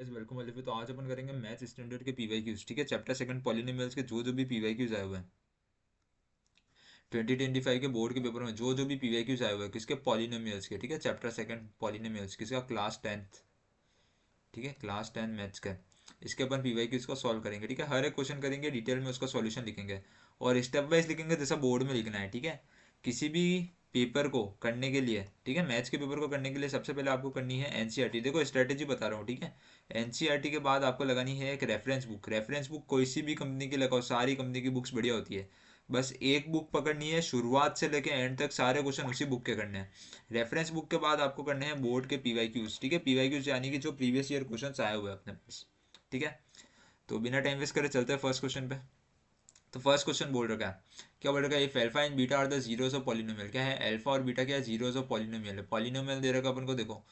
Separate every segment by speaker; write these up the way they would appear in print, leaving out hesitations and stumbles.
Speaker 1: Guys welcome वाले पे। तो आज अपन करेंगे मैथ्स स्टैंडर्ड के पीवाईक्यूज। ठीक है, चैप्टर सेकंड पॉलिनोमियल्स के जो भी पीवाईक्यूज आए हुए हैं 2025 के बोर्ड के पेपर में, जो भी पीवाईक्यूज आए हुए हैं किसके, पॉलिनोमियल्स के। ठीक है, चैप्टर सेकंड पॉलिनोमियल्स किसका, क्लास 10th। ठीक है, क्लास 10 मैथ्स का। इसके अपन पीवाईक्यूज को सॉल्व करेंगे। ठीक है, हर एक क्वेश्चन करेंगे, डिटेल में उसका सॉल्यूशन लिखेंगे और स्टेप वाइज लिखेंगे जैसा बोर्ड में लिखना है। ठीक है, किसी भी पेपर को करने के लिए, ठीक है, मैथ्स के पेपर को करने के लिए सबसे पहले आपको करनी है एनसीईआरटी। देखो स्ट्रेटेजी बता रहा हूँ। ठीक है, एनसीईआरटी के बाद आपको लगानी है एक रेफरेंस बुक। रेफरेंस बुक कोई सी भी कंपनी की लगाओ, सारी कंपनी की बुक्स बढ़िया होती है। बस एक बुक पकड़नी है, शुरुआत से लेके एंड तक सारे क्वेश्चन उसी बुक के करने हैं। रेफरेंस बुक के बाद आपको करने हैं बोर्ड के पीवाईक्यूज। ठीक है, पीवाईक्यूज यानी कि जो प्रीवियस ईयर क्वेश्चन आए हुए हैं अपने पास। ठीक है, तो बिना टाइम वेस्ट करे चलते हैं फर्स्ट क्वेश्चन पे। तो फर्स्ट क्वेश्चन बोल रखा है, क्या बोल रखा है, if alpha and beta are the zeros of polynomial. क्या है, अल्फा और बीटा क्या है, जीरोस ऑफ पॉलिनोमियल है। पॉलिनोमियल दे रखा है अपन को, देखो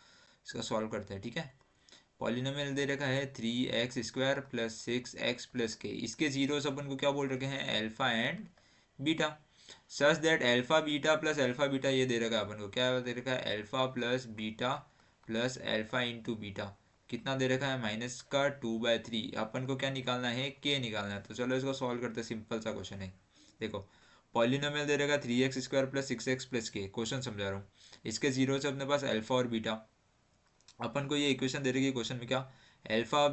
Speaker 1: इसका सॉल्व करते हैं। ठीक है, पॉलिनोमियल दे रखा है 3x² प्लस 6x प्लस के। इसके जीरोस अपन को क्या बोल रखे हैं, alpha and beta. Such that alpha beta ये दे रखा है अपन को, क्या दे रखा है, alpha plus beta plus alpha into beta. कितना दे रखा है, -2/3। अपन को क्या निकालना है, के निकालना है। तो चलो इसको सॉल्व करते हैं, सिंपल सा क्वेश्चन है। देखो पॉलिनोमियल दे रखा है 3x² प्लस 6x प्लस के। क्वेश्चन समझा रहा हूँ। इसके जीरो से अपने पास अल्फा और बीटा। अपन को ये इक्वेशन दे रखी है क्वेश्चन में, क्या, alpha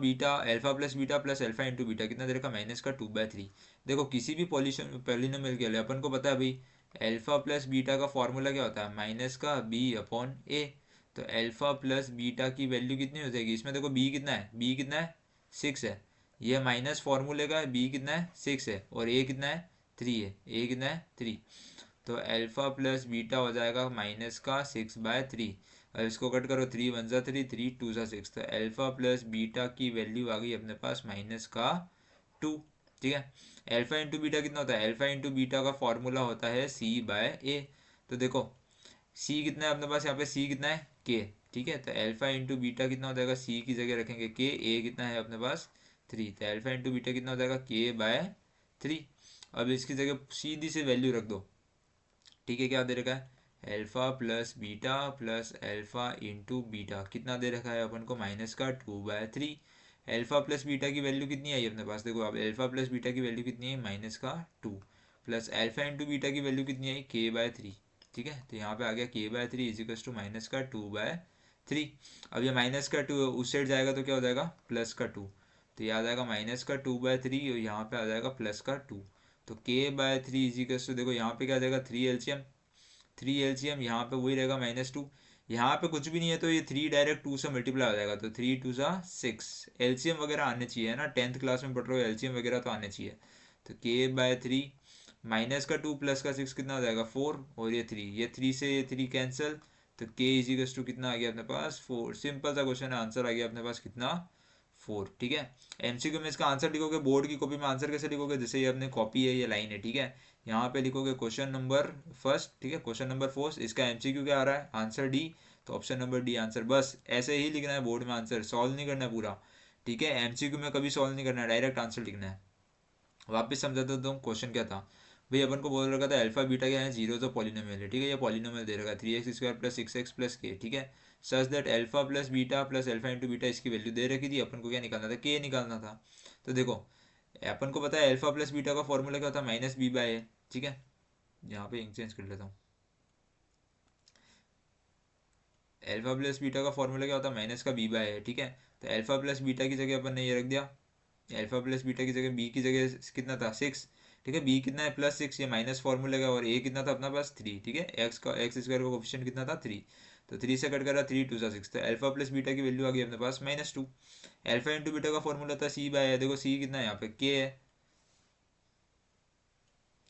Speaker 1: plus beta plus alpha into beta. कितना दे रखा, -2/3। देखो किसी भी पॉलिनोमियल के लिए अपन को पता है भाई, अल्फा प्लस बीटा का फॉर्मूला क्या होता है, -b/a। तो अल्फा प्लस बीटा की वैल्यू कितनी हो जाएगी इसमें, देखो बी कितना है 6 है। ये माइनस फॉर्मूले का बी कितना है 6 है, और ए कितना है 3 है। ए कितना है 3। तो अल्फा प्लस बीटा हो जाएगा -6/3। अब इसको कट करो, 3 × 1 = 3, 3 × 2 = 6। तो अल्फा प्लस बीटा की वैल्यू आ गई अपने पास -2। ठीक है, अल्फा इंटू बीटा कितना होता है, अल्फा इंटू बीटा का फॉर्मूला होता है c/a। तो देखो c कितना है अपने पास, यहाँ पे c कितना है k। ठीक है, तो अल्फा इंटू बीटा कितना हो जाएगा, c की जगह रखेंगे k, a कितना है अपने पास 3। तो अल्फा इंटू बीटा कितना हो जाएगा, k/3। अब इसकी जगह सीधी से वैल्यू रख दो। ठीक है, क्या दे रखा है, alpha plus beta plus alpha into beta. कितना दे रखा है अपन को, -2/3। अल्फा प्लस बीटा की वैल्यू कितनी आई अपने पास, देखो अब अल्फा प्लस बीटा की वैल्यू कितनी है, -2 प्लस अल्फा इंटू बीटा की वैल्यू कितनी आई, k/3। ठीक है, तो यहाँ पे आ गया k/3 इजिकल्स टू -2/3। अब ये -2 उस साइड जाएगा तो क्या हो जाएगा, +2। तो ये आ जाएगा -2/3 और यहाँ पे आ जाएगा +2। तो k/3 इजिकल्स टू, देखो यहाँ पे क्या आ जाएगा, 3 LCM यहाँ पे वही रहेगा -2। यहाँ पे कुछ भी नहीं है तो ये 3 डायरेक्ट 2 से मल्टीप्लाई हो जाएगा, तो 3 × 2 = 6। एलसीएम वगैरह आने चाहिए ना, 10th क्लास में पढ़ रहे हो, एलसीएम वगैरह तो आने चाहिए। तो k/3 -2 +6 कितना हो जाएगा, 4। और ये 3 से ये 3 कैंसिल। तो k इजिकल्स टू कितना आ गया अपने पास, 4। सिंपल सा क्वेश्चन है, आंसर आ गया अपने पास कितना, 4। ठीक है, एमसीक्यू में इसका आंसर लिखोगे, बोर्ड की कॉपी में आंसर कैसे लिखोगे, जैसे ये अपने कॉपी है, ये लाइन है। ठीक है, यहाँ पे लिखोगे क्वेश्चन नंबर फर्स्ट। ठीक है, क्वेश्चन नंबर फर्स्ट, इसका एमसीक्यू क्या आ रहा है, आंसर डी। तो ऑप्शन नंबर डी आंसर। बस ऐसे ही लिखना है बोर्ड में, आंसर सॉल्व नहीं करना है पूरा। ठीक है, एमसीक्यू में कभी सॉल्व नहीं करना है, डायरेक्ट आंसर लिखना है। वापस समझा देता हूँ क्वेश्चन क्या था भाई। अपन को बोल रखा था अल्फा बीटा क्या है, जीरो तो पॉलिनोमियल है। ठीक है, ये पॉलिनोमियल दे रखा है 3x² प्लस 6x प्लस के। ठीक है, such that alpha plus beta plus alpha into beta, इसकी वैल्यू दे रखी थी। अपन को क्या निकालना था, के निकालना था। तो देखो अपन को पता है अल्फा प्लस बीटा का फॉर्मूला क्या होता है, -b/a। ठीक है, यहाँ पे इंक चेंज कर लेता हूँ। अल्फा प्लस बीटा का फॉर्मूला क्या होता है, -b/a। ठीक है, तो अल्फा प्लस बीटा की जगह अपन ने ये रख दिया, अल्फा प्लस बीटा की जगह बी की जगह कितना था, 6। ठीक है, बी कितना है +6, ये माइनस फॉर्मूले का, और ए कितना था अपना पास 3। ठीक है, एक्स स्क्वायर का कोफिशिएंट कितना था 3। तो 3 से कट करा, 3 × 2 = 6। तो अल्फा प्लस बीटा की वैल्यू आ गई अपने पास -2। अल्फा इंटू बीटा का फॉर्मूला था c/a। देखो सी कितना है यहाँ पे, के है।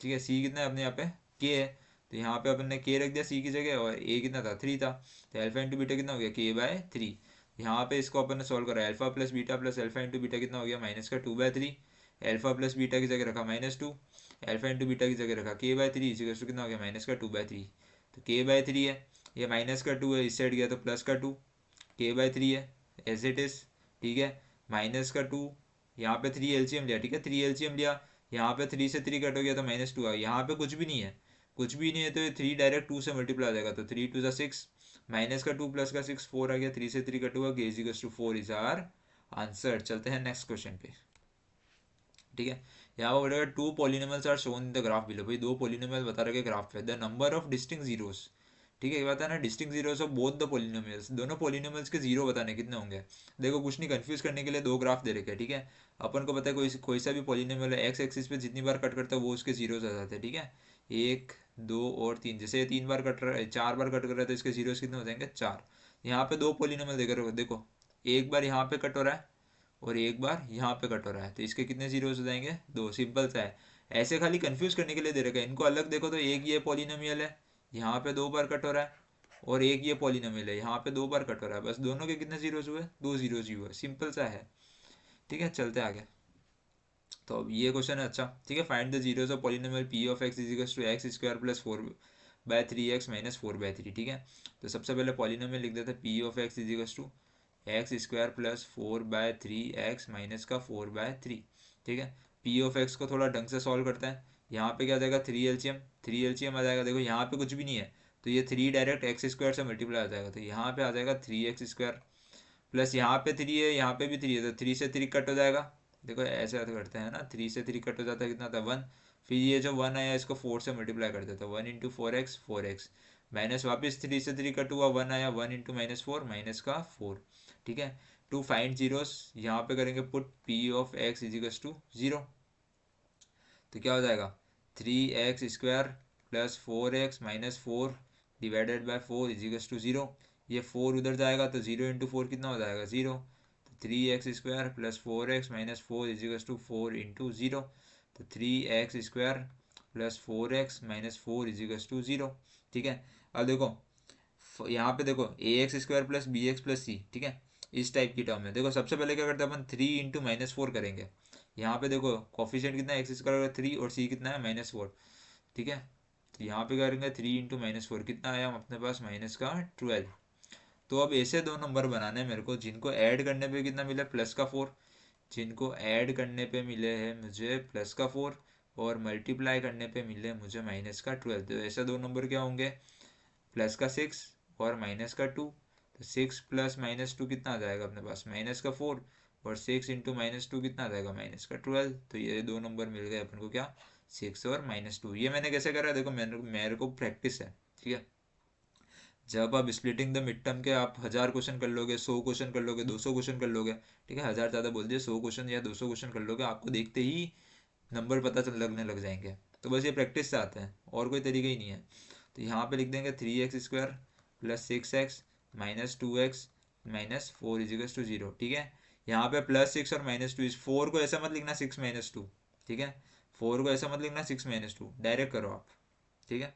Speaker 1: ठीक है, सी कितना है अपने यहाँ पे, के है। तो यहाँ पे अपन ने के रख दिया सी की जगह, और ए कितना था 3 था। तो अल्फा इंटू बीटा कितना हो गया, k/3। यहाँ पे इसको अपन ने सॉल्व करा, alpha plus beta plus alpha into beta कितना हो गया, -2/3। अल्फा प्लस बीटा की जगह रखा -2, अल्फा इंटू बीटा की जगह रखा k/3, इसी कितना हो गया, -2/3। तो k/3 है, ये -2 है, इस साइड गया तो +2। k/3 है एज इट इज। ठीक है, -2, यहाँ पे 3 एलसीएम लिया। ठीक है, 3 एलसीएम लिया, यहाँ पे 3 से 3 कट हो गया तो -2 आ गया। यहाँ पे कुछ भी नहीं है, कुछ भी नहीं है, तो ये 3 डायरेक्ट 2 से मल्टीप्लाई हो जाएगा। तो 3 × 2 = 6, -2 + 6 4 आ गया, 3 से 3 कट हुआ, k = 4 इज आर आंसर। चलते हैं नेक्स्ट क्वेश्चन पे। ठीक है, यहाँ पर बोलेगा two polynomials are shown in the graph below. भाई दो पॉलिनोमियल बता रखे ग्राफ पे। The number of distinct zeros, ठीक है, ये बताना distinct zeros of both the polynomials, दोनों पॉलिनोमियल्स के जीरो बताने कितने होंगे। देखो कुछ नहीं, कंफ्यूज करने के लिए दो ग्राफ दे रखे हैं। ठीक है, अपन को पता है कोई कोई सा भी पॉलिनोमियल एक्स एक्सिस पे जितनी बार कट करता है वो उसके जीरोस आ जाते हैं। ठीक है, एक दो और तीन, जैसे ये तीन बार कट रहा है, चार बार कट कर रहा है तो इसके जीरोस कितने हो जाएंगे, चार। यहाँ पे दो पॉलिनोमियल देख रहे हो, देखो एक बार यहाँ पे कट हो रहा है और एक बार यहाँ पे कट हो रहा है, तो इसके कितने जीरोस हो जाएंगे, दो। सिंपल सा है। ऐसे खाली कंफ्यूज करने के लिए दे रखा है। इनको अलग देखो तो एक ये पॉलिनोमियल है, यहाँ पे दो बार कट हो रहा है, और एक ये पॉलिनोमियल है, यहाँ पे दो बार कट हो रहा है। बस दोनों के कितने जीरोस हुए, दो जीरोस ही हुए। सिंपल सा है। ठीक है, चलते आगे। तो अब ये क्वेश्चन है अच्छा। ठीक है, find the zeros of polynomial P of x is equals to x square plus four by three x minus four by three. ठीक है, तो सबसे पहले पॉलिनोमियल लिख देते हैं P of x is equals to x square plus four by three x minus का four by three. ठीक है, पी ऑफ एक्स को थोड़ा ढंग से सॉल्व करते हैं। यहाँ पे क्या आ जाएगा, थ्री एलसीएम आ जाएगा। देखो यहाँ पे कुछ भी नहीं है, तो ये थ्री डायरेक्ट एक्स स्क्वायर से मल्टीप्लाई आ जाएगा, तो यहाँ पे आ जाएगा थ्री एक्स स्क्वायर प्लस यहाँ पे थ्री है, यहाँ पे भी थ्री है, तो थ्री से थ्री कट हो जाएगा। देखो ऐसे करते हैं ना, थ्री से थ्री कट हो जाता है, कितना था, वन। फिर ये जो वन आया इसको फोर से मल्टीप्लाई कर देता है, one into four x minus वापस थ्री से थ्री कट हुआ, वन आया, one into minus four minus का फोर। ठीक है, टू फाइंड जीरोस, यहाँ पे करेंगे put p of x equals to zero. तो क्या हो जाएगा, three x square plus four x minus four divided by four equals to zero. ये फोर उधर जाएगा तो जीरो इंटू फोर कितना हो जाएगा, जीरो। तो three x square plus four x minus four equals to four into zero. तो three x square plus four x minus four equals to zero. ठीक है, अब देखो यहाँ पे देखो A x square plus B X plus C. ठीक है, इस टाइप की टर्म है। देखो सबसे पहले क्या करते हैं अपन, थ्री इंटू माइनस फोर करेंगे। यहाँ पे देखो कॉफिशिएंट कितना है, एक्स स्क्वायर थ्री और सी कितना है, माइनस फोर। ठीक है, तो यहाँ पे करेंगे थ्री इंटू माइनस फोर, कितना आया अपने पास, माइनस का 12। तो अब ऐसे दो नंबर बनाने हैं मेरे को जिनको ऐड करने पे कितना मिला, प्लस का फोर। जिनको ऐड करने पे मिले हैं मुझे प्लस का फोर, और मल्टीप्लाई करने पे मिले मुझे माइनस का 12। तो ऐसे दो नंबर क्या होंगे, प्लस का सिक्स और माइनस का टू। तो सिक्स प्लस माइनस टू कितना आ जाएगा अपने पास, माइनस का फोर। और सिक्स इंटू माइनस टू कितना आ जाएगा, माइनस का 12। तो ये दो नंबर मिल गए अपन को, क्या, सिक्स और माइनस टू। ये मैंने कैसे करा, देखो मेरे को प्रैक्टिस है। ठीक है, जब आप स्प्लिटिंग द मिड टर्म के आप 1000 क्वेश्चन कर लोगे, 100 क्वेश्चन कर लोगे, 200 क्वेश्चन कर लोगे। ठीक है, हजार ज़्यादा बोल दिए, 100 क्वेश्चन या 200 क्वेश्चन कर लोगे, आपको देखते ही नंबर पता चल लगने लग जाएंगे। तो बस ये प्रैक्टिस से आते हैं, और कोई तरीका ही नहीं है। तो यहाँ पे लिख देंगे three x square plus six x minus two x minus four equals to zero. ठीक है, यहाँ पे प्लस सिक्स और माइनस टू, इस फोर को ऐसा मत लिखना सिक्स माइनस टू। ठीक है, फोर को ऐसा मत लिखना सिक्स माइनस टू, डायरेक्ट करो आप। ठीक है,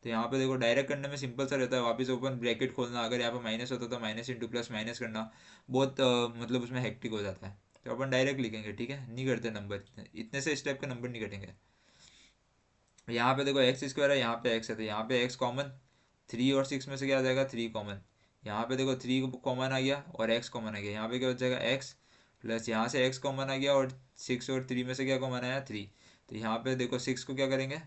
Speaker 1: तो यहाँ पे देखो डायरेक्ट करने में सिंपल सा रहता है, वापस ओपन ब्रैकेट खोलना। अगर यहाँ पे माइनस होता तो माइनस इंटू प्लस माइनस करना बहुत मतलब उसमें हेक्टिक हो जाता है। तो अपन डायरेक्ट लिखेंगे। ठीक है, नहीं करते नंबर इतने से, इस टाइप के नंबर नहीं कटेंगे। यहाँ पे देखो एक्स स्क्वायर है, यहाँ पे एक्स है, तो यहाँ पे एक्स कॉमन, थ्री और सिक्स में से क्या आ जाएगा, थ्री कॉमन। यहाँ पे देखो थ्री कॉमन आ गया और एक्स कॉमन आ गया, यहाँ पे क्या हो जाएगा, एक्स प्लस यहाँ से एक्स कॉमन आ गया, और सिक्स और थ्री में से क्या कॉमन आया, थ्री। तो यहाँ पे देखो सिक्स को क्या करेंगे,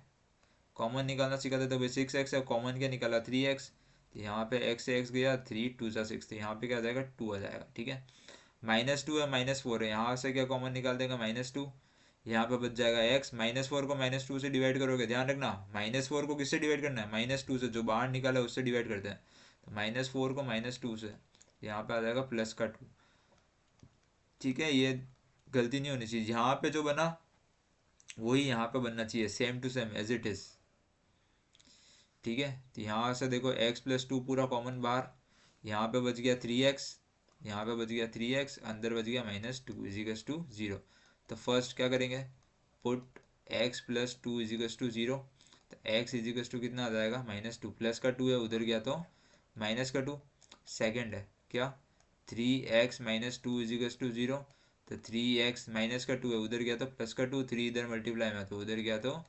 Speaker 1: कॉमन निकालना सीखा था, तो भाई सिक्स एक्स है, कॉमन क्या निकाला, थ्री एक्स। तो यहाँ पे एक्स से एक्स गया, थ्री टू सा सिक्स, तो यहाँ पे क्या आ जाएगा, टू आ जाएगा। ठीक है, माइनस टू है, माइनस फोर है, यहाँ से क्या कॉमन निकाल देगा, माइनस टू। यहाँ पे बच जाएगा एक्स, माइनस फोर को माइनस टू से डिवाइड करोगे, ध्यान रखना माइनस फोर को किससे डिवाइड करना है, माइनस टू से, जो बाहर निकाला है उससे डिवाइड करते हैं। तो माइनस फोर को माइनस टू से, यहाँ पे आ जाएगा प्लस का टू। ठीक है, ये गलती नहीं होनी चाहिए, यहाँ पे जो बना वही यहाँ पे बनना चाहिए, same to same as it is. ठीक है, तो यहाँ से देखो एक्स प्लस टू पूरा कॉमन बाहर, यहाँ पे बच गया थ्री एक्स, यहाँ पे बच गया थ्री एक्स, अंदर बच गया minus two equals to zero. तो फर्स्ट क्या करेंगे, put x plus two equals to zero. तो एक्स इजिकल्स टू कितना आ जाएगा, माइनस टू, प्लस का टू है उधर गया तो माइनस का टू। सेकेंड है क्या, three x minus two equals to zero. तो थ्री एक्स माइनस का टू है उधर गया तो प्लस का टू, थ्री इधर मल्टीप्लाई में तो उधर गया तो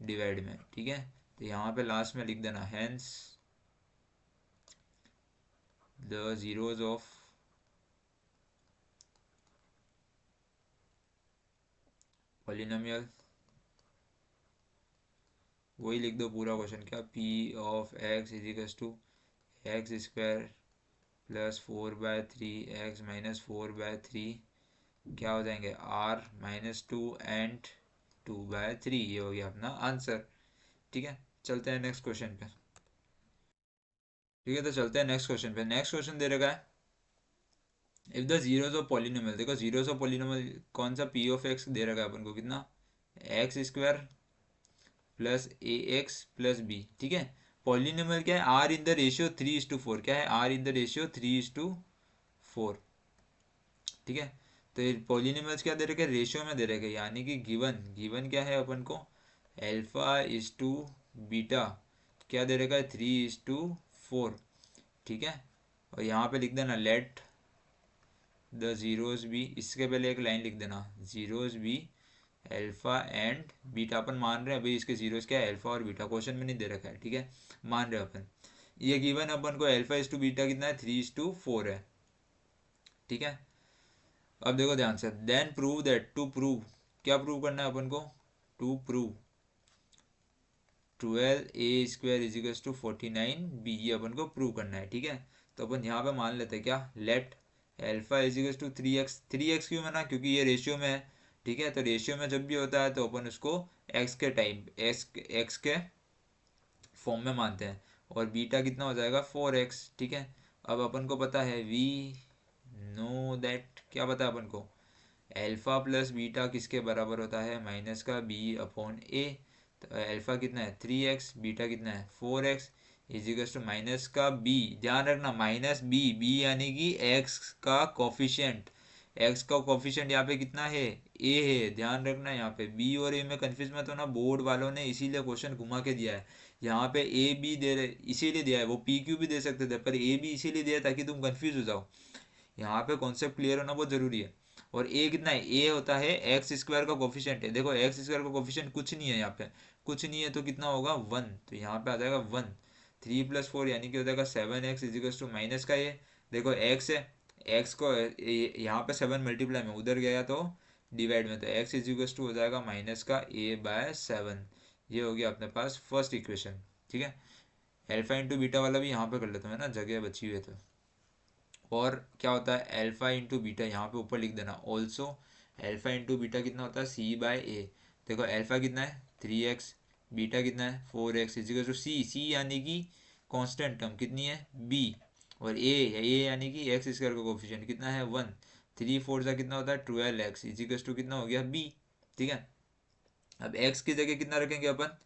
Speaker 1: डिवाइड में। ठीक है, तो यहाँ पे लास्ट में लिख देना hence the zeros of polynomial. वही लिख दो पूरा क्वेश्चन, क्या, p of x equals to x square plus 4/3 x minus 4/3 क्या हो जाएंगे r-2 एंड 2/3। ये हो गया अपना आंसर। ठीक है, चलते हैं नेक्स्ट क्वेश्चन पे। ठीक है, तो चलते हैं नेक्स्ट क्वेश्चन पे। नेक्स्ट क्वेश्चन दे रखा है, if the zeros of polynomial, देखो जीरोस ऑफ पॉलिनोमियल कौन सा, पी ऑफ एक्स दे रखा है अपन को कितना, एक्स स्क्वायर प्लस ए एक्स प्लस बी। ठीक है, पॉलिनोमियल क्या है, आर इन द रेशियो 3:4। क्या है, आर इन द रेशियो 3:4। ठीक है, तो ये पॉलिनोमियल्स क्या दे रखे हैं, रेशियो में दे रखे हैं, यानी कि गिवन गिवन क्या है अपन को, एल्फा इज टू बीटा क्या दे रखा है, 3:4। ठीक है, और यहाँ पे लिख देना लेट द जीरोस बी, इसके पहले एक लाइन लिख देना, zeros be alpha and beta. अपन मान रहे हैं भाई इसके जीरोस क्या है, एल्फा और बीटा, क्वेश्चन में नहीं दे रखा है। ठीक है, मान रहे हैं अपन, ये गिवन अपन को एल्फा इज टू बीटा कितना है, 3:4 है। ठीक है, अब देखो ध्यान से, then prove that, to prove, क्या प्रूव करना है अपन को, to prove 12a² is equal to 49b, ये अपन को प्रूव करना है। ठीक है, तो अपन यहाँ पे मान लेते हैं क्या, let alpha is equal to 3x। 3x क्यों बना, क्योंकि ये रेशियो में है। ठीक है, तो रेशियो में जब भी होता है तो अपन उसको x के टाइम x के फॉर्म में मानते हैं, और बीटा कितना हो जाएगा 4x। ठीक है, अब अपन को पता है, वी नो दैट, क्या पता है अपन को, एल्फा प्लस बीटा किसके बराबर होता है, माइनस का b/a। तो एल्फा कितना है 3x, बीटा कितना है 4x, is equal to minus का b, ध्यान रखना माइनस b यानी कि x का कोफिशिएंट, x का कोफिशिएंट यहाँ पे कितना है, a है। ध्यान रखना यहाँ पे b और a में कंफ्यूज मत होना, बोर्ड वालों ने इसीलिए क्वेश्चन घुमा के दिया है। यहाँ पे a b दे रहे इसीलिए दिया है, वो p q भी दे सकते थे, पर a b इसीलिए दिया ताकि तुम कंफ्यूज हो जाओ। यहाँ पे कॉन्सेप्ट क्लियर होना बहुत जरूरी है। और ए कितना है, ए होता है एक्स स्क्वायर का कोफिशिएंट है। देखो एक्स स्क्वायर का कोफिशिएंट कुछ नहीं है यहाँ पे, कुछ नहीं है तो कितना होगा 1, तो यहाँ पे आ जाएगा 1। 3+4 यानी कि हो जाएगा 7x is equal to minus का ये, देखो एक्स है, एक्स को यहाँ पे 7 मल्टीप्लाई में, उधर गया तो डिवाइड में, तो x इज इक्वल टू हो जाएगा माइनस का a/7। ये हो गया अपने पास फर्स्ट इक्वेशन। ठीक है, एल्फा इंटू बीटा वाला भी यहाँ पे कर लेता हूँ, है ना, जगह बची हुई है तो। और क्या होता है, एल्फा इंटू बीटा यहाँ पे ऊपर लिख देना, ऑल्सो एल्फा इंटू बीटा कितना होता है, c/a। देखो एल्फा कितना है 3x, बीटा कितना है 4x, इज इक्वल टू सी यानी कि कांस्टेंट टर्म कितनी है b, और a यानी कि एक्स स्क्वायर का कोफिशिएंट कितना है 1। 3/4 का कितना होता है 12x, इज इक्वल टू कितना हो गया b। ठीक है, अब x की जगह कितना रखेंगे अपन,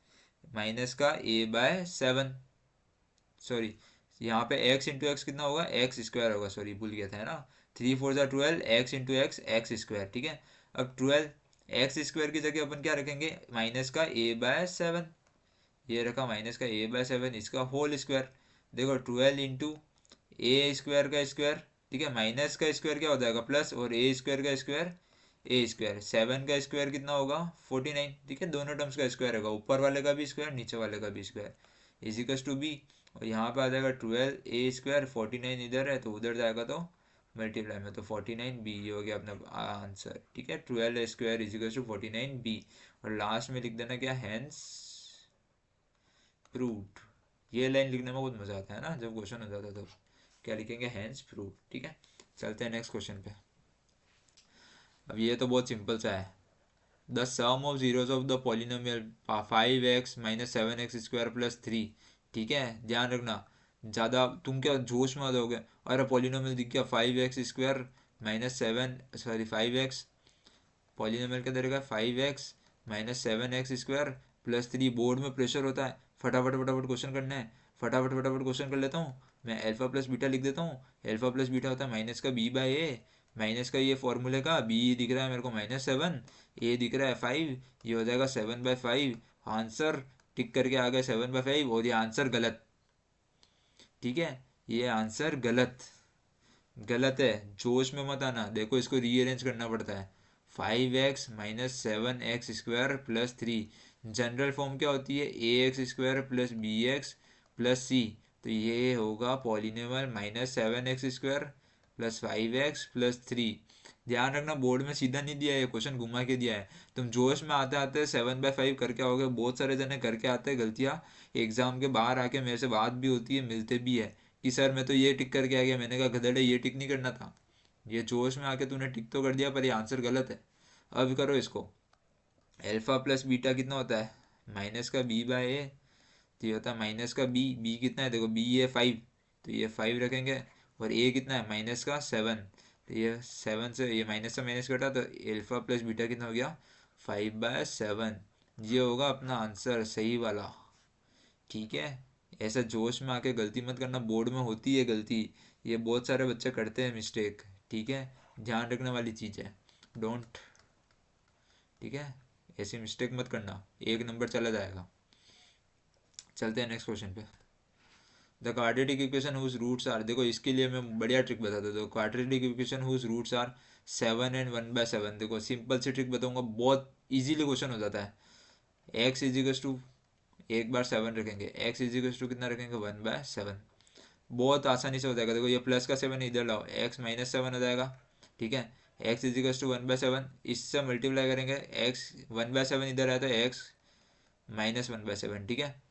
Speaker 1: माइनस का a/7, सॉरी यहाँ पे x इंटू एक्स कितना होगा, एक्स स्क्वायर होगा, सॉरी भूल गया था, है ना। 3×4 = 12, x into x x square. ठीक है, अब 12 एक्स स्क्वायर की जगह अपन क्या रखेंगे, माइनस का a/7, ये रखा माइनस का a/7, इसका होल स्क्वायर। देखो 12 इंटू ए स्क्वायर का स्क्वायर, ठीक है, माइनस का स्क्वायर क्या हो जाएगा प्लस, और ए स्क्वायर का स्क्वायर ए स्क्वायर, 7 का स्क्वायर कितना होगा 49। ठीक है, दोनों टर्म्स का स्क्वायर होगा, ऊपर वाले का भी स्क्वायर नीचे वाले का भी square, is equal to b. और यहाँ पे आ जाएगा 12a², 49 इधर है तो उधर जाएगा तो मल्टीप्लाई में, तो 49b, ये हो गया अपना आंसर। ठीक है, 12a² is equal to 49b। और लास्ट में लिख देना क्या, हैंस प्रूव्ड। ये लाइन लिखने में बहुत मजा आता है ना, जब क्वेश्चन हो जाता है तो क्या लिखेंगे, हैंस प्रूव्ड। ठीक है, चलते हैं नेक्स्ट क्वेश्चन पे। अब ये तो बहुत सिंपल सा है, the sum of zeros of the polynomial 5x minus 7x² plus 3। ठीक है, ध्यान रखना, ज़्यादा तुम क्या जोश में आ जाओगे, अरे पॉलिनोमियल दिख गया 5x² minus 7, sorry 5x, polynomial क्या देगा 5x minus 7x² plus 3। Board में प्रेशर होता है, फटाफट फटाफट क्वेश्चन करना है, फटाफट फटाफट क्वेश्चन कर लेता हूँ मैं। अल्फा प्लस बीटा लिख देता हूँ, अल्फा प्लस बीटा होता है माइनस का b/a, माइनस का ये फॉर्मूले का b दिख रहा है मेरे को -7, a दिख रहा है 5, ये हो जाएगा 7/5। आंसर टिक करके आ गया 7/5, और ये आंसर गलत। ठीक है, ये आंसर गलत गलत है, जोश में मत आना, देखो इसको रीअरेंज करना पड़ता है। 5x minus 7x² plus 3, general form क्या होती है, ax² plus bx plus c, तो ये होगा polynomial -7x² plus 5x plus 3। ध्यान रखना बोर्ड में सीधा नहीं दिया है, क्वेश्चन घुमा के दिया है। तुम जोश में आते आते 7/5 करके आओगे, बहुत सारे जने करके आते हैं गलतियाँ, एग्जाम के बाहर आके मेरे से बात भी होती है, मिलते भी है। कि सर मैं तो ये टिक करके आ गया। मैंने कहा गधेड़े, ये टिक नहीं करना था, ये जोश में आके तूने टिक तो कर दिया पर ये आंसर गलत है। अब करो इसको, एल्फा प्लस बीटा कितना होता है, माइनस का बी बाय ए, तो ये होता है माइनस का बी। बी कितना है देखो, बी ये 5, तो ये 5 रखेंगे। और ए कितना है माइनस का 7, तो ये 7 से ये माइनस से माइनस कटा, तो एल्फा प्लस बीटा कितना हो गया 5/7। ये होगा अपना आंसर सही वाला। ठीक है, ऐसा जोश में आके गलती मत करना, बोर्ड में होती है गलती, ये बहुत सारे बच्चे करते हैं मिस्टेक। ठीक है, ध्यान रखने वाली चीज़ है, डोंट। ठीक है, ऐसी मिस्टेक मत करना, एक नंबर चला जाएगा। चलते हैं नेक्स्ट क्वेश्चन पे। The quadratic equation whose roots are, देखो इसके लिए मैं बढ़िया ट्रिक बताता हूँ। Quadratic equation whose roots are 7 and 1/7। देखो सिंपल सी ट्रिक बताऊंगा, बहुत इजीली क्वेश्चन हो जाता है। एक्स इजिकल्स टू, एक बार 7 रखेंगे, एक्स इजिकल्स टू कितना रखेंगे 1/7। बहुत आसानी से हो जाएगा। देखो ये प्लस का 7 इधर लाओ, एक्स -7 हो जाएगा। ठीक है, एक्स इजिकल्स टू 1/7, इससे मल्टीप्लाई करेंगे, एक्स 1/7 इधर आया तो एक्स -1/7। ठीक है,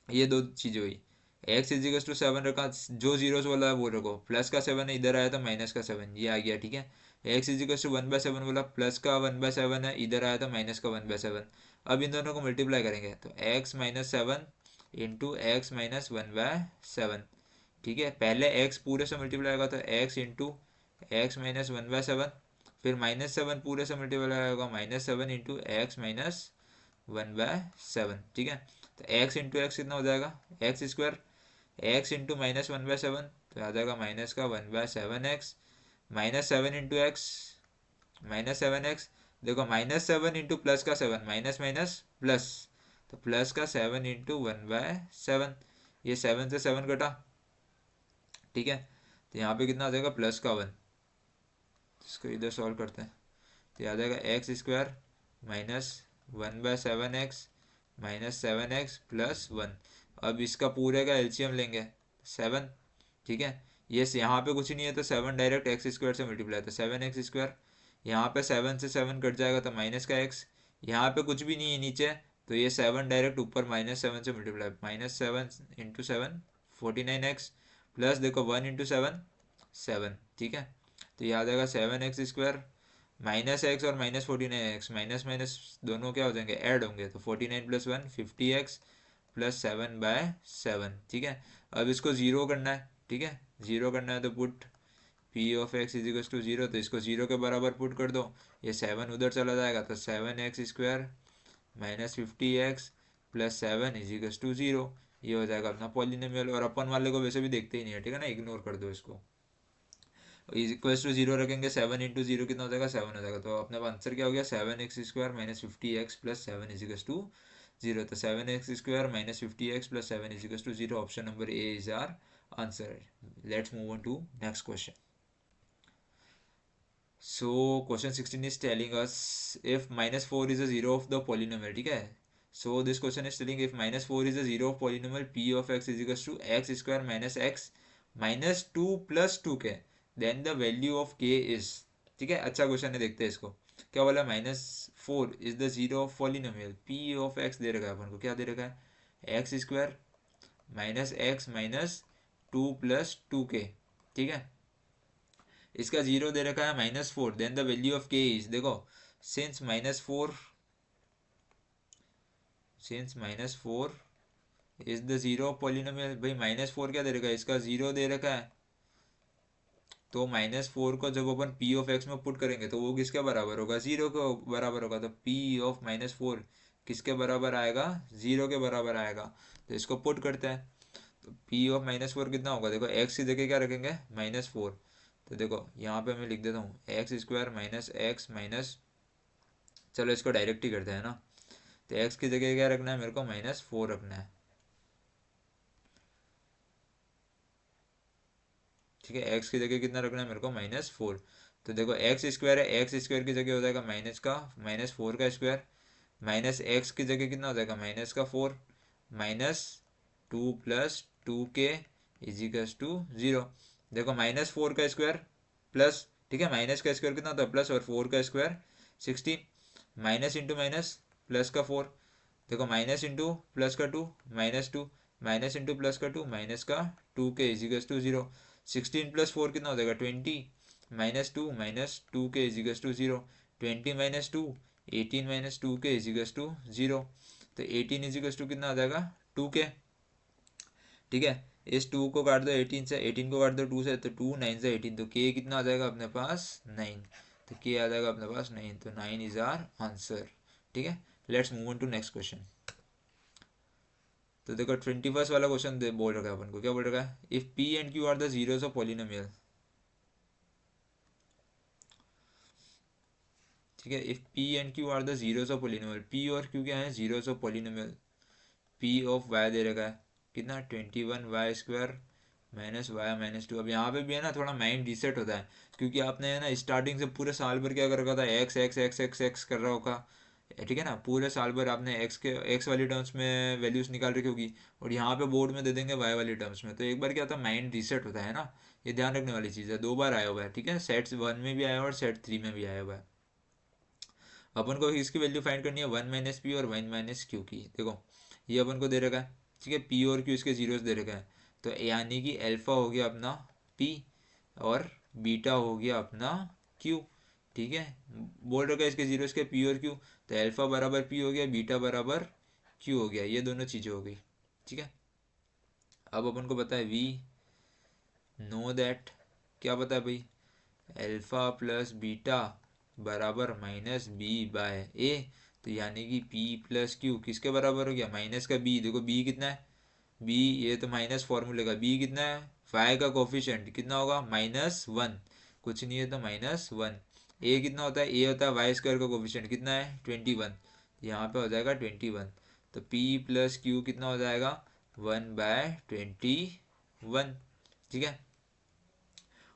Speaker 1: ये दो चीज़ें हुई। एक्स इजिकल्स टू 7 रखा, जो जीरोस वाला है वो रखो, प्लस का 7 है इधर आया तो माइनस का 7, ये आ गया। ठीक है, एक्स इजिकल्स टू 1/7 बोला, प्लस का 1/7 है इधर आया तो माइनस का 1/7। अब इन दोनों को मल्टीप्लाई करेंगे तो एक्स -7 इंटू एक्स -1/7। ठीक है, पहले एक्स पूरे से मल्टीप्लाई होगा तो एक्स इंटू एक्स -1/7, फिर -7 पूरे से मल्टीप्लाई होगा, -7 इंटू एक्स -1/7। ठीक है, तो एक्स इंटू एक्स कितना हो जाएगा, एक्स स्क्वायर, एक्स इंटू -1/7 तो आ जाएगा माइनस का 1/7x, -7 इंटू एक्स, -7x। देखो -7 इंटू प्लस का 7, माइनस माइनस प्लस, तो प्लस का 7 इंटू 1/7, ये 7 से 7 कटा। ठीक है, तो यहाँ पे कितना आ जाएगा प्लस का 1, इसको इधर सॉल्व करते हैं, तो आ जाएगा x square -1/7x -7x plus 1। अब इसका पूरे का एलसीएम लेंगे 7। ठीक है, ये यहाँ पे कुछ नहीं है तो 7 डायरेक्ट एक्स स्क्वायर से मल्टीप्लाई, तो 7x²। यहाँ पे 7 से 7 कट जाएगा तो माइनस का x, यहाँ पे कुछ भी नहीं है नीचे, तो ये 7 डायरेक्ट ऊपर -7 से मल्टीप्लाई, -7 इंटू 7 49x, प्लस देखो 1 इंटू 7 7। ठीक है, तो ये आ जाएगा 7x², माइनस एक्स और -49x, माइनस माइनस दोनों क्या हो जाएंगे, ऐड होंगे, तो 49 + 1 50x प्लस 7/7। ठीक है, अब इसको ज़ीरो करना है। ठीक है, ज़ीरो करना है तो put p of x equals to zero, तो इसको ज़ीरो के बराबर पुट कर दो, ये 7 उधर चला जाएगा, तो 7x² -50x plus 7 equals to zero. ये हो जाएगा अपना पॉलिनोमियल, और अपन वाले को वैसे भी देखते ही नहीं है। ठीक है ना, इग्नोर कर दो इसको। इक्वल्स टू जीरो रखेंगे, 7 इंटू जीरो कितना हो जाएगा 7 हो जाएगा, तो अपने आंसर क्या हो गया 7x² -50x plus 7 equals to zero. तो 7x² -50x plus 7 equals to zero, option number A is our answer. Let's move on to next question. So question 16 is telling us if -4 is a zero of the polynomial. ठीक है, so this question is telling if -4 is a zero of polynomial p of x is equals to x² -x -2 + 2k, then the value of k is। ठीक है, अच्छा question है, देखते हैं इसको क्या बोला। -4 is the zero of polynomial p of x दे रखा है अपन को, क्या दे रखा है x² -x -2 + 2k। ठीक है, इसका जीरो दे रखा है -4, देन द वैल्यू ऑफ के इज, देखो since -4 is the zero of polynomial, भाई -4 क्या दे रखा है, इसका जीरो दे रखा है, तो -4 को जब अपन p ऑफ x में पुट करेंगे तो वो किसके बराबर होगा, जीरो के बराबर होगा, तो p ऑफ -4 किसके बराबर आएगा, जीरो के बराबर आएगा। तो इसको पुट करते हैं, तो p ऑफ -4 कितना होगा, देखो x की जगह क्या रखेंगे -4, तो देखो यहाँ पे मैं लिख देता हूँ x² -x माइनस, चलो इसको डायरेक्ट ही करते हैं ना, तो x की जगह क्या रखना है मेरे को -4 रखना है। ठीक है, x की जगह कितना रखना है मेरे को -4, तो देखो x² है, x² की जगह हो जाएगा -4 का स्क्वायर, माइनस एक्स की जगह कितना हो जाएगा -4 -2 + 2k इजिकल्स टू जीरो। देखो -4 का स्क्वायर प्लस, ठीक है, माइनस का स्क्वायर कितना होता है प्लस, और 4 का square 16, minus into minus plus का 4, देखो माइनस इंटू प्लस का 2 -2, माइनस इंटू प्लस का 2 माइनस का 2k इजिकल्स टू 0। 16 प्लस 4 कितना हो जाएगा 20 minus two k equals to 0। 20 minus two 18 minus 2k equals to 0। तो 18 इजिकल्स टू कितना आ जाएगा 2k। ठीक है, इस 2 को काट दो 18 से, 18 को काट दो 2 से, तो 2 9 से 18, तो k कितना आ जाएगा अपने पास 9। तो k आ जाएगा अपने पास 9, तो 9 इज आवर आंसर। ठीक है, let's move on to next question. तो देखो 21 वाला क्वेश्चन बोल रखा है अपन को, क्या बोल रखा है, if p and q are the zeros of polynomial. ठीक है, if p and q are the zeros of polynomial, p और q क्या है zeros of polynomial. p of y दे रखा है कितना 21y² माइनस वाई माइनस 2। अब यहाँ पे भी है ना थोड़ा माइंड रीसेट होता है, क्योंकि आपने है ना स्टार्टिंग से पूरे साल भर क्या कर रखा था, x x x x x कर रहा होगा। ठीक है ना, पूरे साल भर आपने एक्स वाली टर्म्स में वैल्यूज निकाल रखी होगी, और यहाँ पे बोर्ड में दे देंगे वाई वाली टर्म्स में। तो एक बार क्या होता है माइंड रीसेट होता है ना, ये ध्यान रखने वाली चीज़ है। 2 बार आया हुआ है, ठीक है, सेट 1 में भी आया हुआ है और सेट 3 में भी आया हुआ है। अपन को इसकी वैल्यू फाइंड करनी है 1 माइनस पी और 1 माइनस क्यू की। देखो ये अपन को दे रखा है, ठीक है, पी और क्यू इसके जीरोस दे रखा है, तो यानी कि अल्फा हो गया अपना पी और बीटा हो गया अपना क्यू। ठीक है, बोल रखा है इसके जीरोस के पी और क्यू, तो अल्फा बराबर पी हो गया, बीटा बराबर क्यू हो गया, ये दोनों चीज़ें हो गई। ठीक है, अब अपन को पता है वी नो दैट, क्या पता है भाई, अल्फा प्लस बीटा बराबर माइनस बी बाय ए। तो यानी कि पी प्लस क्यू किसके बराबर हो गया, माइनस का बी। देखो बी कितना है, बी ये तो माइनस फॉर्मूले का, बी कितना है, फाइव का कोफिशिएंट कितना होगा -1, कुछ नहीं है तो -1। ए कितना होता है, ए होता है y² का कोफिशिएंट कितना है 21, यहाँ पे हो जाएगा 21। तो p प्लस क्यू कितना हो जाएगा 1/21। ठीक है,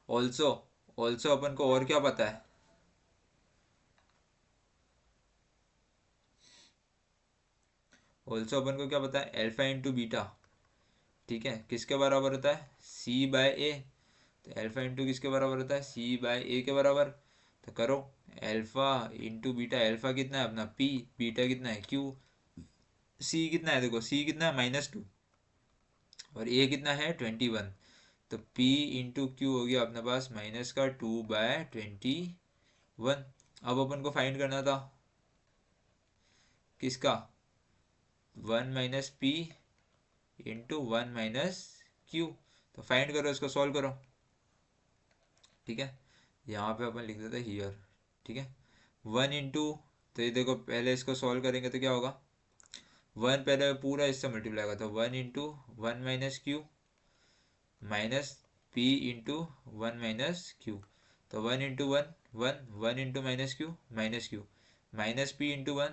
Speaker 1: ऑल्सो ऑल्सो अपन को और क्या पता है, ऑल्सो अपन को क्या पता है, अल्फा इंटू बीटा, ठीक है, किसके बराबर होता है सी बाय ए। तो अल्फा इंटू किसके बराबर होता है सी बाय ए के बराबर। तो करो अल्फा इंटू बीटा, अल्फा कितना है अपना पी, बीटा कितना है क्यू, सी कितना है, देखो सी कितना है -2 और ए कितना है 21। तो P इंटू क्यू हो गया अपने पास -2/21। अब अपन को फाइंड करना था किसका, 1 minus P into 1 minus Q. तो फाइंड करो, इसको सॉल्व करो। ठीक है, यहाँ पे अपन लिख देते हैं हियर। ठीक है, 1 इंटू, तो ये देखो पहले इसको सॉल्व करेंगे तो क्या होगा, 1 पहले पूरा इससे मल्टीप्लाई होगा, तो 1 into 1 minus Q minus P into 1 minus Q. तो 1 into 1 1, 1 into minus Q minus P into 1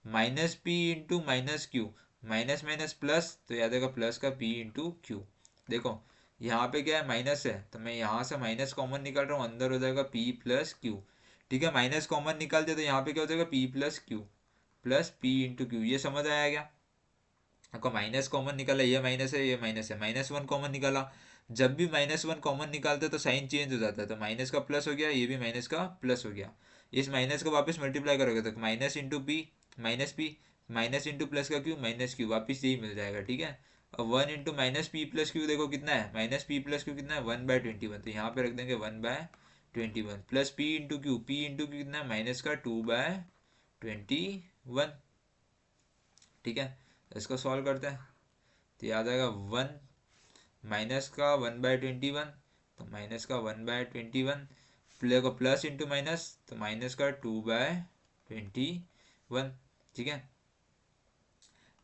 Speaker 1: minus P into minus Q, minus minus plus, तो याद आएगा प्लस का पी इंटू क्यू। देखो यहाँ पे क्या है माइनस है, तो मैं यहाँ से माइनस कॉमन निकाल रहा हूँ, अंदर हो जाएगा पी प्लस क्यू। ठीक है, माइनस कॉमन निकाल दे तो यहाँ पे क्या हो जाएगा P plus Q plus P into Q. ये समझ आया क्या, आपको माइनस कॉमन निकाला, ये माइनस है ये माइनस है, -1 कॉमन निकाला। जब भी -1 कॉमन निकालते तो साइन चेंज हो जाता है, तो माइनस का प्लस हो गया, ये भी माइनस का प्लस हो गया। इस माइनस को वापस मल्टीप्लाई करोगे तो minus into P minus P minus into plus का क्यू माइनस क्यू, वापिस यही मिल जाएगा। ठीक है, अब 1 into minus P plus Q देखो कितना है, माइनस पी प्लस क्यू कितना है 1/21, तो यहाँ पे रख देंगे 1/21 प्लस पी इंटू क्यू कितना है माइनस का 2/21। ठीक है, इसको सॉल्व करते हैं, तो याद आएगा 1 माइनस का 1/21, तो माइनस का 1/21 प्ले को प्लस इंटू माइनस, तो माइनस का 2/21। ठीक है,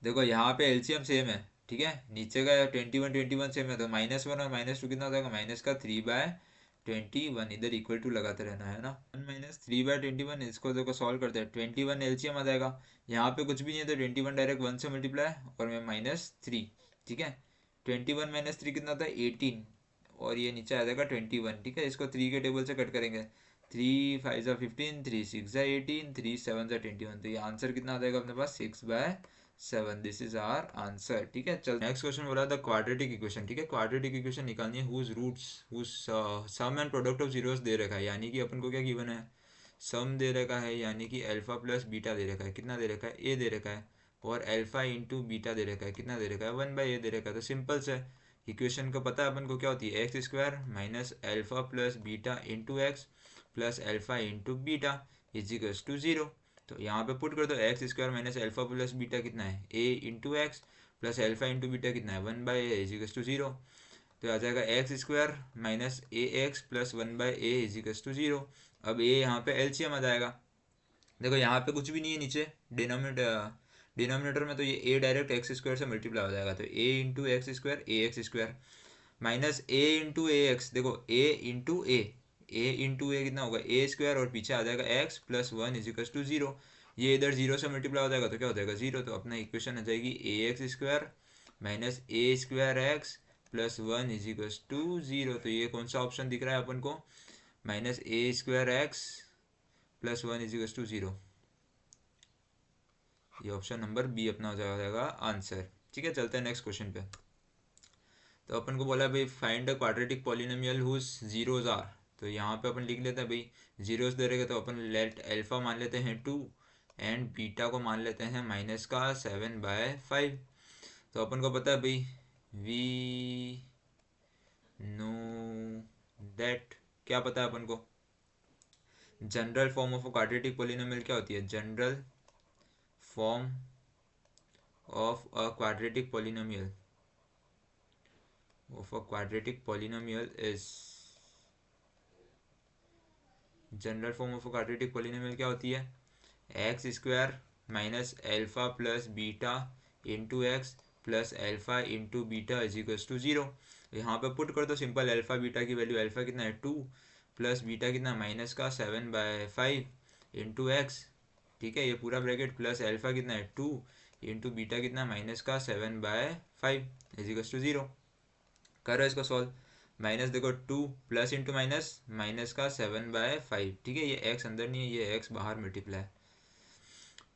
Speaker 1: देखो यहाँ पे एलसीएम सेम है, ठीक है, नीचे का 21 सेम है, तो -1 और -2 कितना हो जाएगा, माइनस का 3/21, इधर इक्वल टू लगाते रहना है ना। 1 माइनस 3/21, इसको देखो सॉल्व करते हैं, 21 एलसीएम आ जाएगा, यहाँ पे कुछ भी नहीं है तो 21 डायरेक्ट 1 से मल्टीप्लाई और मैं -3। ठीक है, 21 माइनस 3 कितना होता है 18, और ये नीचे आ जाएगा 21। ठीक है, इसको 3 के टेबल से कट करेंगे, 3 5 ज़ा 15, 3 6 ज़ा 18, 3 7 ज़ा 21, तो ये आंसर कितना आ जाएगा अपने पास 6/7। This is our answer. ठीक है, चल नेक्स्ट क्वेश्चन बोला था क्वाड्रेटिक इक्वेशन। ठीक है, क्वाड्रेटिक इक्वेशन निकालनी है, whose roots whose sum and product of zeros दे रखा है, यानी कि अपन को क्या गिवन है, सम दे रखा है, यानी कि अल्फा प्लस बीटा दे रखा है, कितना दे रखा है ए दे रखा है, और अल्फा इंटू बीटा दे रखा है, कितना दे रखा है 1/a दे रखा है। तो सिंपल से इक्वेशन को पता है अपन को क्या होती है, x square minus alpha plus beta into x plus alpha into beta is equals to 0। तो यहाँ पे पुट कर दो, x square minus alpha plus beta कितना है a into x plus alpha into beta कितना है 1/a इज इक्वल्स टू 0। तो आ जाएगा x square minus a x plus 1/a is equals to 0। अब a यहाँ पे एलसीएम आ जाएगा। देखो यहाँ पे कुछ भी नहीं है नीचे, डिनोमिनेटर में, तो ये a डायरेक्ट एक्स स्क्वायर से मल्टीप्लाई हो जाएगा। तो a into x square a x square minus a into a x, देखो a इंटू ए कितना होगा ए स्क्वायर और पीछे आ जाएगा x plus 1 is equal to 0। ये इधर 0 से मल्टीप्लाई हो जाएगा तो क्या हो जाएगा 0। तो अपना इक्वेशन आ जाएगी A x square minus A square x plus 1 is equal to 0। तो ये कौन सा ऑप्शन दिख रहा है अपन को, minus A square x plus 1 is equal to 0। ये ऑप्शन नंबर बी अपना हो जाएगा आंसर। ठीक है, चलते हैं नेक्स्ट क्वेश्चन पे। तो अपन को बोला भाई find a quadratic polynomial whose zeros are. तो यहाँ पे अपन लिख लेते हैं भाई जीरोस दे रहे तो अपन लेट अल्फा मान लेते हैं 2 एंड बीटा को मान लेते हैं माइनस का 7/5। तो अपन को पता है भाई वी नो दैट, क्या पता है अपन को, general form of a quadratic polynomial क्या होती है, general form of a quadratic polynomial is, general form of quadratic polynomial क्या होती है, x square minus alpha plus beta into x plus alpha into beta is equals to 0। यहाँ पे put कर दो सिंपल, अल्फा बीटा की value, alpha कितना है 2 प्लस बीटा कितना माइनस का 7/5 इंटू एक्स, ठीक है ये पूरा ब्रैकेट, प्लस अल्फा कितना है 2 इंटू बीटा कितना माइनस का 7/5 इज इक्वल्स टू 0। करो इसको सॉल्व, माइनस देखो 2 प्लस इंटू माइनस माइनस का 7/5, ठीक है ये x अंदर नहीं है, ये x बाहर मल्टीप्लाई,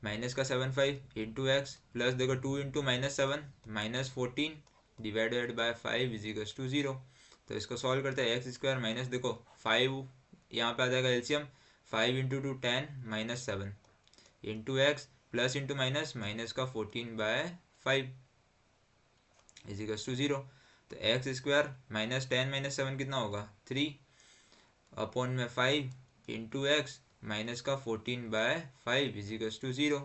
Speaker 1: माइनस का 7/5 इंटू एक्स प्लस देखो 2 into minus 7 minus 14 divided by 5 is equal to 0। तो इसको सॉल्व करते हैं, एक्स स्क्वायर माइनस देखो 5 यहाँ पे आ जाएगा LCM, 5 into 2 10 minus 7 into x plus into minus minus का 14/5 इज इक्वल टू 0। तो एक्स स्क्वायर माइनस 10 माइनस 7 कितना होगा 3 अपॉन में 5 इंटू एक्स माइनस का 14/5 इज इक्वल टू 0।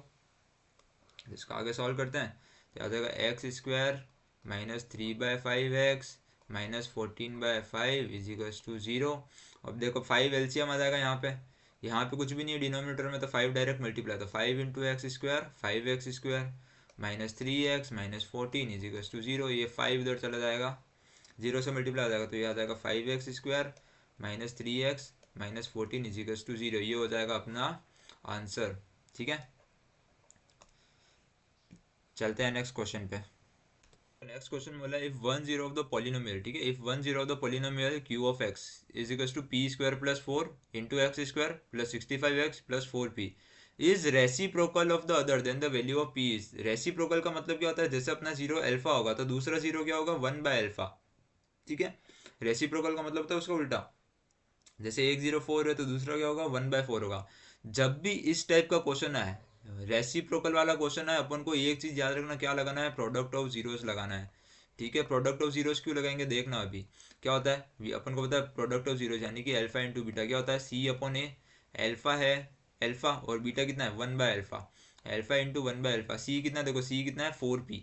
Speaker 1: इसका आगे सॉल्व करते हैं, तो आ जाएगा x square minus 3/5x minus 14/5 is equal to 0। अब देखो 5 एलसीएम आ जाएगा यहाँ पे कुछ भी नहीं है डिनोमिनेटर में, तो 5 डायरेक्ट मल्टीप्लाई, तो 5 into x square 5x square minus 3x minus 14 is equal to 0। ये 5 इधर चला जाएगा, 0 से मल्टीप्लाई हो जाएगा, तो ये आ जाएगा 5x square minus 3x minus 14 is equal to 0। ये हो जाएगा अपना आंसर। ठीक है, चलते हैं नेक्स्ट क्वेश्चन पे। नेक्स्ट क्वेश्चन बोला इफ 1 0 ऑफ द पॉलिनोमियल, ठीक है, if 1 0 of the polynomial q of x is equal to p square plus 4 into x square plus 65x plus 4p is reciprocal of the other then the value of p is. Reciprocal का मतलब क्या होता है, जैसे अपना 0 alpha होगा तो दूसरा 0 क्या होगा 1/अल्फा, ठीक है। रेसिप्रोकल का मतलब होता है उसका उल्टा, जैसे 1/4 है तो दूसरा क्या होगा 1/4 होगा। जब भी इस टाइप का क्वेश्चन है, रेसिप्रोकल वाला क्वेश्चन है, अपन को एक चीज याद रखना, क्या लगाना है, प्रोडक्ट ऑफ जीरोस लगाना है। ठीक है, प्रोडक्ट ऑफ जीरोस क्यों लगाएंगे देखना अभी क्या होता है। अपन को पता है प्रोडक्ट ऑफ जीरोस यानी कि अल्फा इंटू बीटा क्या होता है, सी अपॉन ए, अल्फा है अल्फा और बीटा कितना है 1/अल्फा, अल्फा इंटू 1/अल्फा, सी कितना देखो सी कितना है 4p,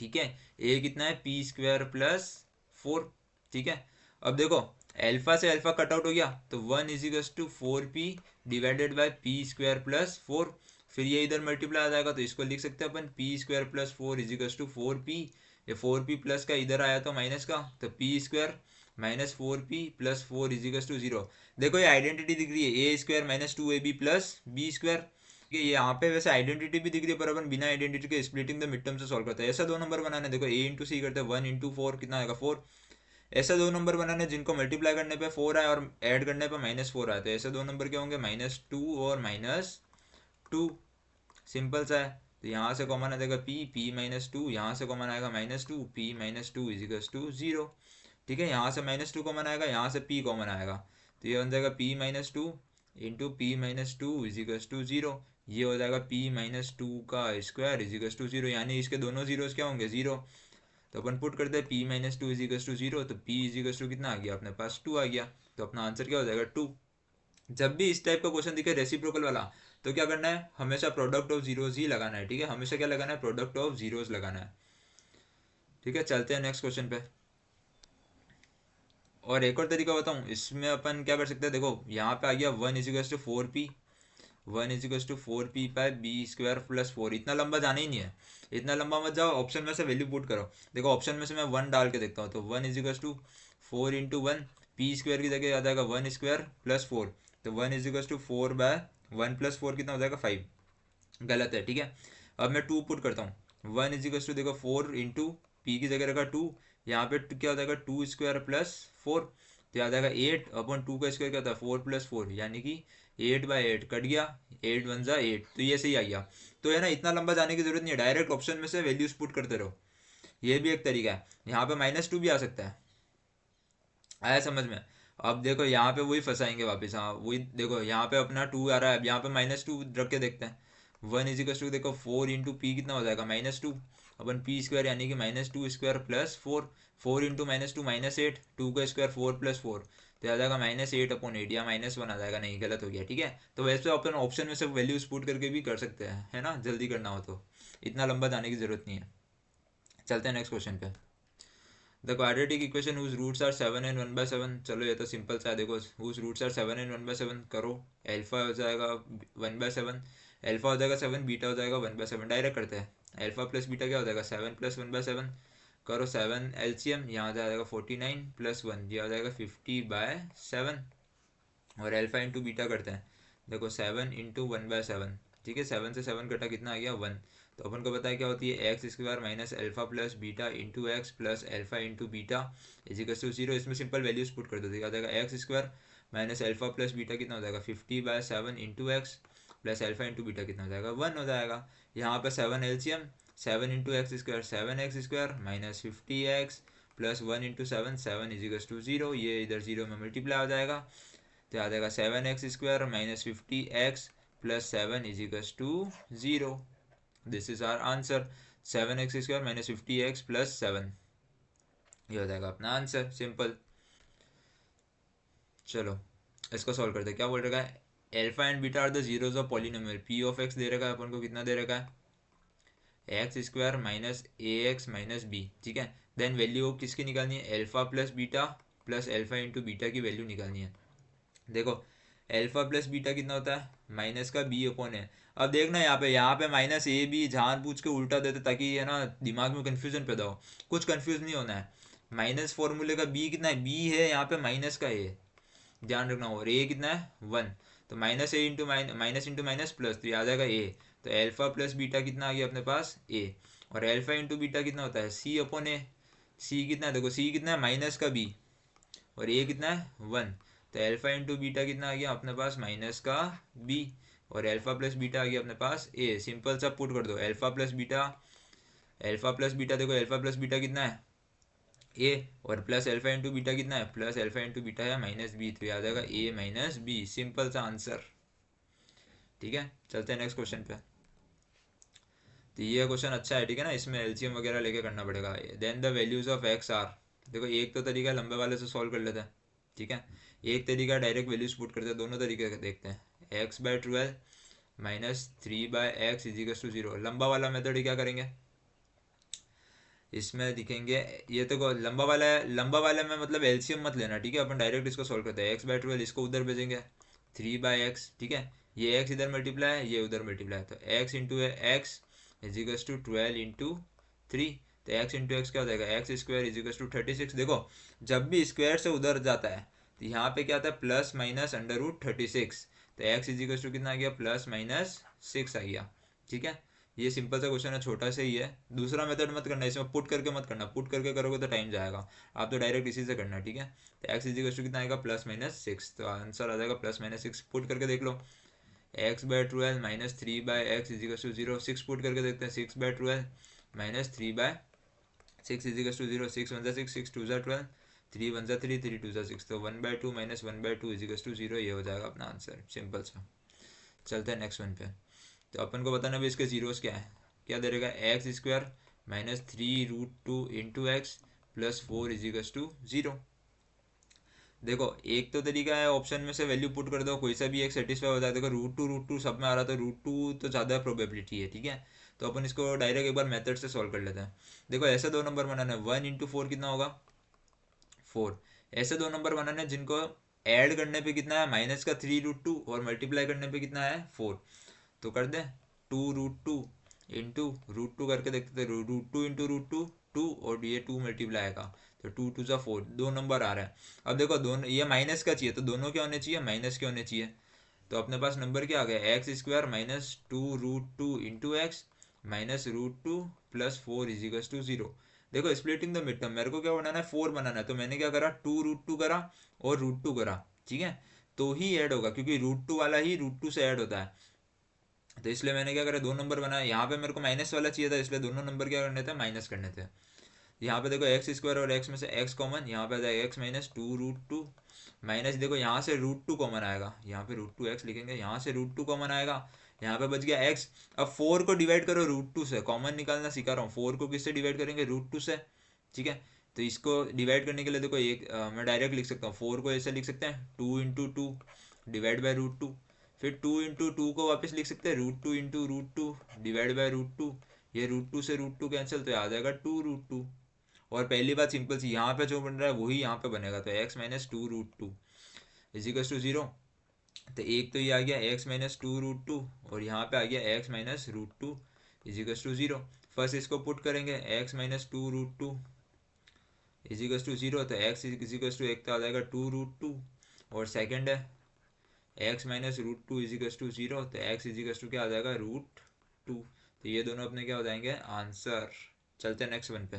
Speaker 1: ठीक है, ए कितना है p स्क्वायर प्लस 4, ठीक है। अब देखो अल्फा से अल्फा कट आउट हो गया तो 1 is equal to 4p divided by p square plus 4, फिर ये इधर मल्टीप्लाई आ जाएगा तो इसको लिख सकते हैं अपन p square plus 4 is equal to 4p, ये 4p प्लस का इधर आया तो माइनस का, तो p square minus 4p plus 4 is equal to 0। देखो ये आइडेंटिटी दिख रही है, A square minus 2ab plus b square, ये यहाँ पे वैसे आइडेंटिटी भी दिख रही है पर अपन बिना आइडेंटिटी के स्प्लिटिंग द मिड टर्म से सॉल्व करते हैं। ऐसा दो नंबर बनाने, देखो a इंटू सी करते हैं 1 इंटू 4 कितना आएगा 4, ऐसे दो नंबर बनाने जिनको मल्टीप्लाई करने पे 4 आए और ऐड करने पे -4 आए, तो ऐसे दो नंबर क्या होंगे -2 और -2, सिंपल सा है। तो यहाँ से कॉमन आ जाएगा p -2, यहाँ से कॉमन आएगा -2, p -2 इज इक्वल टू 0, ठीक है। यहाँ से -2 कॉमन आएगा, यहाँ से p कॉमन आएगा, तो ये बन जाएगा p -2 into p -2 is equal to 0। ये हो जाएगा p माइनस टू का स्क्वायर इजिकल्स टू जीरो, यानी इसके दोनों जीरोस क्या होंगे, जीरो। तो अपन पुट करते हैं p minus two equals to zero, तो p इजिकल्स टू कितना आ गया अपने पास, 2 आ गया। तो अपना आंसर क्या हो जाएगा, 2। जब भी इस टाइप का क्वेश्चन दिखे रेसिप्रोकल वाला, तो क्या करना है, हमेशा प्रोडक्ट ऑफ जीरोस ही लगाना है, ठीक है, हमेशा क्या लगाना है, प्रोडक्ट ऑफ जीरोस लगाना है। ठीक है, चलते हैं नेक्स्ट क्वेश्चन पे। और एक और तरीका बताऊं, इसमें अपन क्या कर सकते हैं, देखो यहाँ पे आ गया 1 = 4p, 1 = 4p bye B square plus 4। इतना लंबा जाना ही नहीं है, इतना लंबा मत जाओ, ऑप्शन में से वैल्यू पुट करो। देखो ऑप्शन में से मैं 1 डाल के देखता हूँ, तो 1 = 4 × 1, पी स्क्वायर की जगह आ जाएगा 1 स्क्वायर प्लस 4, तो 1 = 4/1 + 4 कितना हो जाएगा, 5। गलत है, ठीक है। अब मैं 2 पुट करता हूँ, 1 = देखो 4 × पी की जगह रखा 2, यहाँ पे क्या हो जाएगा, 2 स्क्वायर प्लस 4, तो आ जाएगा 8/2 का स्क्वायर क्या होता है, 4 + 4, यानी कि 8/8 कट गया, 8 × 1 = 8, तो ये सही आ गया। तो है ना, इतना लंबा जाने की जरूरत नहीं है, डायरेक्ट ऑप्शन में से वैल्यूज पुट करते रहो, ये भी एक तरीका है। यहाँ पे -2 भी आ सकता है, आया समझ में। अब देखो यहाँ पे वही फंसाएंगे वापस, हाँ वही, देखो यहाँ पे अपना 2 आ रहा है, अब यहाँ पे -2 रख के देखते हैं। 1 = देखो 4 × p कितना हो जाएगा, -2, अपन p स्क्वायर यानी कि -2 स्क्वायर प्लस 4, 4 × -2 -8, 2 का स्क्वायर 4 + 4, तो आ जाएगा -8/8 या -1 आ जाएगा, नहीं गलत हो गया, ठीक है। तो वैसे अपन ऑप्शन में से वैल्यूज पुट करके भी कर सकते हैं, है ना, जल्दी करना हो तो, इतना लंबा जाने की जरूरत नहीं है। चलते हैं नेक्स्ट क्वेश्चन पे। The quadratic equation whose roots are 7 and 1/7। चलो ये तो सिंपल सा है, देखो हुज रूट्स आर 7 and 1/7 करो, एल्फा हो जाएगा 1/7, एल्फा हो जाएगा 7, बीटा हो जाएगा 1/7, डायरेक्ट करते हैं। एल्फा प्लस बीटा क्या हो जाएगा, 7 + 1/7, करो 7 एलसीएम, यहाँ जाएगा 49 + 1, ये हो जाएगा 50/7, और एल्फा इंटू बीटा करते हैं, देखो 7 × 1/7, ठीक है, 7 से 7 कटा कितना आ गया, 1। तो अपन को पता है क्या होती है, x² minus alpha plus beta into x plus alpha into beta equals to 0। इसमें सिंपल वैल्यूज पुट कर दो, तो क्या हो जाएगा, x² minus alpha plus beta कितना हो जाएगा, 50/7 into x plus alpha into beta कितना हो जाएगा, 1 हो जाएगा। यहाँ पर 7 LCM, 7 × x² 7x² minus 50x plus 1 × 7, 7 equals to 0, ये इधर 0 में मल्टीप्लाई हो जाएगा, तो आ जाएगा 7x² minus 50x plus 7 equals to 0। This is our answer, 7x² minus 50x plus 7, ये हो जाएगा अपना आंसर, सिंपल। चलो इसको सॉल्व करते हैं, क्या बोल रखा है, alpha and beta are the zeros of polynomial, P of X दे रखा है अपन को, कितना दे रखा है, x² minus ax minus b, ठीक है। देन वैल्यू किसकी निकालनी है, alpha plus beta plus alpha into beta की वैल्यू निकालनी है। देखो एल्फा प्लस बीटा कितना होता है, माइनस का बी अपॉन है। अब देखना यहाँ पे -ab जानबूझ के उल्टा देते ताकि है ना दिमाग में कंफ्यूजन पैदा हो, कुछ कंफ्यूज नहीं होना है। माइनस फॉर्मूले का बी कितना है, बी है यहाँ पे माइनस का ए, ध्यान रखना, और ए कितना है 1, तो माइनस इंटू माइनस प्लस, तो ये आ जाएगा ए। तो एल्फा प्लस बीटा कितना आ गया अपने पास, ए, और एल्फा इंटू बीटा कितना होता है, सी अपॉन ए। सी कितना है, देखो सी कितना है माइनस का बी, और ए कितना है 1, तो एल्फा इंटू बीटा कितना आ गया अपने पास, माइनस का बी, और एल्फा प्लस बीटा आ गया अपने पास ए। सिंपल सा पुट कर दो, alpha plus beta, alpha plus beta, देखो एल्फा प्लस बीटा कितना है ए, और प्लस एल्फा इंटू बीटा कितना है, प्लस एल्फा इंटू बीटा है माइनस बी, तो आ जाएगा ए माइनस बी, सिंपल सा आंसर। ठीक है, चलते हैं नेक्स्ट क्वेश्चन पे। तो ये क्वेश्चन अच्छा है, ठीक है ना, इसमें एलसीएम वगैरह लेके करना पड़ेगा। Then the values of x are, देखो एक तो तरीका लंबे वाले से सॉल्व कर लेते हैं, ठीक है, एक तरीका डायरेक्ट वैल्यूज पुट करते हैं, दोनों तरीके देखते हैं। x/12 minus 3/x equals to 0, लंबा वाला मेथड क्या करेंगे, इसमें दिखेंगे, ये तो लंबा वाला है, लंबा वाले में मतलब एलसीएम मत लेना, ठीक है, अपन डायरेक्ट इसको सॉल्व करते हैं। x/12 इसको उधर भेजेंगे, 3/x, ठीक है, ये x इधर मल्टीप्लाई है, ये उधर मल्टीप्लाई है, तो x into x equals to 12 into 3, तो x इंटू एक्स क्या हो जाएगा, x² इजिकल्स टू 36। देखो जब भी स्क्वायर से उधर जाता है तो यहाँ पे क्या आता है, प्लस माइनस √36, तो x इजिकल्स टू कितना आ गया, +(-6) आ गया, ठीक है। ये सिंपल सा क्वेश्चन है, छोटा से ही है। दूसरा मेथड मत करना, इसमें पुट करके मत करना, पुट करके करोगे तो टाइम जाएगा, आप तो डायरेक्ट इसी से करना, ठीक है। तो x इजिकल्स टू कितना आएगा, +(-6), तो आंसर आ जाएगा +(-6), पुट करके देख लो। x/12 minus 3/x equals to 0, 6 put करके देखते हैं, 6/12 माइनस 3/6 इजिकल्स टू 0, 6 1 6, 6 2 12, 3 1 3, 3 2 6, तो 1/2 माइनस 1/2 इजिकल्स टू 0, ये हो जाएगा अपना आंसर, सिंपल सा। चलते हैं नेक्स्ट वन पे। तो अपन को बताना भी इसके जीरोस क्या है। क्या दे रहेगा, x square minus 3√2 into x plus 4 = 0। देखो एक तो तरीका है, ऑप्शन में से वैल्यू पुट कर दो, कोई सा भी एक सेटिस्फाई हो जाए। देखो √2 सब में आ रहा था, √2 तो ज़्यादा प्रोबेबिलिटी है, ठीक है। तो अपन इसको डायरेक्ट एक बार मेथड से सॉल्व कर लेते हैं। देखो ऐसे दो नंबर बनाना है, 1 × 4 कितना होगा, 4। ऐसे दो नंबर बनाने हैं जिनको ऐड करने पे कितना है, माइनस का 3√2 और मल्टीप्लाई करने पे कितना है 4। तो कर दें 2√2 इंटू √2 करके देखते थे, √2 इंटू √2 2, और ये 2 मल्टीप्लाई आएगा तो 2 × 2 = 4, दो नंबर आ रहा है। अब देखो दोनों ये माइनस का चाहिए, तो दोनों क्या होने चाहिए, माइनस के होने चाहिए। तो अपने पास नंबर क्या आ गया, X square minus 2√2 into x minus √2 plus 4 = 0। देखो स्प्लिटिंग द मिड टर्म, मेरे को क्या बनाना है, 4 बनाना है, तो मैंने क्या करा, 2√2 करा और √2 करा, ठीक है। तो ही ऐड होगा, क्योंकि √2 वाला ही √2 से ऐड होता है। तो इसलिए मैंने क्या करा, दो नंबर बनाया। यहाँ पे मेरे को माइनस वाला चाहिए था, इसलिए दोनों नंबर क्या करने थे, माइनस करने थे। यहाँ पे देखो एक्स स्क्वायर और एक्स में से एक्स कॉमन, यहाँ पे आ जाएगा एक्स माइनस 2√2 माइनस, देखो यहाँ से √2 कॉमन आएगा, यहाँ पे √2 एक्स लिखेंगे, यहाँ से √2 कॉमन आएगा, यहाँ पे बच गया एक्स। अब 4 को डिवाइड करो √2 से, कॉमन निकालना सिखा रहा हूँ। 4 को किससे डिवाइड करेंगे, √2 से, ठीक है। तो इसको डिवाइड करने के लिए देखो मैं डायरेक्ट लिख सकता हूँ, 4 को ऐसे लिख सकते हैं 2 × 2 डिवाइड बाई √2। फिर 2 × 2 को वापस लिख सकते हैं √2 × √2 डिवाइड बाई √2। ये √2 से √2 कैंसिल, तो आ जाएगा 2√2। और पहली बात सिंपल सी, यहाँ पे जो बन रहा है वही यहाँ पे बनेगा, तो x माइनस 2√2 = 0। तो एक तो ये आ गया x माइनस 2√2 और यहाँ पे आ गया x माइनस √2 = 0। फर्स्ट इसको पुट करेंगे, x माइनस 2√2 = 0, तो x एक तो आ जाएगा 2√2 और सेकंड है x माइनस √2 = 0, तो x क्या आ जाएगा, √2। तो ये दोनों अपने क्या हो जाएंगे, आंसर। चलते हैं नेक्स्ट वन पे।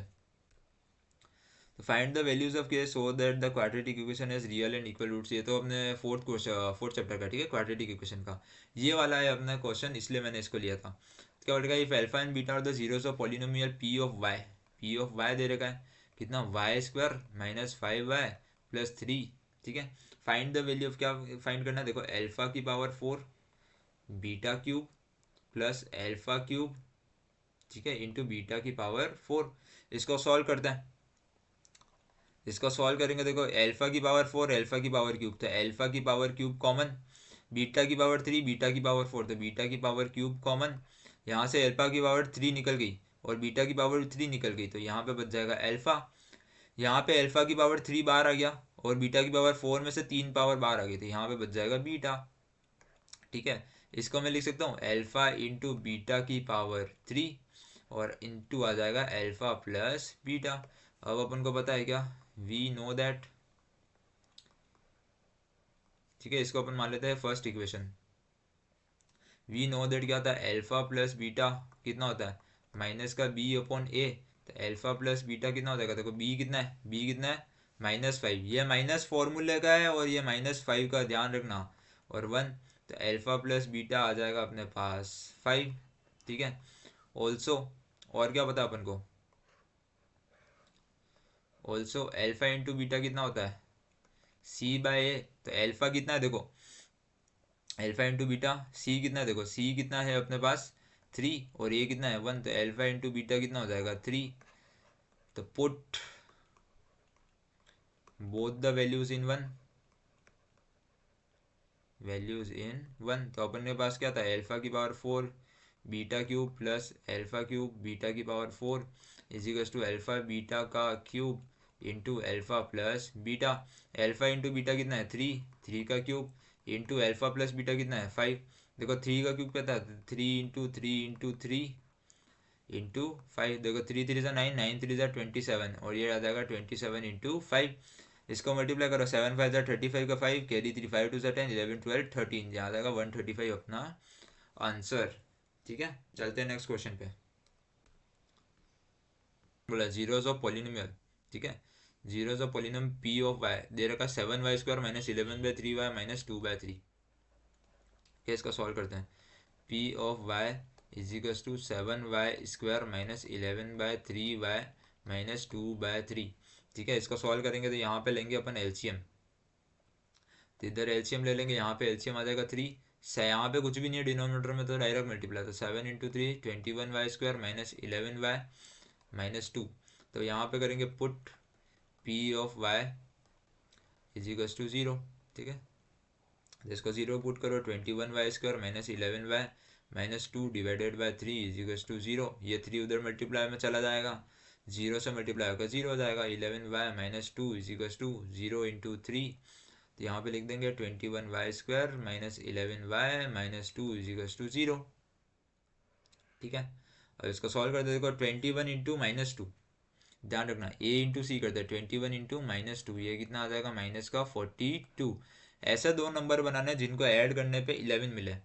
Speaker 1: तो find the values of k so that the quadratic equation has real and equal roots. ये तो अपने फोर्थ चैप्टर का, ठीक है, क्वाड्रेटिक इक्वेशन का ये वाला है अपना क्वेश्चन, इसलिए मैंने इसको लिया था। तो क्या बोलेगा, if alpha and beta are the zeros of polynomial P of y दे रखा है कितना, Y square minus 5y plus 3, ठीक है। फाइंड द वैल्यू ऑफ, क्या फाइंड करना है, देखो अल्फा की power 4 beta cube plus alpha cube, ठीक है, इंटू बीटा की पावर 4। इसको सॉल्व करते हैं। इसको सॉल्व करेंगे, देखो अल्फा की पावर 4 अल्फा की पावर क्यूब, तो अल्फा की पावर क्यूब कॉमन, बीटा की पावर 3 बीटा की पावर 4, तो बीटा की पावर क्यूब कॉमन। यहाँ से अल्फा की पावर 3 निकल गई और बीटा की पावर 3 निकल गई, तो यहाँ पे बच जाएगा अल्फा। यहाँ पे अल्फा की पावर 3 बाहर आ गया और बीटा की पावर 4 में से 3 पावर बाहर आ गई, तो यहाँ पे बच जाएगा बीटा, ठीक है। इसको मैं लिख सकता हूँ अल्फा इंटू बीटा की पावर 3 और इंटू आ जाएगा अल्फा प्लस बीटा। अब अपन को पता है क्या, वी नो दैट, ठीक है। इसको अपन मान लेते हैं first equation. We know that क्या होता है, अल्फा प्लस बीटा कितना होता है, माइनस का b अपॉन ए। तो अल्फा प्लस बीटा कितना हो जाएगा, देखो b कितना है, b कितना है -5, ये माइनस फॉर्मूले का है और ये -5 का ध्यान रखना, और 1। तो अल्फा प्लस बीटा आ जाएगा अपने पास 5, ठीक है। ऑल्सो, और क्या पता अपन को, ऑल्सो अल्फा इंटू बीटा कितना होता है, c/a। तो अल्फा कितना है, देखो अल्फा इंटू बीटा, सी कितना है, देखो सी कितना है अपने पास 3 और ए कितना है 1, तो अल्फा इंटू बीटा कितना हो जाएगा 3। तो put both the values in 1, values in 1। तो अपन के पास क्या था, अल्फा की power 4 beta cube plus alpha cube beta की पावर 4 = अल्फा बीटा का cube into alpha plus beta. Alpha into beta कितना है 3 का cube into alpha plus beta कितना है 5। देखो 3 का क्यूब क्या था, 3 इंटू 5, देखो 3 3 9, 9 3 27, और ये आ जाएगा 27 इंटू 5। इसको मल्टीप्लाई करो, 7 5 35 का 5 कैरी 3 5 2 10 11 12 13, यहाँ आ जाएगा 135 अपना आंसर, ठीक है। चलते हैं नेक्स्ट क्वेश्चन पे। बोला जीरोस ऑफ पॉलिनोमियल, ठीक है, zeros of polynomial P of y दे रखा 7y² माइनस 11/3y माइनस 2/3। क्या इसका सॉल्व करते हैं, P of y = 7y² minus 11/3y minus 2/3, ठीक है। इसको सॉल्व करेंगे तो यहाँ पे लेंगे अपन एलसीएम, तो इधर एलसीएम ले लेंगे, यहाँ पे एलसीएम आ जाएगा 3, यहाँ पे कुछ भी नहीं है डिनोमिनेटर में, तो डायरेक्ट मल्टीप्लाई, तो 7 × 3 21y² माइनस 11y माइनस 2। तो यहाँ पे करेंगे put p of y is equals to 0। ठीक है, जिसको 0 पुट करो 21y² minus 11y minus 2 divided by 3 is equals to 0। ये 3 उधर मल्टीप्लाई में चला जाएगा, 0 से मल्टीप्लाई होकर 0 हो जाएगा। 11y minus 2 is equals to 0 × 3, तो यहाँ पे लिख देंगे 21y² minus 11y minus 2 is equals to 0। ठीक है, और इसको सॉल्व कर दे, देखो 21 × -2, ध्यान रखना a इंटू सी करते हैं, 21 × -2, ये कितना आ जाएगा माइनस का 42। ऐसे दो नंबर बनाने जिनको ऐड करने पे 11 मिले।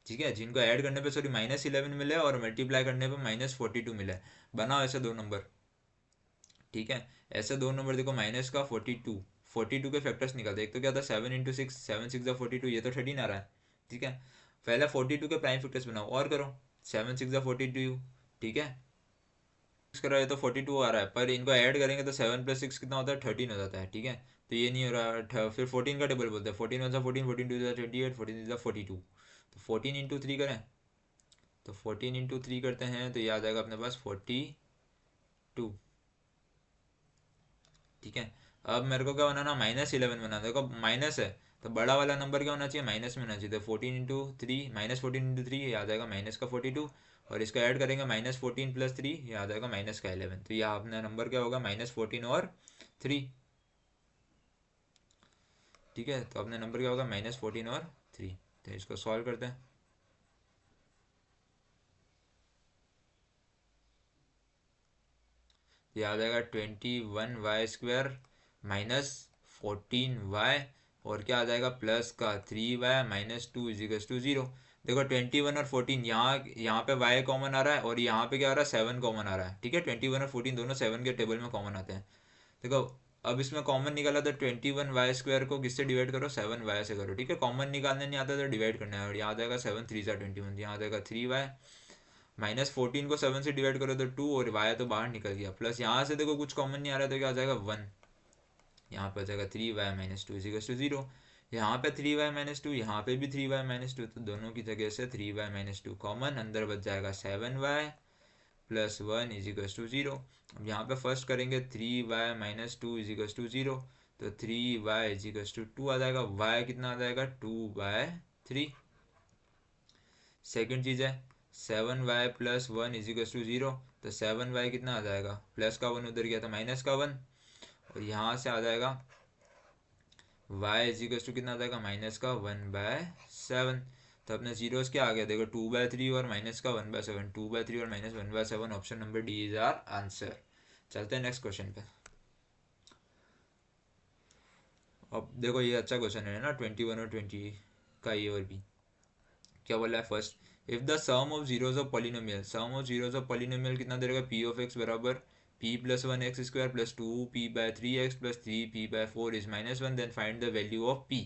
Speaker 1: ठीक है, जिनको ऐड करने पे सॉरी -11 मिले और मल्टीप्लाई करने पे -42 मिले, बनाओ ऐसे दो नंबर। ठीक है, ऐसे दो नंबर देखो, माइनस का 42 के फैक्टर्स निकालते, एक तो क्या था 7 × 6, 7 6 42, ये तो 13 आ रहा है। ठीक है, पहले 42 के प्राइम फैक्टर्स बनाओ और करो, 7 6 42। ठीक है, करा है तो 42 आ रहा है, पर इनको ऐड करेंगे तो 7 + 6 कितना होता है 13 हो जाता है। ठीक है, तो ये नहीं हो रहा, फिर 14 का टेबल बोलते हैं, 14 × 1 14, 14 × 2 = 28, 14 × 42, तो 14 × 3 करें, तो 14 × 3 करते हैं तो ये आ जाएगा अपने पास 42। ठीक है, अब मेरे को क्या बनाना, -11 बनाना। देखो माइनस है तो बड़ा वाला नंबर क्या होना चाहिए, माइनस में होना चाहिए। तो 14 × 3 -14 × 3 ये आ जाएगा माइनस का 42, और इसका ऐड करेंगे -14 + 3 ये आ जाएगा माइनस का 11। तो यह अपना नंबर क्या होगा, -14 और 3। ठीक है, तो अपना नंबर क्या होगा, -14 और 3। तो इसको सॉल्व करते हैं, ये आ जाएगा 21y² माइनस 14y, और क्या आ जाएगा प्लस का 3y minus 2 is equals to 0। देखो 21 और 14, यहाँ पे y कॉमन आ रहा है और यहाँ पे क्या आ रहा है 7 कॉमन आ रहा है। ठीक है, 21 और 14 दोनों 7 के टेबल में कॉमन आते हैं। देखो अब इसमें कॉमन निकाला तो 21y² को किससे डिवाइड करो, 7y से करो। ठीक है, कॉमन निकालने नहीं आता तो डिवाइड करना है, और यहाँ आ जाएगा 7 3 21, यहाँ आ जाएगा 3y -14 को 7 से डिवाइड करो तो 2, और y तो बाहर निकल गया, प्लस यहाँ से देखो कुछ कॉमन नहीं आ रहा तो क्या आ जाएगा 1, यहाँ पर आ जाएगा 3y - 2 इज 0। यहाँ पे 3y - 2, यहाँ पे भी 3y - 2, तो दोनों की जगह से 3y - 2 कॉमन, अंदर बच जाएगा 7y + 1 इज 0। अब यहाँ पे फर्स्ट करेंगे 3y - 2 इज 0, तो 3y इज 2 आ जाएगा, y कितना आ जाएगा 2/3। सेकेंड चीज़ है 7y + 1 इज 0, तो 7y कितना आ जाएगा, प्लस का 1 उधर गया था माइनस का 1, और यहाँ से आ जाएगा y इज कितना आ जाएगा माइनस का 1/7। तो अपने जीरोस क्या आ गया, देखो 2/3 और माइनस का 1/7, 2/3 और -1/7, option number D is our answer. चलते हैं नेक्स्ट क्वेश्चन पे। अब देखो ये अच्छा क्वेश्चन है ना, 21 और 20 का ये और भी क्या बोला है। First, if the sum of zeros of polynomial, sum of zeros of polynomial कितना दे रहेगा, p ऑफ x बराबर p + 1x² + 2p/3x + 3p/4 is -1, then find the value of p।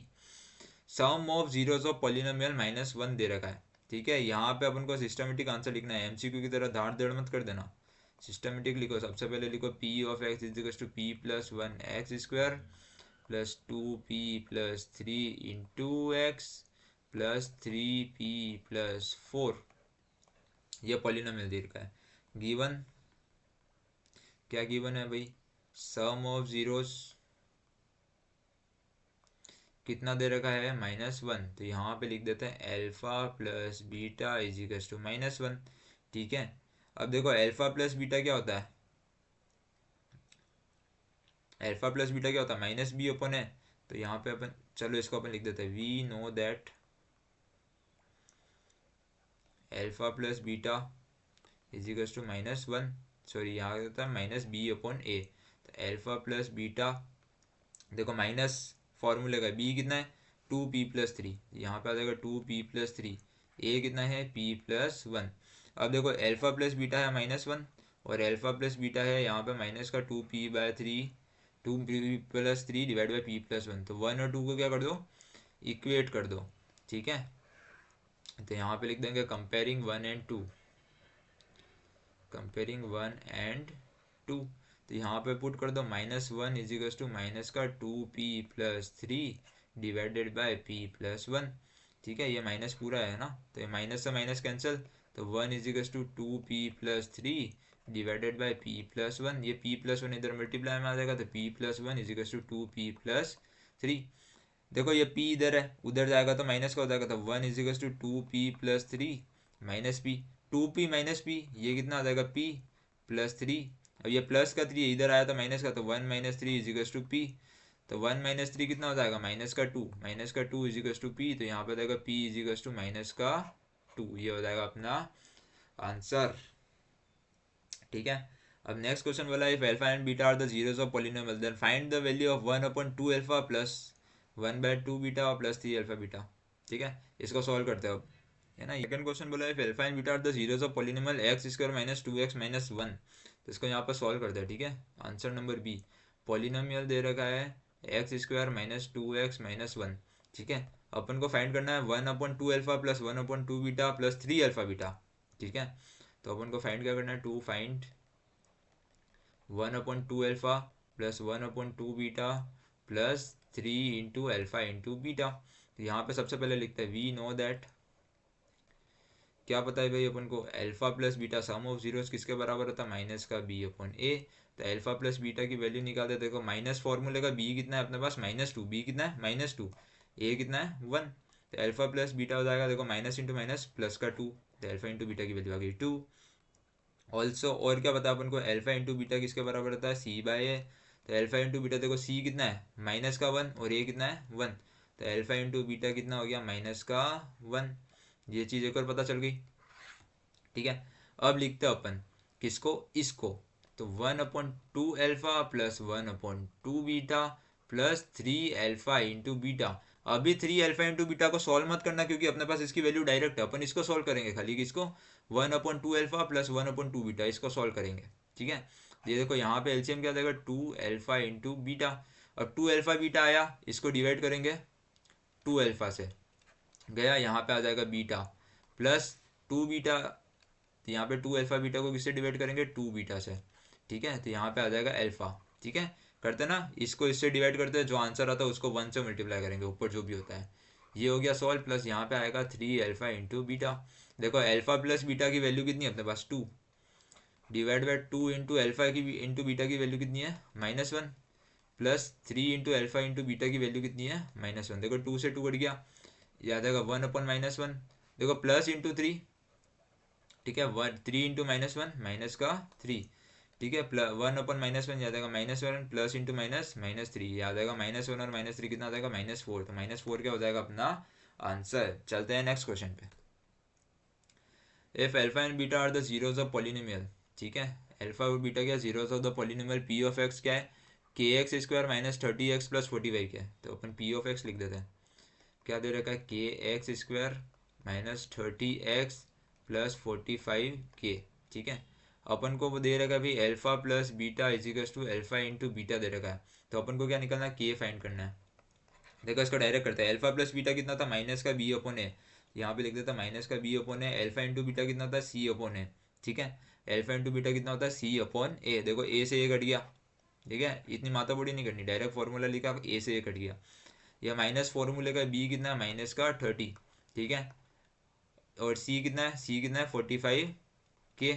Speaker 1: Sum of zeros of polynomial -1 दे रखा है। ठीक है, यहाँ पे अपन को सिस्टमेटिक आंसर लिखना है, एमसीक्यू की तरह धाड़ देड़ मत कर देना, सिस्टमेटिक लिखो। सबसे पहले लिखो p of x is p + 1x² + 2p + 3 × x + 3p + 4, ये पॉलिनोमियल दे रखा है। गिवन क्या गिवन है भाई, सम ऑफ जीरोस कितना दे रखा है -1, तो यहाँ पे लिख देते हैं अल्फा + बीटा इज -1। ठीक है, अब देखो अल्फा + बीटा क्या होता है, अल्फा + बीटा क्या होता है -b/a है। तो यहाँ पे अपन चलो इसको अपन लिख देते हैं, we know that alpha + beta is -1, sorry यहाँ होता है -b/a। तो अल्फा + बीटा देखो माइनस फॉर्मूले का b कितना है 2p + 3, यहाँ पे आ जाएगा 2p + 3, a कितना है p + 1। अब देखो अल्फा + बीटा है -1 और अल्फा + बीटा है यहाँ पे माइनस का 2p/3, 2p + 3 divide by p + 1, तो 1 और 2 को क्या कर दो, इक्वेट कर दो। ठीक है, तो यहाँ पे लिख देंगे कंपेयरिंग 1 एंड 2, कंपेयरिंग 1 एंड 2, तो यहाँ पे पुट कर दो -1 इज माइनस का 2p + 3 डिवाइडेड बाय p + 1। ठीक है, ये माइनस पूरा है ना, तो ये माइनस से माइनस कैंसिल, तो 1 is equal to 2p+3 divided by p+1, ये p+1 इधर मल्टीप्लाई में आ जाएगा, तो p+1 is equal to 2p+3। देखो ये p इधर है, उधर जाएगा तो माइनस का हो जाएगा, तो 1 is equal to 2p+3 minus p, 2p minus p, ये कितना आ जाएगा p+3। अब ये प्लस का 3 इधर आया तो माइनस का, तो 1 - 3 इज इक्वल टू p, तो 1 - 3 कितना हो जाएगा, -2, -2 इज इक्वल टू p, तो यहाँ पे जाएगा p इज इक्वल टू -2, ये हो जाएगा अपना आंसर। ठीक है, अब नेक्स्ट क्वेश्चन बोला if alpha and beta are the zeros of polynomial then find the value of 1/2 alpha plus 1/2 beta plus 3 alpha beta. ठीक है, इसको सॉल्व करते हैं अब, है ना। सेकंड क्वेश्चन बोला if alpha and beta are the zeros of polynomial x² - 2x - 1, तो इसको यहाँ पर सॉल्व करते हैं। ठीक है, आंसर नंबर बी, पॉलिनोमियल दे रखा है x² - 2x - 1। ठीक है, अपन को फाइंड करना है 1/2 alpha plus 1/2 beta plus 3 alpha beta. ठीक है, तो अपन को फाइंड क्या करना है, to find 1/2 alpha plus 1/2 beta plus 3 into alpha into beta. तो यहाँ पे सबसे पहले लिखते हैं वी नो दैट, क्या पता है भाई अपन को, alpha plus beta some of zeros किसके बराबर होता है, माइनस का b/a। तो अल्फा प्लस बीटा की वैल्यू निकालते हैं, देखो माइनस फॉर्मूले का b कितना है अपने पास, -2, b कितना है -2, a कितना है 1, तो अल्फा प्लस बीटा हो जाएगा, देखो माइनस इंटू माइनस प्लस का 2, तो अल्फा इंटू बीटा की वैल्यू आ गई 2। ऑल्सो और क्या पता अपन को, अल्फा इंटू बीटा किसके बराबर होता है, c/a। तो अल्फा इंटू बीटा देखो c कितना है -1 और a कितना है 1, तो अल्फा इंटू बीटा कितना हो गया -1। ये चीज़ एक और पता चल गई। ठीक है, अब लिखते हैं अपन किसको, इसको, तो 1/2 alpha plus 1/2 beta plus 3 alpha into beta. अभी 3 अल्फा इंटू बीटा को सॉल्व मत करना क्योंकि अपने पास इसकी वैल्यू डायरेक्ट है, अपन इसको सॉल्व करेंगे खाली, किसको, 1/2 अल्फा प्लस 1/2 बीटा, इसको सॉल्व करेंगे। ठीक है, ये देखो यहाँ पे एलसीएम क्या देगा, 2 अल्फा इंटू बीटा, और 2 अल्फा बीटा आया, इसको डिवाइड करेंगे 2 अल्फा से, गया यहाँ पे आ जाएगा बीटा प्लस 2 बीटा, तो यहाँ पे 2 अल्फा बीटा को किससे डिवाइड करेंगे, 2 बीटा से। ठीक है, तो यहाँ पे आ जाएगा अल्फा। ठीक है, करते ना, इसको इससे डिवाइड करते हैं, जो आंसर आता है उसको 1 से मल्टीप्लाई करेंगे, ऊपर जो भी होता है। ये हो गया सॉल्व, प्लस यहाँ पे आएगा 3 अल्फा इंटू बीटा। देखो अल्फा प्लस बीटा की वैल्यू कितनी है अपने पास, 2 डिवाइड बाई 2 इंटू अल्फा की इंटू बीटा की वैल्यू कितनी है -1, plus 3 into alpha into beta की वैल्यू कितनी है -1। देखो 2 से 2 कट गया, ये आ जाएगा 1/-1। देखो प्लस इंटू 3, ठीक है, 3 इंटू -1 माइनस का 3। ठीक है, 1/-1 याद आएगा -1 प्लस इंटू -3 याद आएगा -1 और -3 कितना आ जाएगा -4, तो -4 क्या हो जाएगा अपना आंसर। चलते हैं नेक्स्ट क्वेश्चन पे। If alpha and beta are the zeros of polynomial. ठीक है, अल्फा और बीटा क्या zeros of the polynomial p of x क्या है, kx² - 30x + 45 क्या है, तो अपन p ऑफ x लिख देते हैं। क्या दे रखा है, kx² - 30x + 45k। ठीक है, अपन को वो दे रखा है भाई alpha plus beta is equal to alpha into beta दे रखा है, तो अपन को क्या निकलना है, के फाइंड करना है। देखो इसको डायरेक्ट करते हैं, अल्फा प्लस बीटा कितना था, माइनस का b/a, यहाँ पे लिख देता माइनस का b/a। अल्फा इंटू बीटा कितना था, c/a। ठीक है, अल्फा इंटू बीटा कितना होता है, c/a। देखो a से a कट गया, ठीक है, इतनी माथा बड़ी नहीं करनी, डायरेक्ट फॉर्मूला लिखा, a से a कट गया। यह माइनस फॉर्मूले का b कितना है, -30। ठीक है, और c कितना है, 45k,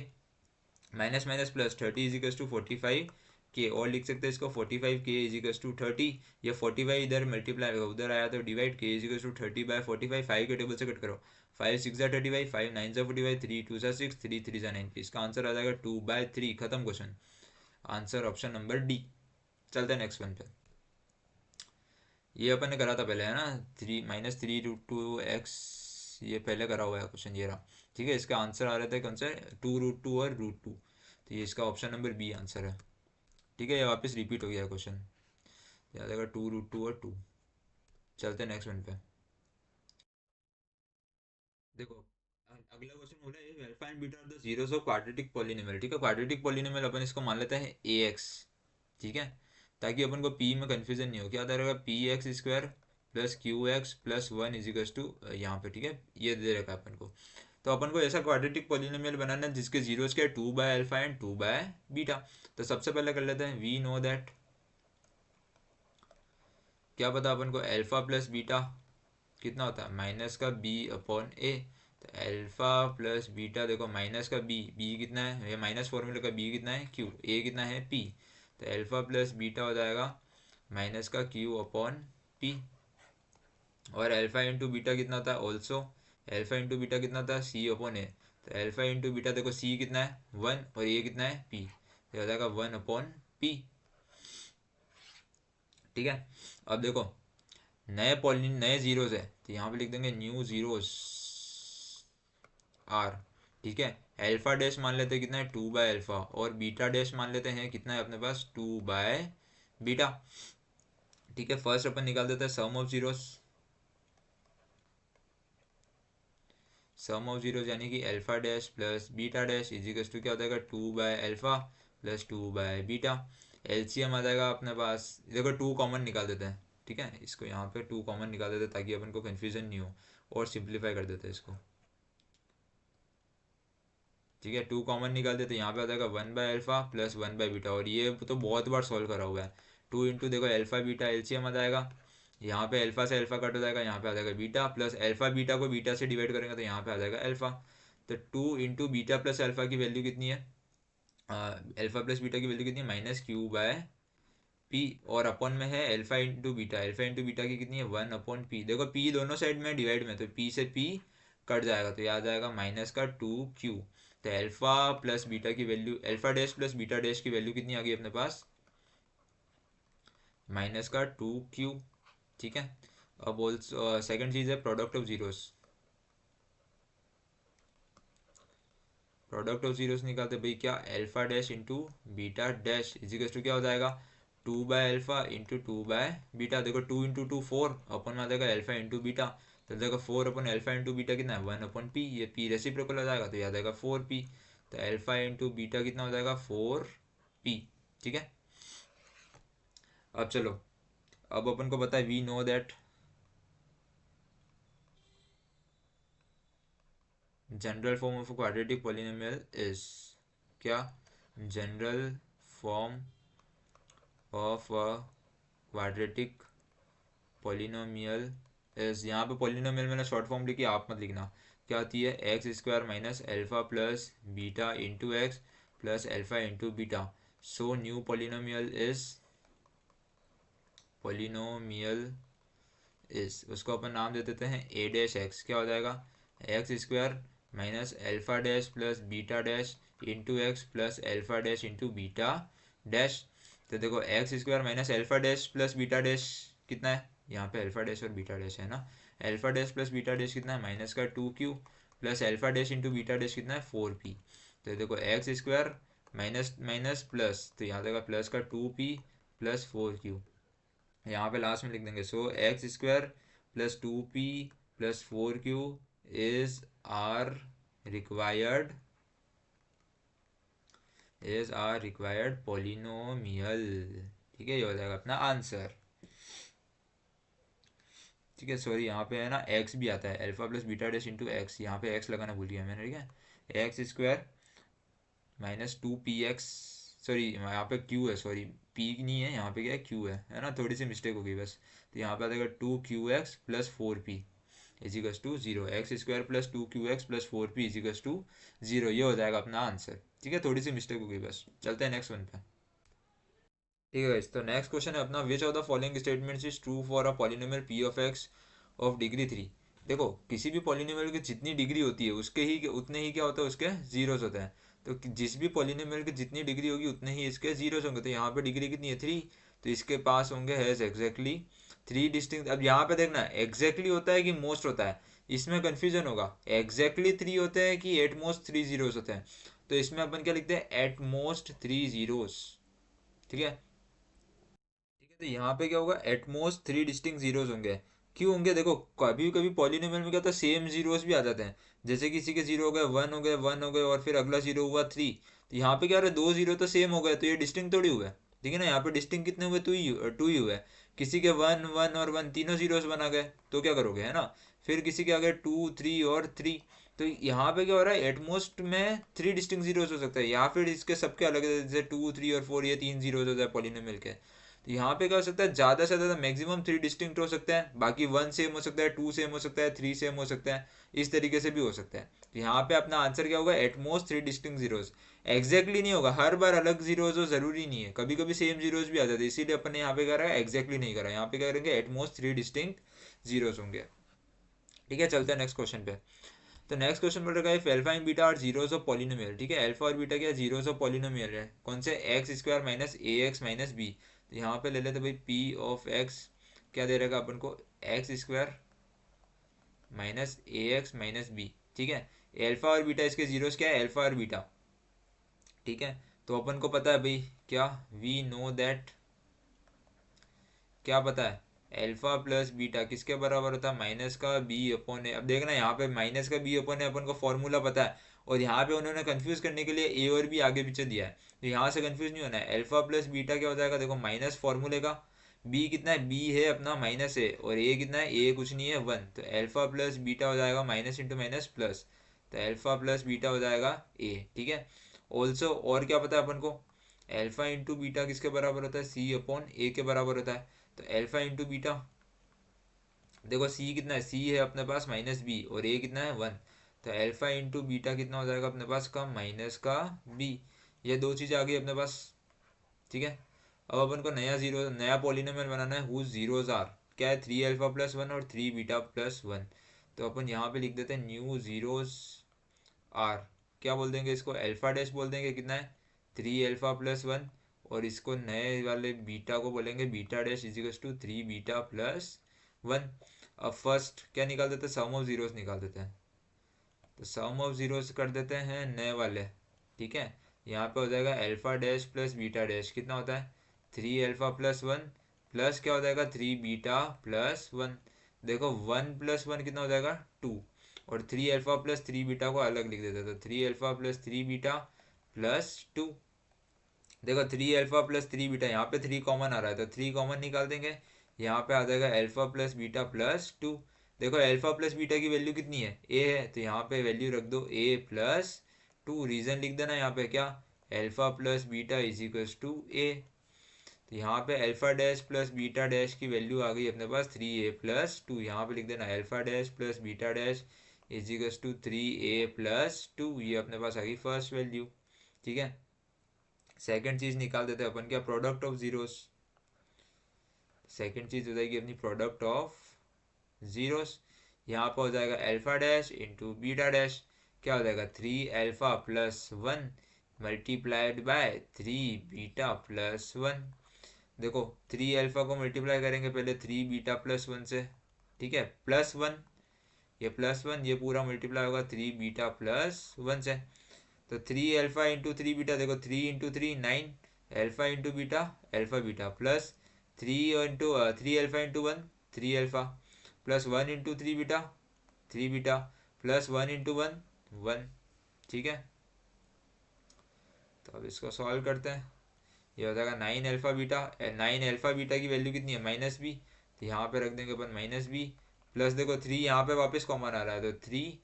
Speaker 1: minus minus plus 30 is equal to 45k, और लिख सकते हैं इसको 45k इज इक्वल टू 30। ये 45 इधर मल्टीप्लाई उधर आया तो divide, k is equal to 30/45, 5 के टेबल से कट करो, 5 6 35, 5 9 45, 3 2 6, 3 3 9। इसका आंसर आ जाएगा 2/3। खत्म question, answer option number D. चलते हैं नेक्स्ट वन पे। ये अपन ने करा था पहले, है ना, 3 - 3√2x, ये पहले करा हुआ है क्वेश्चन, ये रहा। ठीक है, इसका आंसर आ रहा था कौन सा, 2√2 और √2, तो ये इसका ऑप्शन नंबर बी आंसर है। ठीक है, ये वापस रिपीट हो गया क्वेश्चन, याद आएगा 2√2 और 2। चलते हैं नेक्स्ट वन पे। देखो अगला क्वेश्चन बोला है alpha and beta are the zeros of quadratic polynomial. ठीक है, क्वाड्रेटिक पॉलिनोमियल अपन इसको मान लेते हैं ax। ठीक है, ताकि अपन को p में कंफ्यूजन नहीं हो, क्या आता रहेगा, px² plus qx plus 1 is equal to यहाँ पे। ठीक है, ये दे रखा है अपन को, तो अपन को ऐसा क्वाड्रेटिक पॉलिनोमियल बनाना है जिसके जीरोस क्या है, 2/अल्फा एंड 2/बीटा। तो सबसे पहले कर लेते हैं, वी नो दैट, क्या पता अपन को, अल्फा प्लस बीटा कितना होता है माइनस का बी अपॉन ए। तो अल्फा प्लस बीटा, देखो माइनस का बी, बी कितना है, ये माइनस फॉर्मूले का बी कितना है क्यू, ए कितना है पी। तो अल्फा प्लस बीटा हो जाएगा माइनस का क्यू अपॉन पी। और अल्फा इंटू बीटा कितना था ऑल्सो, अल्फा इंटू बीटा कितना था सी अपॉन ए। तो अल्फा इंटू बीटा देखो सी कितना है 1 और ए कितना है पी, तो हो जाएगा 1 अपॉन पी। ठीक है। अब देखो नए जीरोज है तो यहाँ पे लिख देंगे न्यू जीरोज आर। ठीक है। अल्फा डैश मान लेते हैं कितना है 2/अल्फा, और बीटा डैश मान लेते हैं कितना है अपने पास 2/बीटा। ठीक है। फर्स्ट अपन निकाल देते हैं sum of zeros, sum of zeros यानी कि alpha dash plus beta dash equals to क्या हो जाएगा 2/अल्फा प्लस 2/बीटा। एलसीएम आ जाएगा अपने पास, देखो 2 कॉमन निकाल देते हैं। ठीक है, इसको यहाँ पे 2 कॉमन निकाल देते हैं ताकि अपन को कन्फ्यूजन नहीं हो, और सिंप्लीफाई कर देते हैं इसको। ठीक है, 2 कॉमन निकाल देते हैं, यहाँ पे आ जाएगा 1/अल्फा प्लस 1/बीटा, और ये तो बहुत बार सॉल्व करा हुआ है। 2 इंटू देखो अल्फा बीटा एलसीएम आ जाएगा, यहाँ पे अल्फा से अल्फा कट हो जाएगा, यहाँ पे आ जाएगा बीटा, प्लस अल्फा बीटा को बीटा से डिवाइड करेंगे तो यहाँ पे आ जाएगा अल्फा। तो 2 इंटू बीटा प्लस अल्फा की वैल्यू कितनी है, अल्फा प्लस बीटा की वैल्यू कितनी है -q/p, और अपन में है alpha into beta, alpha into beta की कितनी है 1/p। देखो p दोनों साइड में डिवाइड में, तो p से p कट जाएगा तो ये आ जाएगा माइनस का 2q। तो अल्फा प्लस बीटा की value, alpha dash plus beta dash की वैल्यू कितनी आ गई अपने पास माइनस का 2q। ठीक है। अब ऑल्सो सेकेंड चीज़ है product of zeros, product of zeros निकालते भाई क्या alpha dash into beta dash equals to क्या हो जाएगा 2/अल्फा इंटू 2/बीटा। देखो 2 इंटू 2 4 अपन में आ जाएगा अल्फा इंटू बीटा, तो देखो 4 अपन अल्फा इंटू बीटा कितना है 1/p, ये p रेसिप्रोकल हो जाएगा तो याद आएगा 4p। तो अल्फा इंटू बीटा कितना हो जाएगा 4p। ठीक है। अब चलो, अब अपन को पता है we know that general form of quadratic polynomial is क्या, general form of a quadratic polynomial is, यहाँ पे पॉलिनोमियल मैंने शॉर्ट फॉर्म लिखी, आप मत लिखना। क्या होती है x² minus alpha plus beta into x plus alpha into beta. So new polynomial is, polynomial is उसको अपन नाम दे देते हैं a डैश एक्स। क्या हो जाएगा x² minus alpha dash plus beta dash into x plus alpha dash into beta dash. तो देखो x² minus alpha dash plus beta dash कितना है, यहाँ पे अल्फा डैश और बीटा डैश है ना, alpha dash plus beta dash कितना है माइनस का 2q plus alpha dash into beta dash कितना है 4p। तो देखो x² माइनस माइनस प्लस, तो यहाँ देगा प्लस का 2p प्लस 4q, यहाँ पे लास्ट में लिख देंगे। So x² plus 2p plus 4q is our required, is our required polynomial. ठीक है, ये हो जाएगा अपना आंसर। ठीक है, सॉरी यहाँ पे है ना x भी आता है, alpha plus beta dash into x, यहाँ पे x लगाना भूल गया मैंने। ठीक है, x² माइनस 2px, सॉरी यहाँ पे q है, सॉरी p नहीं है यहाँ पे, क्या है q है ना, थोड़ी सी मिस्टेक हो गई बस। तो यहाँ पे आ जाएगा 2qx plus 4p equals to 0, x² plus 2qx plus 4p equals to 0, ये हो जाएगा अपना आंसर। ठीक है, थोड़ी सी मिस्टेक हो गई बस। चलते हैं नेक्स्ट वन पे। ठीक है guys, तो नेक्स्ट क्वेश्चन है अपना, which of the following statements is true for a polynomial p of x of degree 3। देखो किसी भी पॉलिनोमियल की जितनी डिग्री होती है उसके ही उतने ही क्या होता है उसके जीरोस होते हैं। तो जिस भी पॉलिनोमियल की जितनी डिग्री होगी उतने ही इसके जीरोस होंगे। तो यहाँ पे डिग्री कितनी है 3, तो इसके पास होंगे हैज एग्जैक्टली 3 डिस्टिंक्ट। अब यहाँ पे देखना एग्जैक्टली होता है कि मोस्ट होता है, इसमें कन्फ्यूजन होगा। एग्जैक्टली 3 होते हैं कि एट मोस्ट 3 जीरोस होते हैं, तो इसमें अपन क्या लिखते हैं एट मोस्ट 3 जीरोस। ठीक है। ठीक है, तो यहाँ पे क्या होगा एटमोस्ट 3 डिस्टिंक्ट जीरोस होंगे। क्यों होंगे, देखो कभी कभी पॉलिनोमियल में क्या होता है सेम जीरोस भी आ जाते हैं, जैसे किसी के जीरो हो गए 1 हो गए 1 हो गए और फिर अगला जीरो हुआ 3। तो यहाँ पे क्या रहा है 2 जीरो तो सेम हो गए, तो ये डिस्टिंक्ट थोड़ी हुआ है। ठीक है ना, यहाँ पे डिस्टिंक्ट कितने हुए 2 ही हुए। किसी के 1 1 और 1 तीनों जीरोस बना गए, तो क्या करोगे है ना। फिर किसी के आगे 2 3 और 3, तो यहाँ पे क्या हो रहा है एटमोस्ट में 3 डिस्टिंक्ट जीरोस हो सकता है, या फिर इसके सबके अलग है, जैसे 2 3 और 4 ये 3 जीरोस हो जाए पॉलिनोमियल के। तो यहाँ पे क्या हो सकता है, ज़्यादा से ज़्यादा मैक्सिमम 3 डिस्टिंक्ट हो सकते हैं, बाकी 1 सेम हो सकता है, 2 सेम हो सकता है, 3 सेम हो सकता है, इस तरीके से भी हो सकता है। तो यहाँ पे अपना आंसर क्या होगा, एटमोस्ट 3 डिस्टिंक्ट जीरोज। एग्जैक्टली नहीं होगा, हर बार अलग जीरोज हो जरूरी नहीं है, कभी कभी सेम जीरोज भी आ जाते हैं, इसीलिए अपन ने यहाँ पे करा है एग्जैक्टली नहीं करा, यहाँ पे क्या करेंगे, एटमोस्ट 3 डिस्टिंक्ट जीरोज होंगे। ठीक है, चलते हैं नेक्स्ट क्वेश्चन पे। तो नेक्स्ट क्वेश्चन बोल रहा है अल्फा एंड बीटा और जीरोस ऑफ पॉलिनोमियल। ठीक है, अल्फा और बीटा क्या जीरोस ऑफ पॉलिनोमियल है, कौन से, x square minus a x minus B. तो यहाँ पे ले लेते भाई पी ऑफ एक्स, क्या दे रहेगा अपन को, x square minus a x minus B. ठीक है, अल्फा और बीटा इसके जीरोस क्या है, अल्फा और बीटा। ठीक है, तो अपन को पता है भाई क्या, वी नो दैट, क्या पता है, अल्फा प्लस बीटा किसके बराबर होता है, माइनस का बी अपॉन ए। अब देखना यहाँ पे माइनस का बी अपॉन ए अपन को फॉर्मूला पता है, और यहाँ पे उन्होंने कंफ्यूज करने के लिए ए और बी आगे पीछे दिया है, तो यहाँ से कंफ्यूज नहीं होना है। अल्फा प्लस बीटा क्या हो जाएगा, देखो माइनस फॉर्मूले का, बी कितना है, बी है अपना माइनस है, और ए कितना है, ए कुछ नहीं है 1, तो अल्फा प्लस बीटा हो जाएगा माइनस इंटू माइनस प्लस, तो अल्फा प्लस बीटा हो जाएगा ए। ठीक है, ऑल्सो और क्या पता है अपन को, अल्फा इंटू बीटा किसके बराबर होता है, सी अपॉन ए के बराबर होता है। तो अल्फा इंटू बीटा, देखो सी कितना है, सी है अपने पास माइनस बी, और ए कितना है 1, तो अल्फा इंटू बीटा कितना हो जाएगा अपने पास का, माइनस का बी। ये दो चीज़ें आ गई अपने पास। ठीक है, अब अपन को नया जीरो, नया पॉलिनोमियल बनाना है, हुज जीरोज आर, क्या है, 3 अल्फा प्लस 1 और 3 बीटा प्लस 1। तो अपन यहाँ पे लिख देते हैं न्यू जीरोज आर, क्या बोल देंगे इसको, अल्फा डैश बोल देंगे, कितना है 3 अल्फा प्लस 1, और इसको नए वाले बीटा को बोलेंगे beta dash equals to 3 beta plus 1। अब फर्स्ट क्या निकाल देते हैं, सम ऑफ जीरोस निकाल देते हैं, तो सम ऑफ जीरोस कर देते हैं नए वाले। ठीक है, यहाँ पे हो जाएगा alpha dash plus beta dash, कितना होता है 3 अल्फा प्लस 1, प्लस क्या हो जाएगा 3 बीटा प्लस 1। देखो 1 प्लस 1 कितना हो जाएगा 2, और 3 अल्फा प्लस 3 बीटा को अलग लिख देते हैं, तो 3 अल्फा प्लस 3 बीटा प्लस 2। देखो 3 अल्फा प्लस 3 बीटा, यहाँ पे 3 कॉमन आ रहा है, तो 3 कॉमन निकाल देंगे, यहाँ पे आ जाएगा अल्फा प्लस बीटा प्लस 2। देखो अल्फा प्लस बीटा की वैल्यू कितनी है, ए है, तो यहाँ पे वैल्यू रख दो ए प्लस 2, रीजन लिख देना यहाँ पे क्या, alpha plus beta is equals to A. तो यहाँ पे alpha dash plus beta dash की वैल्यू आ गई अपने पास 3a+2, यहाँ पे लिख देना alpha dash plus beta dash is equals to 3a+2, ये अपने पास आ गई फर्स्ट वैल्यू। ठीक है, सेकंड चीज निकाल देते हैं अपन, क्या, प्रोडक्ट ऑफ जीरोस। सेकंड चीज हो जाएगी अपनी प्रोडक्ट ऑफ जीरोस, यहाँ पर हो जाएगा alpha dash into beta dash, क्या हो जाएगा 3 alpha plus 1 multiplied by 3 beta plus 1। देखो 3 अल्फा को मल्टीप्लाई करेंगे पहले 3 बीटा प्लस 1 से, ठीक है, प्लस 1, ये प्लस 1, ये पूरा मल्टीप्लाई होगा 3 बीटा प्लस 1 से। तो 3 अल्फा इंटू 3 बीटा, देखो 3 into 3 9, alpha into beta alpha beta, plus 3 alpha into 1 3 alpha, plus 1 into 3 beta 3 beta, plus 1 into 1 1। ठीक है, तो अब इसको सॉल्व करते हैं, ये हो जाएगा 9 अल्फा बीटा, 9 अल्फा बीटा की वैल्यू कितनी है माइनस बी, तो यहाँ पे रख देंगे अपन माइनस बी, प्लस देखो 3 यहाँ पे वापस कॉमन आ रहा है, तो 3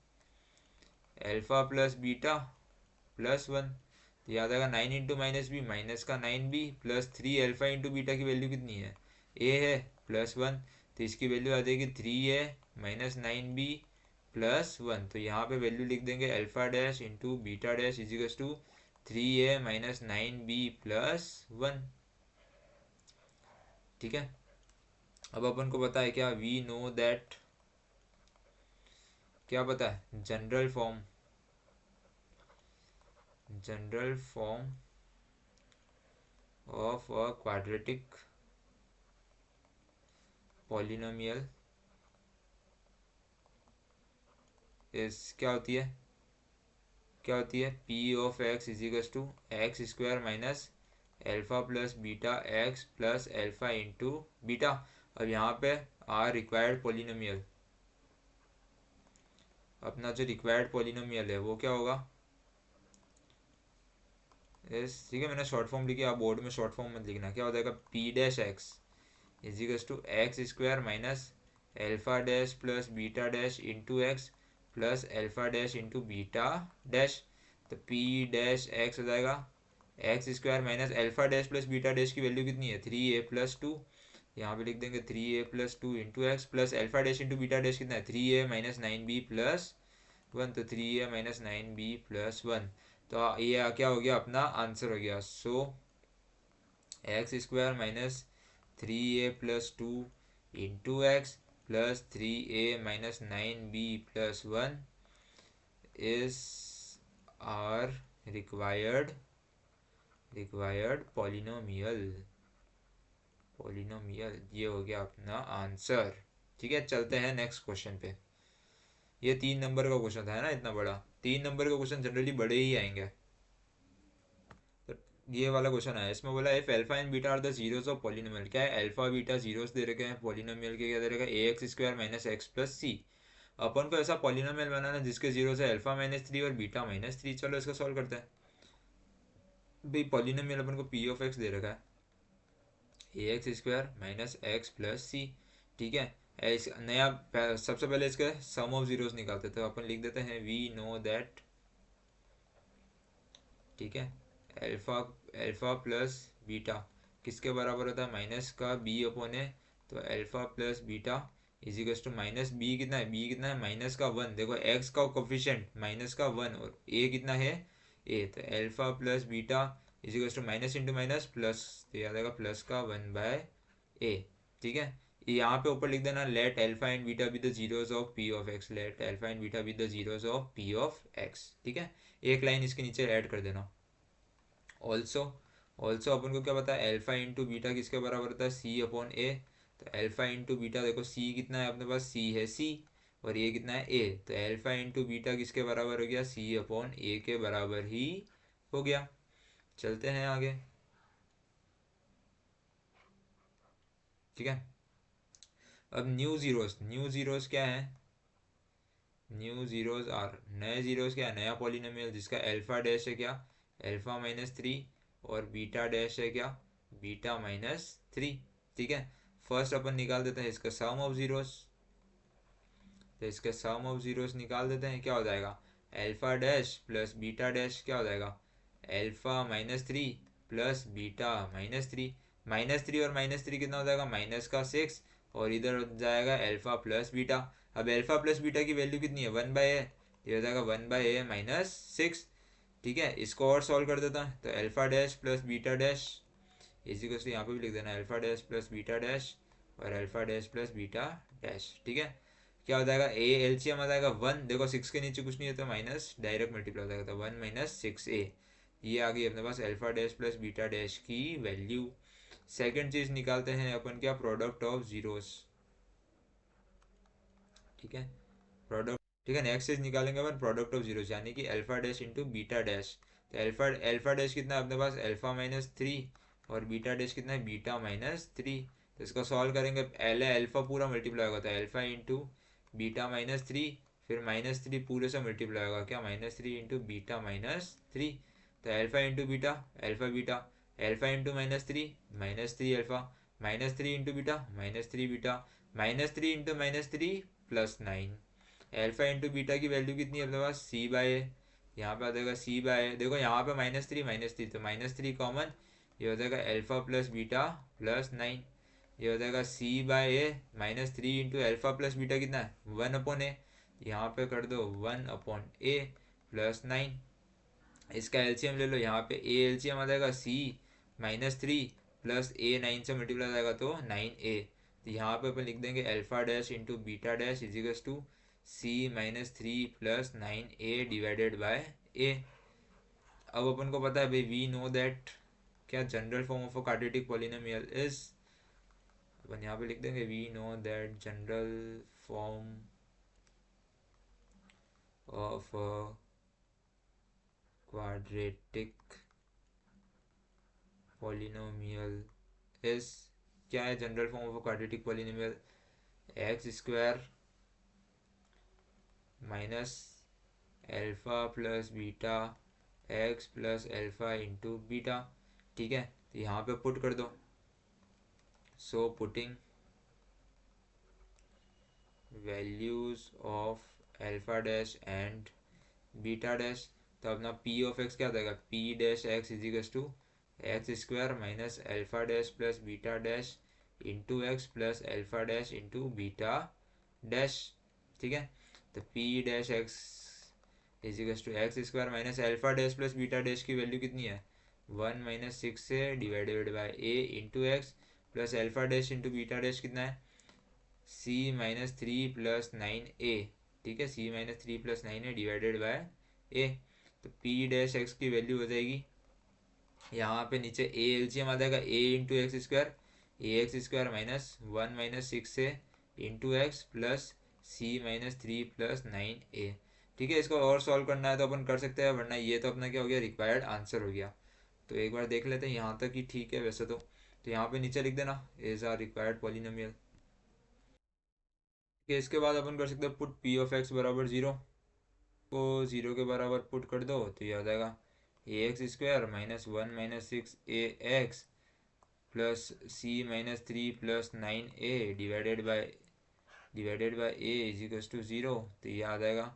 Speaker 1: अल्फा प्लस बीटा प्लस 1, तो याद आएगा 9 इंटू माइनस बी, माइनस का 9b, plus 3 alpha into beta की वैल्यू कितनी है, ए है प्लस 1, तो इसकी वैल्यू आ जाएगी 3a माइनस 9b प्लस 1। तो यहाँ पे वैल्यू लिख देंगे alpha dash into beta dash equals to 3a minus 9b plus 1। ठीक है, अब अपन को पता है क्या, वी नो दैट, क्या पता है, general form of a quadratic polynomial is क्या होती है, क्या होती है, P of x equals to x square minus alpha plus beta X plus alpha into beta. अब यहाँ पे आर रिक्वायर्ड पॉलिनोमियल, अपना जो रिक्वायर्ड पॉलिनोमियल है वो क्या होगा, इस, ठीक है, मैंने शॉर्ट फॉर्म लिखी, आप बोर्ड में शॉर्ट फॉर्म मत लिखना, क्या हो जाएगा P dash X equals to x square minus alpha dash plus beta dash into x plus alpha dash into beta dash. तो पी डैश एक्स हो जाएगा x square minus alpha dash plus beta dash की value कितनी है 3a+2, यहाँ पे लिख देंगे 3a+2 into x plus alpha dash into beta dash कितना है 3a-9b+1, तो 3a-9b+1, तो ये क्या हो गया अपना आंसर हो गया। So X square minus 3a+2 into x plus 3a-9b+1 is our required polynomial ये हो गया अपना आंसर। ठीक है, चलते हैं नेक्स्ट क्वेश्चन पे। ये 3 नंबर का क्वेश्चन था है ना, इतना बड़ा। 3 नंबर का क्वेश्चन जनरली बड़े ही आएंगे। तो ये वाला क्वेश्चन आया, इसमें बोला if alpha and beta are the zeros of polynomial, क्या है अल्फा बीटा जीरोस दे रखे हैं, पॉलिनोमियल के क्या दे रखा है A x square minus X plus C. अपन को ऐसा पॉलिनोमियल बनाना जिसके जीरोस है अल्फा -3 और बीटा -3। चलो इसको सॉल्व करते हैं। भाई पॉलिनोमियल अपन को पी ऑफ एक्स दे रखा है A x square minus X plus C. ठीक है, नया सबसे पहले इसका सम ऑफ जीरोस निकालते, तो अपन लिख देते हैं वी नो दैट, ठीक है, अल्फा अल्फा प्लस बीटा किसके बराबर होता है माइनस का बी अपॉन ए, तो alpha plus beta is equal to minus B कितना है, बी कितना है माइनस का 1। देखो एक्स का कोफिशिएंट माइनस का 1 और ए कितना है ए, तो alpha plus beta is equal to minus into minus plus, तो याद आएगा प्लस का 1/a। ठीक है, यहाँ पे ऊपर लिख देना let alpha and beta be the zeros of P of x, let alpha and beta be the zeros of P of X. ठीक है, एक लाइन इसके नीचे ऐड कर देना। ऑल्सो ऑल्सो अपन को क्या पता है अल्फा इंटू बीटा किसके बराबर होता है सी अपॉन ए, तो अल्फा इंटू बीटा देखो सी कितना है अपने पास, सी है सी और ये कितना है ए, तो अल्फा इंटू बीटा किसके बराबर हो गया सी अपॉन ए के बराबर ही हो गया। चलते हैं आगे। ठीक है, अब न्यू जीरोस क्या है, न्यू जीरोस आर नए जीरोस क्या है, नया पॉलिनोमियल जिसका अल्फा डैश है क्या अल्फा-3 और बीटा डैश है क्या बीटा-3। ठीक है, फर्स्ट अपन निकाल देते हैं इसका सम ऑफ जीरोस, तो इसके सम ऑफ जीरोस निकाल देते हैं, क्या हो जाएगा alpha dash plus beta dash क्या हो जाएगा अल्फा-3 प्लस बीटा-3, -3 और -3 कितना हो जाएगा माइनस का 6 और इधर हो जाएगा अल्फा प्लस बीटा। अब अल्फा प्लस बीटा की वैल्यू कितनी है 1/a, ये हो जाएगा 1/a माइनस 6। ठीक है, इसको और सॉल्व कर देता है, तो alpha dash plus beta dash इसी को यहाँ पे भी लिख देना alpha dash plus beta dash और alpha dash plus beta dash. ठीक है, क्या हो जाएगा ए एलसीएम आ जाएगा 1, देखो 6 के नीचे कुछ नहीं है तो माइनस डायरेक्ट मल्टीप्लाई हो जाएगा, तो 1 - 6a। ये आ गई अपने पास alpha dash plus beta dash की वैल्यू। सेकंड चीज निकालते हैं अपन क्या प्रोडक्ट ऑफ जीरोस। ठीक है, प्रोडक्ट, ठीक है, नेक्स्ट चीज निकालेंगे अपन प्रोडक्ट ऑफ जीरोस यानी कि alpha dash into beta dash. तो अल्फा डैश कितना है अपने पास अल्फा-3 और बीटा डैश कितना है बीटा-3। तो इसको सॉल्व करेंगे, पहले अल्फा पूरा मल्टीप्लाई होगा तो अल्फा इंटू बीटा-3, फिर -3 पूरे से मल्टीप्लाई होगा क्या -3 इंटू बीटा-3, तो alpha into beta alpha beta, alpha into -3 alpha, -3 into beta -3 beta, -3 into -3 +9। Alpha into beta की वैल्यू कितनी है अपने पास c/a, यहाँ पे आ जाएगा c/a। देखो यहाँ पे -3 तो -3 कॉमन, ये हो जाएगा अल्फा प्लस बीटा +9, ये हो जाएगा c/a -3 into alpha plus beta कितना है 1/a, यहाँ पे कर दो 1/a +9। इसका एलसीएम ले लो, यहाँ पे a एलसीएम आ जाएगा c-3 प्लस a 9 से मल्टीप्लाई जाएगा तो 9a, तो यहाँ पे अपन लिख देंगे alpha dash into beta dash equals to c-3 plus 9a divided by a। अब अपन को पता है भाई वी नो दैट क्या general form of a quadratic polynomial is, अपन यहाँ पे लिख देंगे we know that general form of quadratic polynomial is, क्या है general form of a quadratic polynomial X square minus alpha plus beta X plus alpha into beta. ठीक है, तो यहाँ पे पुट कर दो, so putting values of alpha dash and beta dash, तो अपना पी ऑफ एक्स क्या हो जाएगा, P dash X equals to x square minus alpha dash plus beta dash into x plus alpha dash into beta dash. ठीक है, तो P dash X equals to x square minus alpha dash plus beta dash की value कितनी है, 1 - 6 से divided by A into x plus alpha dash into beta dash कितना है, C - 3 + 9a। ठीक है, C - 3 + 9a डिवाइडेड बाय ए। तो P dash x की वैल्यू हो जाएगी, यहाँ पे नीचे ए एलसीएम आ जाएगा, ए into x square, a x square minus 1 - 6 से into x plus C - 3 + 9a। ठीक है, इसको और सॉल्व करना है तो अपन कर सकते हैं, वरना ये तो अपना क्या हो गया, रिक्वायर्ड आंसर हो गया। तो एक बार देख लेते हैं, यहाँ तक ही ठीक है वैसे तो यहाँ पे नीचे लिख देना इज आर रिक्वायर्ड पॉलिनोमियल। इसके बाद अपन कर सकते हैं पुट पी ऑफ एक्स बराबर 0 को 0 के बराबर पुट कर दो, तो ये आ जाएगा A x square minus 1 - 6 a x plus C - 3 + 9a divided by A equals to 0। तो ये आ जाएगा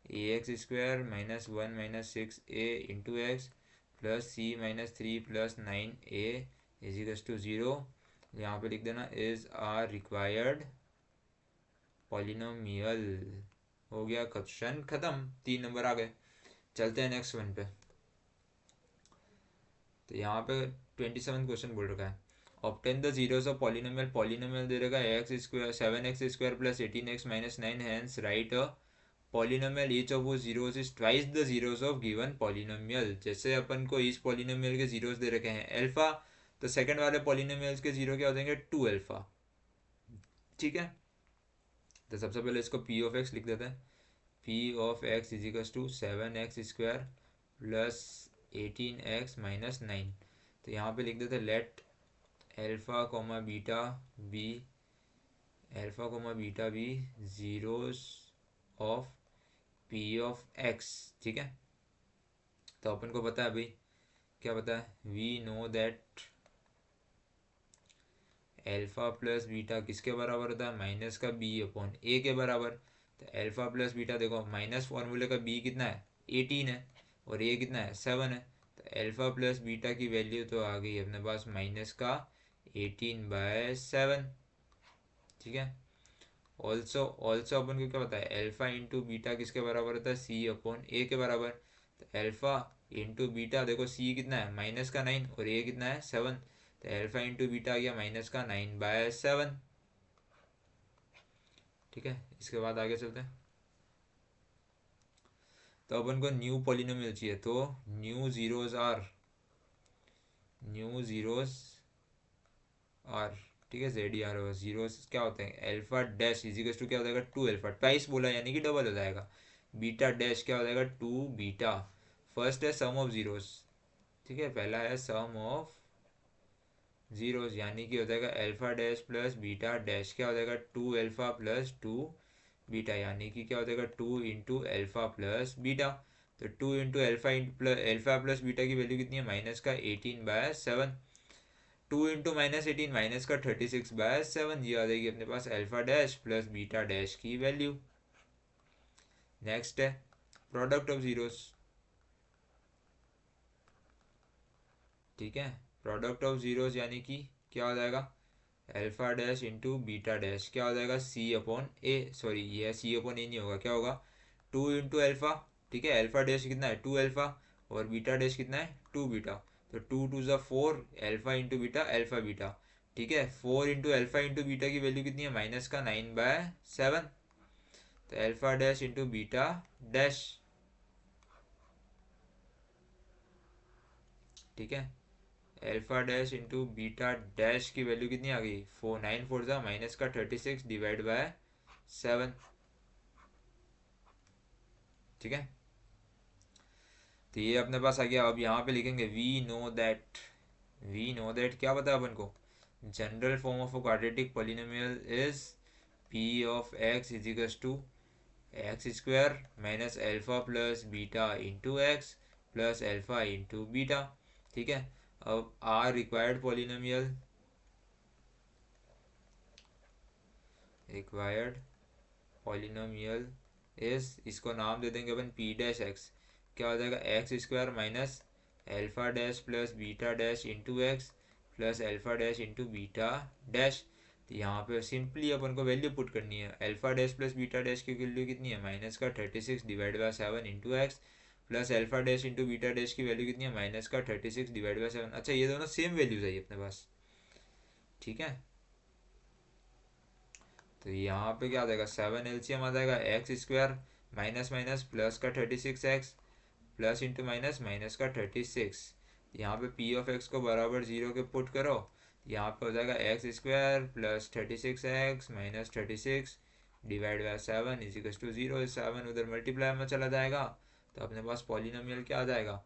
Speaker 1: A x square minus 1 - 6a into x plus C - 3 + 9a equals to 0। यहाँ पे लिख देना इज आर रिक्वायर्ड पॉलिनोमियल। हो गया क्वेश्चन खत्म, 3 नंबर आ गए। चलते हैं नेक्स्ट वन पे। तो यहाँ पे 27 क्वेश्चन बोल रखा है, obtain the zeros of polynomial. Polynomial दे रखा है x square 7x² + 18x - 9, hence write a polynomial each of वो zeros is twice the zeros of given polynomial. जैसे अपन को इस पॉलिनोमियल के जीरोस दे रखे हैं अल्फा, तो सेकंड वाले पॉलिनोमियल्स के जीरो क्या हो जाएंगे, 2 अल्फा। ठीक है, तो सबसे पहले इसको पी ऑफ एक्स लिख देते हैं, P of x equals to 7x² + 18x - 9। तो यहाँ पे लिख देते हैं let alpha comma beta be zeros of P of X. ठीक है, तो अपन को पता है भाई, क्या पता है, we know that alpha plus beta किसके बराबर होता है, माइनस का बी अपॉन ए के बराबर। तो अल्फा प्लस बीटा देखो, माइनस फॉर्मूले का बी कितना है, 18 है, और ए कितना है, 7 है। तो अल्फा प्लस बीटा की वैल्यू तो आ गई अपने पास माइनस का 18/7। ठीक है, ऑल्सो ऑल्सो अपन को क्या पता है, अल्फा इंटू बीटा किसके बराबर होता है, सी अपॉन ए के बराबर। तो अल्फा इंटू बीटा देखो, सी कितना है, माइनस का 9, और ए कितना है, 7। तो अल्फा इंटू बीटा आ गया माइनस का 9/7। ठीक है, इसके बाद आगे चलते हैं। तो अपन को न्यू पॉलिनोमियल चाहिए, तो न्यू जीरोस आर। ठीक है, जेड आर जीरोस क्या होते हैं, अल्फा डैश इजिकल्स टू क्या हो जाएगा, 2 अल्फा, ट्वाइस बोला यानी कि डबल हो जाएगा। बीटा डैश क्या हो जाएगा, 2 बीटा। फर्स्ट है सम ऑफ जीरोस। ठीक है, पहला है सम ऑफ जीरोस, यानी कि हो जाएगा alpha dash plus beta dash, क्या हो जाएगा, 2 अल्फा प्लस 2 बीटा, यानी कि क्या हो जाएगा, 2 इंटू अल्फा प्लस बीटा। तो 2 इंटू अल्फा प्लस बीटा की वैल्यू कितनी है, माइनस का 18/7। 2 इंटू -18 माइनस का 36/7। ये आ जाएगी अपने पास alpha dash plus beta dash की वैल्यू। नेक्स्ट है प्रोडक्ट ऑफ जीरोस। ठीक है, प्रोडक्ट ऑफ जीरोस यानी कि क्या हो जाएगा, alpha dash into beta dash, क्या हो जाएगा, सी अपॉन ए, सॉरी ये सी अपॉन ए नहीं होगा, क्या होगा, 2 इंटू अल्फा। ठीक है, अल्फा डैश कितना है, 2 अल्फा, और बीटा डैश कितना है, 2 बीटा। तो 2 2 ज़ा 4, alpha into beta alpha beta. ठीक है, 4 इंटू अल्फा इंटू बीटा की वैल्यू कितनी है, माइनस का 9/7। तो alpha dash into beta dash. ठीक है, alpha dash into beta dash की वैल्यू कितनी आ गई, 4 9 4 ज़ा माइनस का 36 डिवाइड बाय 7। ठीक है, तो ये अपने पास आ गया। अब यहाँ पे लिखेंगे वी नो दैट क्या पता है अपन को, general form of a quadratic polynomial is P of x equals to x² minus alpha plus beta into x plus alpha into beta. ठीक है, अब आर रिक्वायर्ड पॉलिनोमियल इस, इसको नाम दे देंगे अपन पी डैश एक्स। क्या हो जाएगा, x square minus alpha dash plus beta dash into x plus alpha dash into beta dash. तो यहाँ पे सिंपली अपन को वैल्यू पुट करनी है। Alpha dash plus beta dash की वैल्यू कितनी है, माइनस का 36 divide by 7 into x plus alpha dash into beta dash की वैल्यू कितनी है, माइनस का 36 डिवाइड बाय 7। अच्छा, ये दोनों सेम वैल्यूज है अपने पास, ठीक है। तो यहाँ पे क्या आ जाएगा, 7 एलसीएम आ जाएगा, x square minus minus plus का 36x plus into minus minus का 36। यहाँ पे पी ऑफ एक्स को बराबर जीरो के पुट करो, यहाँ पे हो जाएगा x square plus 36x minus 36 divide by 7 equals to zero. 7 उधर मल्टीप्लाई में चला जाएगा, तो अपने पास पॉलिनोमियल क्या आ जाएगा,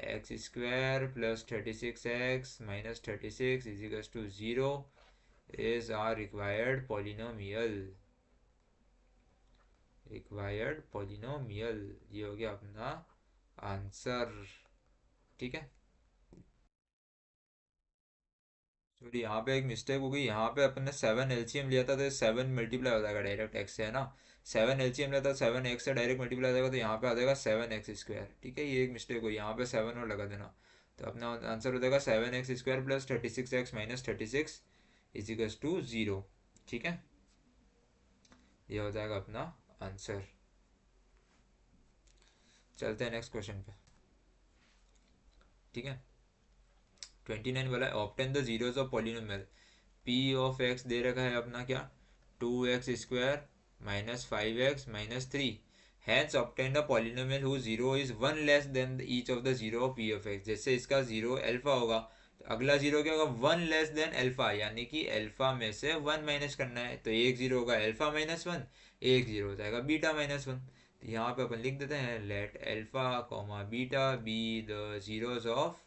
Speaker 1: x square plus 36x minus 36 equals to zero is our required polynomial। Required polynomial, ये हो गया अपना आंसर, ठीक है। सॉरी, यहाँ पे एक मिस्टेक हो गई, यहाँ पे अपन ने 7 एलसीएम लिया था तो 7 मल्टीप्लाई हो जाएगा डायरेक्ट एक्स से, है ना। 7 एलसीएम लिया था, 7 एक्स से डायरेक्ट मल्टीप्लाई हो जाएगा, तो यहाँ पे आ जाएगा 7x स्क्वायर, ठीक है। ये एक मिस्टेक हुई, यहाँ पे 7 और लगा देना, तो अपना आंसर हो जाएगा 7x square plus 36x minus 36 equals to zero, ठीक है। ये हो जाएगा अपना आंसर। चलते हैं नेक्स्ट क्वेश्चन पे, ठीक है। 29 वाला है, obtain the zeros of polynomial P of X दे रखा है अपना क्या, 2x square minus 5x minus 3। Hence obtain the polynomial who zero is one less than each of the zero of P of X. जैसे इसका zero alpha होगा, तो अगला जीरो क्या होगा, वन लेस देन अल्फा, यानी कि अल्फा में से वन माइनस करना है, तो एक जीरो होगा अल्फा माइनस वन, एक जीरो हो जाएगा बीटा माइनस वन। तो यहाँ पे अपन लिख देते हैं let alpha comma beta be the zeros of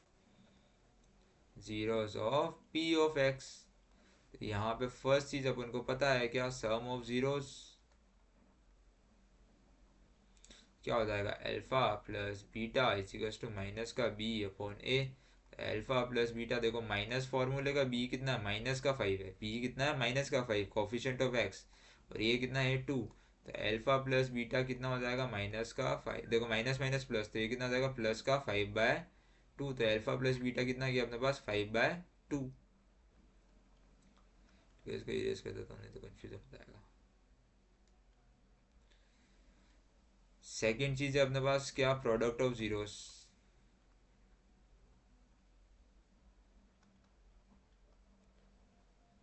Speaker 1: P of x. यहाँ पे फर्स्ट चीज अपन को पता है क्या, सम ऑफ जीरोस क्या हो जाएगा, alpha plus beta equals to minus का B upon A. Alpha plus beta, देखो माइनस फॉर्मूले का बी कितना है, माइनस का 5 है, बी कितना है माइनस का 5 कोफिशिएंट ऑफ एक्स, और ये कितना है 2। तो अल्फा प्लस बीटा कितना हो जाएगा, माइनस का 5, देखो माइनस माइनस प्लस, तो ये कितना हो जाएगा प्लस का 5/2। तो अल्फा प्लस बीटा कितना गया अपने पास 5/2। तो इसको इरेज कर देता हूँ, नहीं तो कंफ्यूजन हो जाएगा। सेकेंड चीज है अपने पास क्या, प्रोडक्ट ऑफ जीरोस,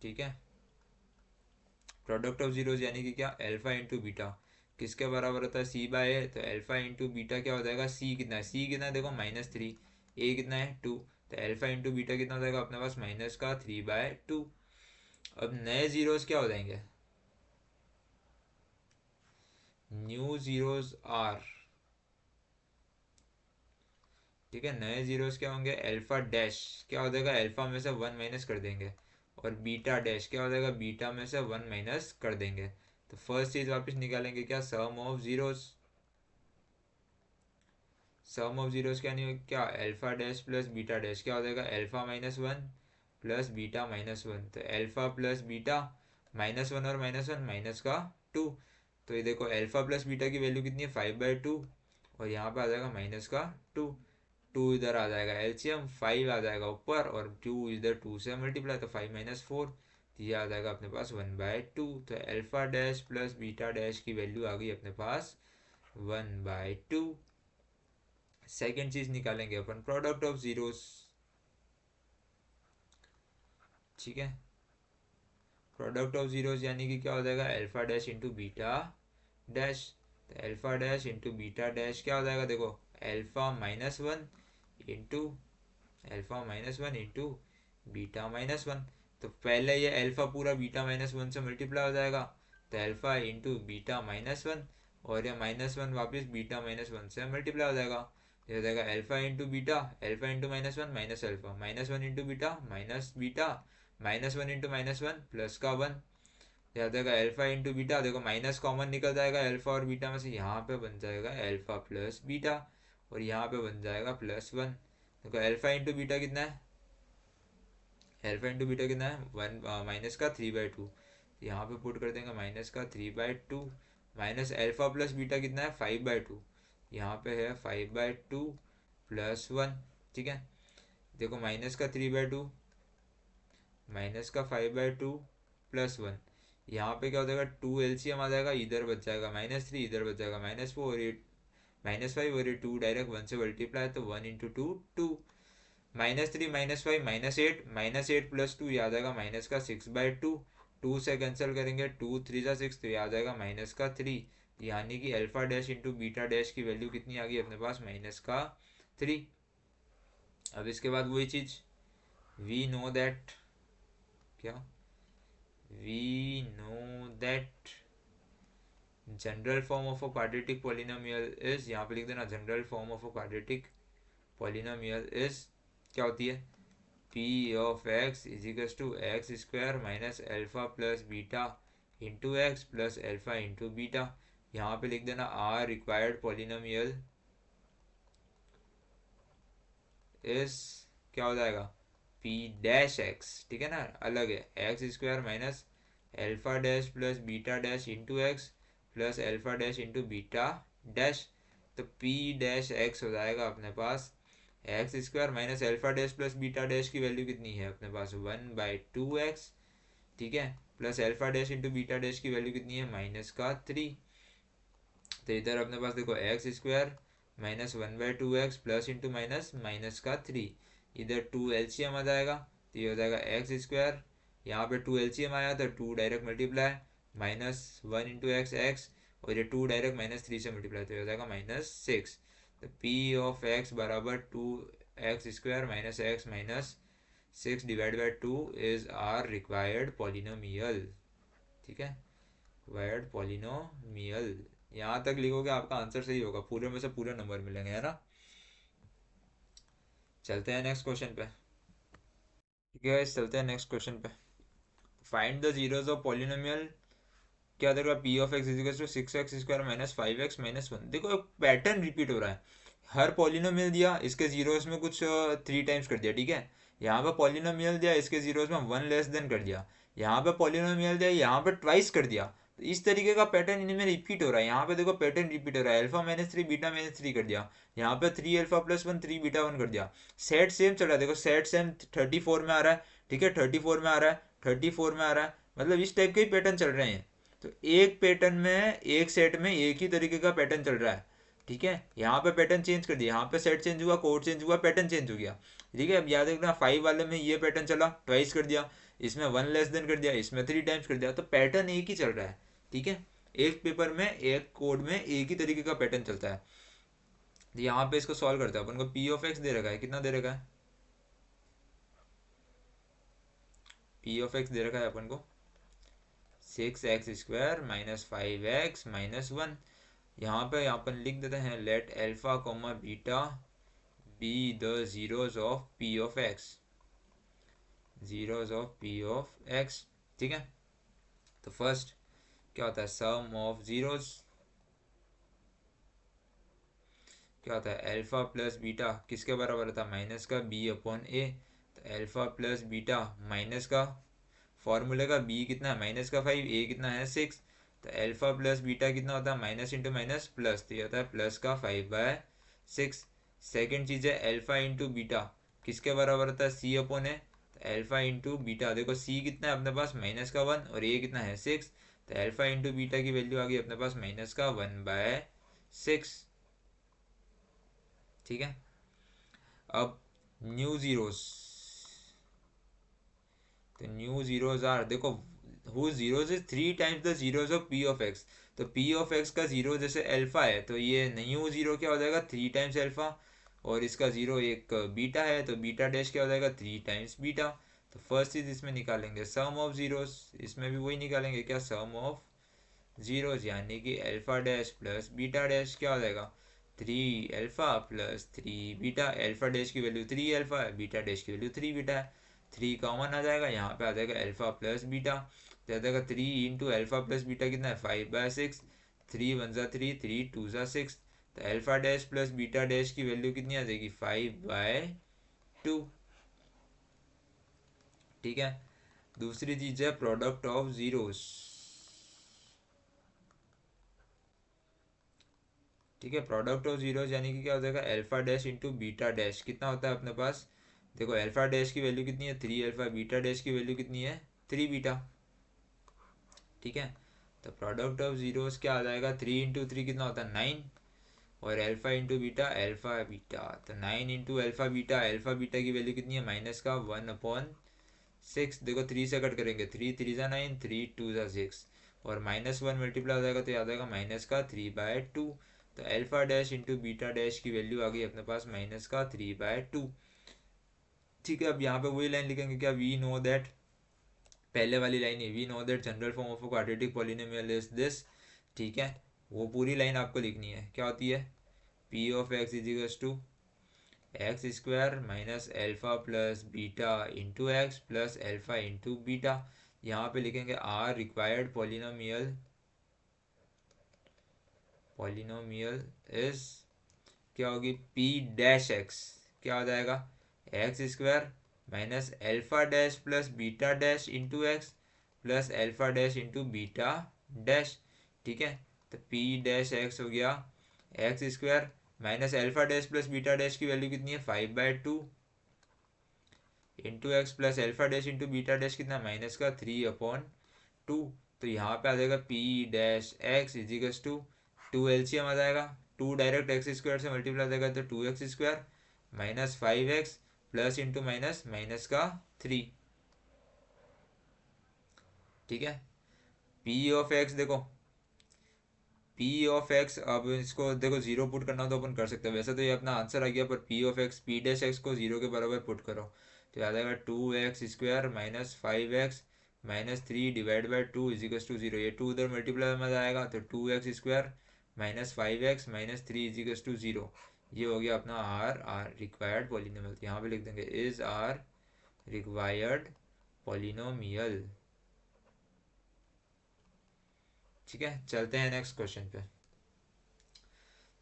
Speaker 1: ठीक है। प्रोडक्ट ऑफ जीरोस यानी कि क्या, अल्फा इंटू बीटा किसके बराबर होता है, सी बाय ए। तो अल्फा इंटू बीटा क्या हो जाएगा, सी कितना है, सी कितना है देखो -3, ए कितना है 2। तो अल्फा इंटू बीटा कितना हो जाएगा अपने पास माइनस का 3/2। अब नए जीरोस क्या हो जाएंगे, न्यू जीरोस आर, ठीक है। नए जीरोस क्या होंगे, अल्फा डैश क्या हो जाएगा, अल्फा में से वन माइनस कर देंगे, और बीटा डैश क्या हो जाएगा, बीटा में से वन माइनस कर देंगे। तो फर्स्ट चीज वापस निकालेंगे क्या, sum of zeros. Sum of zeros क्या नहीं, क्या alpha dash plus beta dash क्या हो जाएगा, अल्फा -1 प्लस बीटा -1। तो अल्फा प्लस बीटा -1 और -1 माइनस का 2। तो ये देखो अल्फा प्लस बीटा की वैल्यू कितनी है 5/2, और यहाँ पे आ जाएगा माइनस का 2। 2 इधर आ जाएगा एलसीएम, 5 आ जाएगा ऊपर, और 2 इधर 2 से मल्टीप्लाई, तो 5 - 4, तो ये आ जाएगा अपने पास 1/2। तो alpha dash plus beta dash की वैल्यू आ गई अपने पास 1/2। सेकेंड चीज निकालेंगे अपन, प्रोडक्ट ऑफ जीरोस, ठीक है। प्रोडक्ट ऑफ जीरोस यानी कि क्या हो जाएगा, alpha dash into beta dash. तो alpha dash into beta dash क्या हो जाएगा, देखो इंटू अल्फा -1 इंटू बीटा -1। तो पहले ये अल्फा पूरा बीटा -1 से मल्टीप्लाई हो जाएगा, तो अल्फा इंटू बीटा -1, और ये -1 वापस बीटा -1 से मल्टीप्लाई हो जाएगा। ये हो जाएगा alpha into beta, alpha into -1 minus alpha, -1 into beta minus beta, -1 into -1 plus का 1। हो जाएगा अल्फा इंटू बीटा, देखो माइनस कॉमन निकल जाएगा अल्फा और बीटा में से, यहाँ पे बन जाएगा अल्फा प्लस बीटा, और यहाँ पे बन जाएगा +1। देखो अल्फा इंटू बीटा कितना है, अल्फा इंटू बीटा कितना है, वन माइनस का 3/2। यहाँ पे पुट कर देंगे माइनस का 3/2 माइनस अल्फा प्लस बीटा कितना है 5/2। यहाँ पे है 5/2 +1, ठीक है। देखो माइनस का 3/2 माइनस का 5/2 +1, यहाँ पे क्या हो जाएगा, 2 एलसीएम आ जाएगा, इधर बच जाएगा -3, इधर बच जाएगा -4, और ये -5, और ये 2 डायरेक्ट 1 से मल्टीप्लाई, तो 1 × 2 2, -3 -5 -8, -8 +2 ये आ जाएगा -6/2, 2 से कैंसिल करेंगे, 2 3 जा 6, तो ये आ जाएगा -3, यानी कि alpha dash into beta dash की वैल्यू कितनी आ गई अपने पास, -3। अब इसके बाद वही चीज, वी नो दैट, क्या, we know that general form of a quadratic polynomial is, यहाँ पे लिख देना general form of a quadratic polynomial is, क्या होती है, P of x is equal to x square minus alpha plus beta into x plus alpha into beta. यहाँ पे लिख देना आर रिक्वायर्ड पॉलिनोमियल इज, क्या हो जाएगा, पी डैश एक्स, ठीक है ना, अलग है, x square minus alpha dash plus beta dash into x plus alpha dash into beta dash. तो पी डैश एक्स हो जाएगा अपने पास x square minus alpha dash plus beta dash की वैल्यू कितनी है अपने पास, 1/2x, ठीक है, plus alpha dash into beta dash की वैल्यू कितनी है, -3। तो इधर अपने पास देखो X square minus 1/2x plus into minus -3, इधर 2 एलसीएम आ जाएगा, तो ये हो जाएगा एक्स स्क्वायर, यहाँ पे 2 एलसीएम आया तो 2 डायरेक्ट मल्टीप्लाई, -1 × एक्स एक्स, और ये 2 डायरेक्ट -3 से मल्टीप्लाई, तो ये हो जाएगा -6। तो पी ऑफ एक्स बराबर 2x² minus X minus 6/2 is our required polynomial, ठीक है, रिक्वायर्ड पॉलिनोमियल। यहाँ तक लिखोगे आपका आंसर सही होगा, पूरे में से पूरे नंबर मिलेंगे, है ना। चलते हैं नेक्स्ट क्वेश्चन पे, ठीक है, चलते हैं नेक्स्ट क्वेश्चन पे। Find the zeros of polynomial, क्या देगा, P of x is equal to 6x² minus 5x minus 1। देखो एक पैटर्न रिपीट हो रहा है, हर पॉलिनोमियल दिया, इसके जीरोस में कुछ 3 टाइम्स कर दिया, ठीक है, यहाँ पे पॉलिनोमियल दिया, इसके जीरोस में 1 लेस देन कर दिया, यहाँ पे पॉलिनोमियल दिया, यहाँ पे ट्वाइस कर दिया, तो इस तरीके का पैटर्न इनमें रिपीट हो रहा है। यहाँ पे देखो पैटर्न रिपीट हो रहा है, अल्फा -3 बीटा -3 कर दिया, यहाँ पे 3α+1 3β1 कर दिया, सेट सेम चल रहा है, देखो सेट सेम 34 में आ रहा है, ठीक है, 34 में आ रहा है, 34 में आ रहा है, मतलब इस टाइप के ही पैटर्न चल रहे हैं। तो एक पैटर्न में, एक सेट में एक ही तरीके का पैटर्न चल रहा है, ठीक है, यहाँ पे पैटर्न चेंज कर दिया, यहाँ पे सेट चेंज हुआ, कोड चेंज हुआ, पैटर्न चेंज हो गया, ठीक है। अब याद रखना 5 वाले में ये पैटर्न चला, ट्वाइस कर दिया, इसमें 1 लेस देन कर दिया, इसमें 3 टाइम्स कर दिया, तो पैटर्न एक ही चल रहा है, ठीक है, एक पेपर में एक कोड में एक ही तरीके का पैटर्न चलता है। तो यहाँ पे इसको सॉल्व करते हैं अपन को, पी ऑफ एक्स दे रखा है, कितना दे रखा है, पी ऑफ एक्स दे रखा है अपन को 6x² माइनस 5x माइनस 1। यहाँ पे अपन लिख देते हैं let alpha comma beta be the zeros of P of x, zeros of P of X, ठीक है। तो फर्स्ट क्या होता है, सम ऑफ जीरोज, क्या होता है, अल्फा प्लस बीटा किसके बराबर होता है, माइनस का b/a, तो अल्फा प्लस बीटा माइनस का फॉर्मूले का b कितना है, -5, a कितना है 6, तो अल्फा प्लस बीटा कितना होता है, माइनस इंटू माइनस प्लस, तो ये होता है प्लस का 5/6। सेकेंड चीज है अल्फा इंटू बीटा किसके बराबर होता है, c/a, तो अल्फा इंटू बीटा, देखो c कितना है अपने पास, -1, और a कितना है 6, तो अल्फा इंटू बीटा की वैल्यू आ गई अपने पास -1/6, ठीक है। अब न्यू जीरोस, तो न्यू जीरोज आर, देखो who zeros is 3 times the zeros of P of X, तो पी ऑफ एक्स का जीरो जैसे अल्फा है, तो ये न्यू जीरो क्या हो जाएगा, 3 टाइम्स अल्फा, और इसका जीरो एक बीटा है, तो बीटा डैश क्या हो जाएगा, 3 टाइम्स बीटा। तो फर्स्ट चीज इसमें निकालेंगे सम ऑफ जीरोस, इसमें भी वही निकालेंगे, क्या, सम ऑफ जीरोज, यानी कि alpha dash plus beta dash क्या हो जाएगा, 3α प्लस 3β, अल्फा डैश की वैल्यू 3α है, बीटा डैश की वैल्यू 3β है, 3 कॉमन आ जाएगा, यहाँ पे आ जाएगा अल्फा प्लस बीटा, तो आ जाएगा 3 इंटू अल्फा प्लस बीटा कितना है, 5/6, 3 1 जा 3, 3 2 जा 6, तो alpha dash plus beta dash की वैल्यू कितनी आ जाएगी, 5/2, ठीक है। दूसरी चीज है प्रोडक्ट ऑफ जीरोस, ठीक है। प्रोडक्ट ऑफ जीरोस यानी कि क्या हो जाएगा, alpha dash into beta dash कितना होता है अपने पास, देखो अल्फा डैश की वैल्यू कितनी है 3 अल्फा, बीटा डैश की वैल्यू कितनी है 3 बीटा। ठीक है। तो प्रोडक्ट ऑफ जीरोस क्या आ जाएगा, 3 इंटू 3 कितना होता है 9, और alpha into beta alpha beta, तो 9 इंटू अल्फा बीटा की वैल्यू कितनी है माइनस का 1/6। देखो 3 से कट करेंगे, 3 3 9, 3 2 6, और -1 मल्टीप्लाई हो जाएगा तो याद आएगा माइनस का 3/2। तो alpha dash into beta dash की वैल्यू आ गई अपने पास माइनस का 3/2। ठीक है। अब यहाँ पे वही लाइन लिखेंगे क्या, वी नो दैट, पहले वाली लाइन है, we know that general form of a quadratic polynomial is this. ठीक है। वो पूरी लाइन आपको लिखनी है, क्या होती है, P of x is equals to x square minus alpha plus beta into x plus alpha into beta. यहाँ पे लिखेंगे आर रिक्वायर्ड पॉलिनोमियल इज, क्या होगी, पी डैश एक्स, क्या हो जाएगा, x square minus alpha dash plus beta dash into x plus alpha dash into beta dash. ठीक है। तो पी डैश एक्स हो गया X square minus alpha dash plus beta dash की वैल्यू कितनी है 5/2 into x plus alpha dash into beta dash कितना minus का 3/2। तो यहाँ पे आ जाएगा P dash X equals to 2 LCM आ जाएगा, 2 डायरेक्ट एक्स स्क्वायर से मल्टीप्लाई हो जाएगा तो 2x² minus 5x plus into minus minus का 3। ठीक है। पी ऑफ एक्स देखो, पी ऑफ एक्स, अब इसको देखो जीरो पुट करना तो अपन कर सकते हैं, वैसे तो ये अपना आंसर आ गया, पर P of X P dash X को जीरो के बराबर पुट करो तो याद आएगा 2x² minus 5x minus 3/2 equals to zero, ये 2 उधर मल्टीप्लाई में जाएगा तो 2x² minus 5x minus 3 equals to zero. ये हो गया अपना आर आर रिक्वायर्ड पॉलिनोमियल। यहाँ पे लिख देंगे इज आर रिक्वायर्ड पॉलिनोमियल। ठीक है। चलते हैं नेक्स्ट क्वेश्चन पे।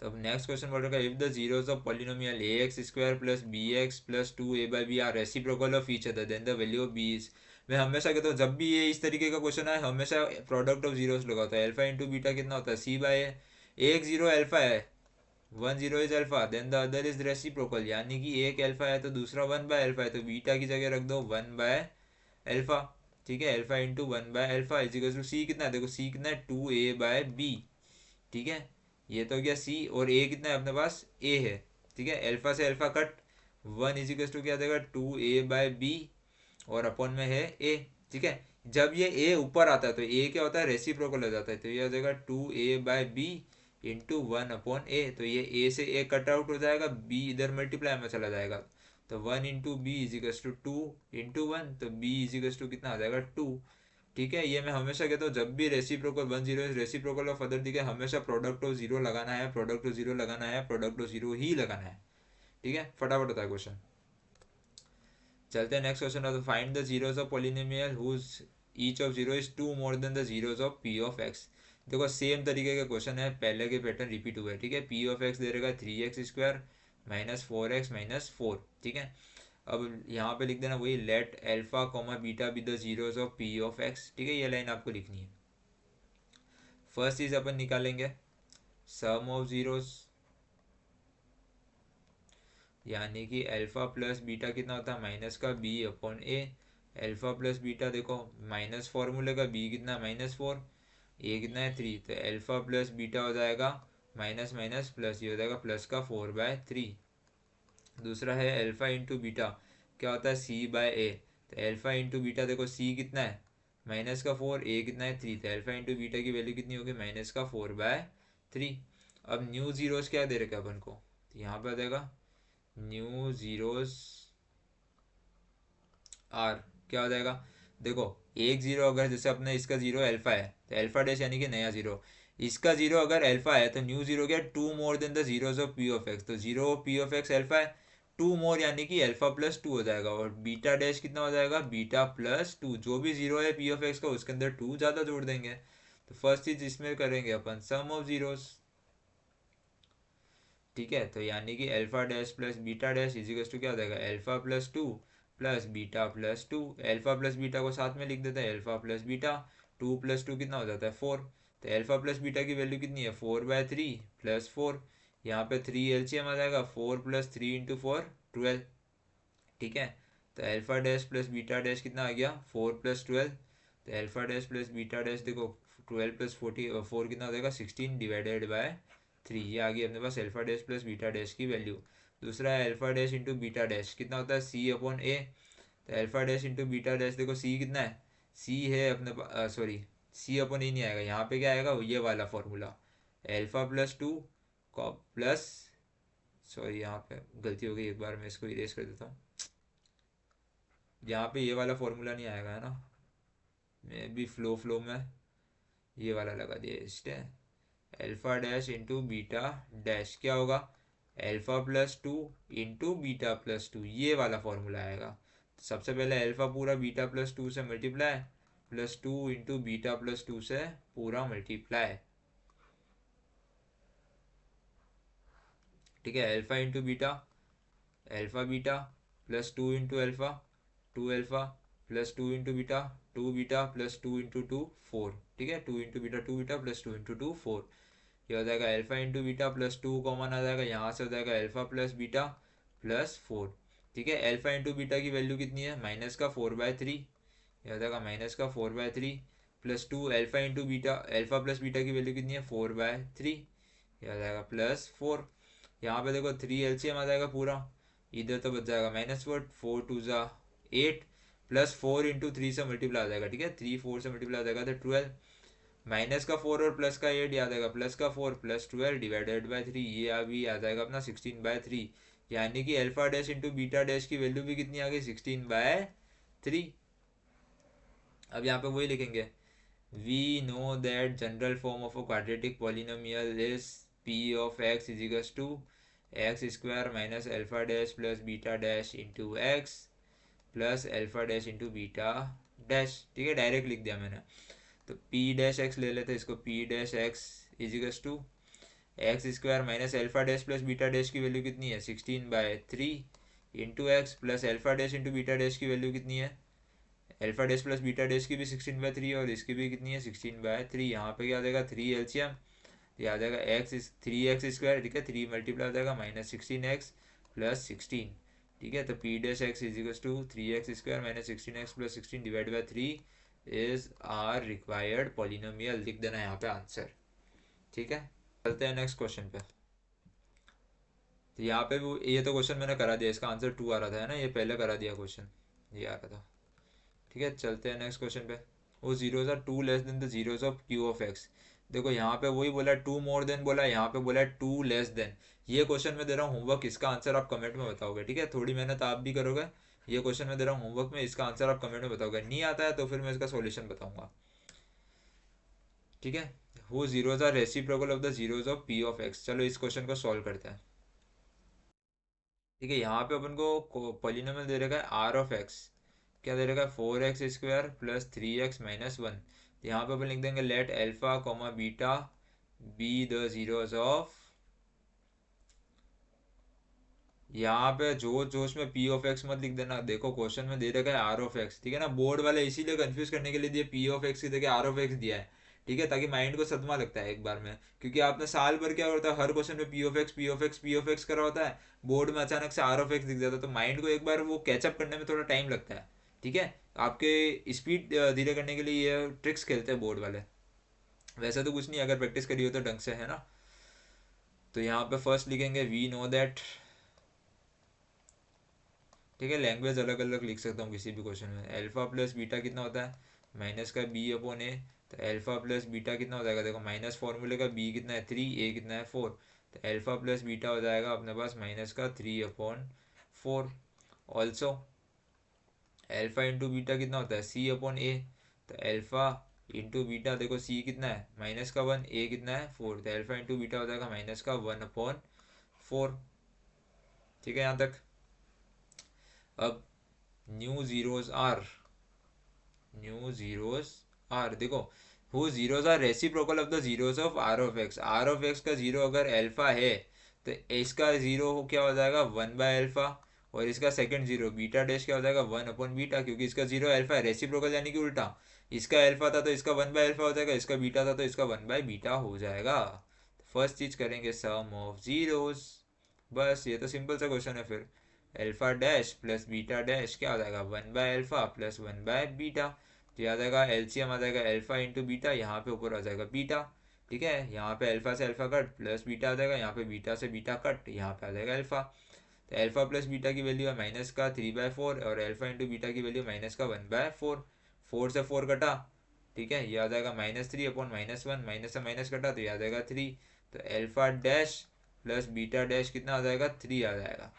Speaker 1: तो अब नेक्स्ट क्वेश्चन बोल रहा है if the zeros of polynomial A x square plus B X plus 2a/b are reciprocal of each other then the value of B is. मैं हमेशा कहता हूँ जब भी ये इस तरीके का क्वेश्चन है हमेशा प्रोडक्ट ऑफ जीरोस लगाता है, अल्फा इंटू बीटा कितना होता है c/a, एक जीरो अल्फा है, 1 0 is alpha then the other is reciprocal, यानी कि एक अल्फा है तो दूसरा 1/अल्फा है, तो बीटा की जगह रख दो 1/अल्फा। ठीक है। अल्फा इंटू 1/अल्फा इजिकल्स टू सी कितना है, देखो सी कितना है 2a/b। ठीक है। ये तो गया सी, और ए कितना है अपने पास ए है। ठीक है। अल्फा से अल्फा कट, 1 टू क्या देगा 2a/b, और अपॉन में है ए। ठीक है। जब ये ए ऊपर आता है तो ए क्या होता है रेसिप्रोकल हो जाता है, तो ये हो जाएगा 2a/b इंटू 1/a, तो ये ए से ए कट आउट हो जाएगा, बी इधर मल्टीप्लाई में चला जाएगा, तो 1 into B equals to 2 into 1, तो बी इजिकल्स टू कितना आ जाएगा 2। ठीक है। ये मैं हमेशा कहता हूँ जब भी रेसिप्रोकल 1 0 रेसिप्रोकल ऑफ अदर दिखे हमेशा प्रोडक्ट ऑफ जीरो लगाना है, प्रोडक्ट ऑफ जीरो लगाना है, प्रोडक्ट ऑफ जीरो ही लगाना है। ठीक है। फटाफट होता है क्वेश्चन। चलते हैं नेक्स्ट क्वेश्चन। तो find the zeros of polynomial whose each of zero is 2 more than the zeros of P of X. देखो सेम तरीके का क्वेश्चन है, पहले के पैटर्न रिपीट हुआ है। ठीक है। पी ऑफ एक्स दे रहेगा 3x² माइनस 4x माइनस 4। ठीक है। अब यहाँ पे लिख देना वही late alpha comma beta be the zeros of P of X. ठीक है। ये लाइन आपको लिखनी है। फर्स्ट चीज अपन निकालेंगे सम ऑफ जीरोस, यानी कि अल्फा प्लस बीटा कितना होता है माइनस का b/a। अल्फा प्लस बीटा देखो माइनस फॉर्मूले का, b कितना -4, a कितना है 3, तो अल्फा प्लस बीटा हो जाएगा माइनस माइनस प्लस, ये हो जाएगा प्लस का 4/3। दूसरा है अल्फा इंटू बीटा, क्या होता है c/a, तो अल्फा इंटू बीटा देखो c कितना है माइनस का 4, a कितना है 3, तो अल्फा इंटू बीटा की वैल्यू कितनी होगी माइनस का 4/3। अब न्यू जीरोस क्या दे रखा है अपन को, तो यहाँ पे आ जाएगा न्यू जीरोस आर, क्या हो जाएगा, देखो एक जीरो अगर जैसे अपने इसका जीरो अल्फा है तो अल्फा डैश यानी कि नया जीरो, इसका जीरो अगर अल्फा है तो न्यू जीरो क्या 2 more than the zeros of P of X, तो zero of P of X alpha है, 2 मोर यानी कि अल्फा प्लस 2 हो जाएगा, और बीटा डैश कितना हो जाएगा बीटा प्लस 2, जो भी जीरो है पी ऑफ एक्स का उसके अंदर 2 ज़्यादा जोड़ देंगे। तो फर्स्ट चीज इसमें करेंगे अपन सम ऑफ जीरोस। ठीक है। तो यानी कि alpha dash plus beta dash equals to क्या हो जाएगा alpha plus 2 plus beta plus 2, alpha plus beta को साथ में लिख देते हैं अल्फा प्लस बीटा, 2 प्लस 2 कितना हो जाता है 4, तो अल्फा प्लस बीटा की वैल्यू कितनी है 4/3 प्लस 4, यहाँ पे 3 एलसीएम आ जाएगा, 4 प्लस 3 इंटू 4 12, ठीक है। तो alpha dash plus beta dash कितना आ गया 4+12, तो alpha dash plus beta dash देखो 12+4 कितना हो जाएगा 16 डिवाइडेड बाय 3, ये आ गई अपने पास alpha dash plus beta dash की वैल्यू। दूसरा है alpha dash into beta dash कितना होता है C/A, तो alpha dash into beta dash देखो C कितना है, C है अपने पास, सॉरी C/A नहीं आएगा, यहाँ पे क्या आएगा ये वाला formula alpha plus 2 plus, sorry यहाँ पे गलती हो गई, एक बार मैं इसको इरेज कर देता हूँ, यहाँ पे ये वाला फॉर्मूला नहीं आएगा है ना, मैं भी फ्लो में ये वाला लगा दिया इस alpha dash into beta dash क्या होगा अल्फा+2 इंटू बीटा+2, ये वाला फॉर्मूला आएगा। तो सबसे पहले अल्फा पूरा बीटा+2 से मल्टीप्लाई +2 इंटू बीटा+2 से पूरा मल्टीप्लाई, ठीक है। Alpha into beta alpha beta plus 2 into alpha 2 alpha plus 2 into beta 2 beta plus 2 into 2 4, ठीक है। 2 into beta 2 beta plus 2 into 2 4, ये हो जाएगा alpha into beta plus 2 common आ जाएगा, यहाँ से हो जाएगा अल्फा प्लस बीटा प्लस 4, ठीक है। अल्फा इंटू बीटा की वैल्यू कितनी है माइनस का 4/3, ये हो जाएगा माइनस का 4/3 plus 2 alpha into beta alpha plus beta की वैल्यू कितनी है 4/3, ये हो जाएगा +4। यहाँ पे देखो 3 एलसीएम आ जाएगा पूरा, इधर तो बच जाएगा -4, 4×2 = 8 प्लस 4 इंटू 3 से मल्टीप्लाई आ जाएगा, ठीक है। 3 4 से मल्टीप्लाई आ जाएगा तो 12, माइनस का 4 और प्लस का 8 याद आएगा, प्लस का 4 प्लस 12 डिवाइडेड बाय 3, ये अभी आ जाएगा अपना 16/3, यानी कि alpha dash into beta dash की वैल्यू भी कितनी आ गई 16/3। अब यहाँ पे वही लिखेंगे, we know that general form of a quadratic polynomial is p of x is equals to x² minus alpha dash plus beta dash into x plus alpha dash into beta dash, ठीक है। Direct लिख दिया मैंने, तो p dash x ले लेते हैं इसको, p dash x is equals to x² minus alpha dash plus beta dash की वैल्यू कितनी है 16/3 into x plus alpha dash into beta dash की वैल्यू कितनी है, alpha dash plus beta dash की भी 16/3 और इसकी भी कितनी है 16/3, यहाँ पे क्या आ जाएगा 3 एलसीएम, ये आ जाएगा x3x², ठीक है। 3 मल्टीप्लाई हो जाएगा -16x प्लस 16, ठीक है। तो p dash x is equal to 3x² minus 16x plus 16 divide by 3 is our required polynomial, लिख देना यहाँ पे आंसर, ठीक है। चलते हैं नेक्स्ट क्वेश्चन पे। तो यहाँ पे भी ये तो क्वेश्चन मैंने करा दिया, इसका आंसर 2 आ रहा था है ना, ये पहले करा दिया क्वेश्चन, ये आ रहा था, ठीक है। चलते हैं नेक्स्ट क्वेश्चन पे, वो zeros are 2 less than the zeros of q of x, देखो यहाँ पे वही बोला 2 मोर देन बोला, यहाँ पे बोला 2 लेस देन। ये क्वेश्चन में दे रहा हूँ होमवर्क, इसका आंसर आप कमेंट में बताओगे, ठीक है। थोड़ी मेहनत आप भी करोगे, ये क्वेश्चन में दे रहा हूँ होमवर्क में, इसका आंसर आप कमेंट में बताओगे, नहीं आता है तो फिर मैं इसका सॉल्यूशन बताऊंगा, ठीक है। Who zeros are reciprocal of the zeros of p of x, चलो इस क्वेश्चन को सॉल्व करते हैं, ठीक है। यहाँ पे अपन को पॉलिनोमियल दे रखा है r ऑफ x, क्या दे रखा है 4x² प्लस 3x माइनस 1, यहाँ पे अपन लिख देंगे let alpha comma beta be the zeros of, यहाँ पे जोश जोश में p ऑफ x मत लिख देना, देखो क्वेश्चन में दे रखा है r ऑफ x, ठीक है ना। बोर्ड वाले इसीलिए कंफ्यूज करने के लिए दिए p ऑफ x की जगह r ऑफ x दिया है, ठीक है, ताकि माइंड को सदमा लगता है एक बार में, क्योंकि आपने साल भर क्या होता है हर क्वेश्चन में p ऑफ x करा होता है, बोर्ड में अचानक से r ऑफ x दिख जाता है, तो माइंड को एक बार वो कैचअप करने में थोड़ा टाइम लगता है, ठीक है। आपके स्पीड धीरे करने के लिए ये ट्रिक्स खेलते हैं बोर्ड वाले, वैसे तो कुछ नहीं, अगर प्रैक्टिस करी हो तो ढंग से, है ना। तो यहाँ पे फर्स्ट लिखेंगे वी नो दैट, ठीक है। लैंग्वेज अलग अलग लिख सकता हूँ किसी भी क्वेश्चन में, अल्फा प्लस बीटा कितना होता है माइनस का b/a, तो अल्फा प्लस बीटा कितना हो जाएगा, देखो माइनस फॉर्मूले का b कितना है 3, a कितना है 4, तो अल्फा प्लस बीटा हो जाएगा अपने पास माइनस का 3/4, ऑल्सो अल्फा इंटू बीटा कितना होता है c/a, तो अल्फा इंटू बीटा देखो c कितना है माइनस का 1, a कितना है 4, तो अल्फा इंटू बीटा हो जाएगा माइनस का 1/4, ठीक है यहाँ तक। अब न्यू जीरोज आर देखो, who zeros are reciprocal of the zeros of r of x, r of x का जीरो अगर अल्फा है तो इसका जीरो क्या हो जाएगा 1/अल्फा, और इसका सेकंड जीरो बीटा डैश क्या हो जाएगा 1/बीटा, क्योंकि इसका जीरो अल्फा है, रेसिप्रोकल यानी कि उल्टा, इसका अल्फा था तो इसका 1/अल्फा हो जाएगा, इसका बीटा था तो इसका 1/बीटा हो जाएगा। फर्स्ट चीज करेंगे सम ऑफ जीरोस। बस ये तो सिंपल सा क्वेश्चन है फिर। Alpha dash plus beta dash क्या हो जाएगा, 1/अल्फा प्लस 1/बीटा। तो याद आएगा एलसीएम आ जाएगा अल्फा इंटू बीटा, यहाँ पे ऊपर आ जाएगा बीटा। ठीक है, यहाँ पे अल्फा से अल्फा कट प्लस बीटा आ जाएगा, यहाँ पे बीटा से बीटा कट, यहाँ पे आ जाएगा अल्फा। तो अल्फा प्लस बीटा की वैल्यू है माइनस का 3/4 और अल्फा इंटू बीटा की वैल्यू माइनस का 1/4। 4 से 4 कटा, ठीक है, ये आ जाएगा -3/-1, माइनस से माइनस कटा तो ये आ जाएगा 3। तो alpha dash plus beta dash कितना आ जाएगा, 3 आ जाएगा।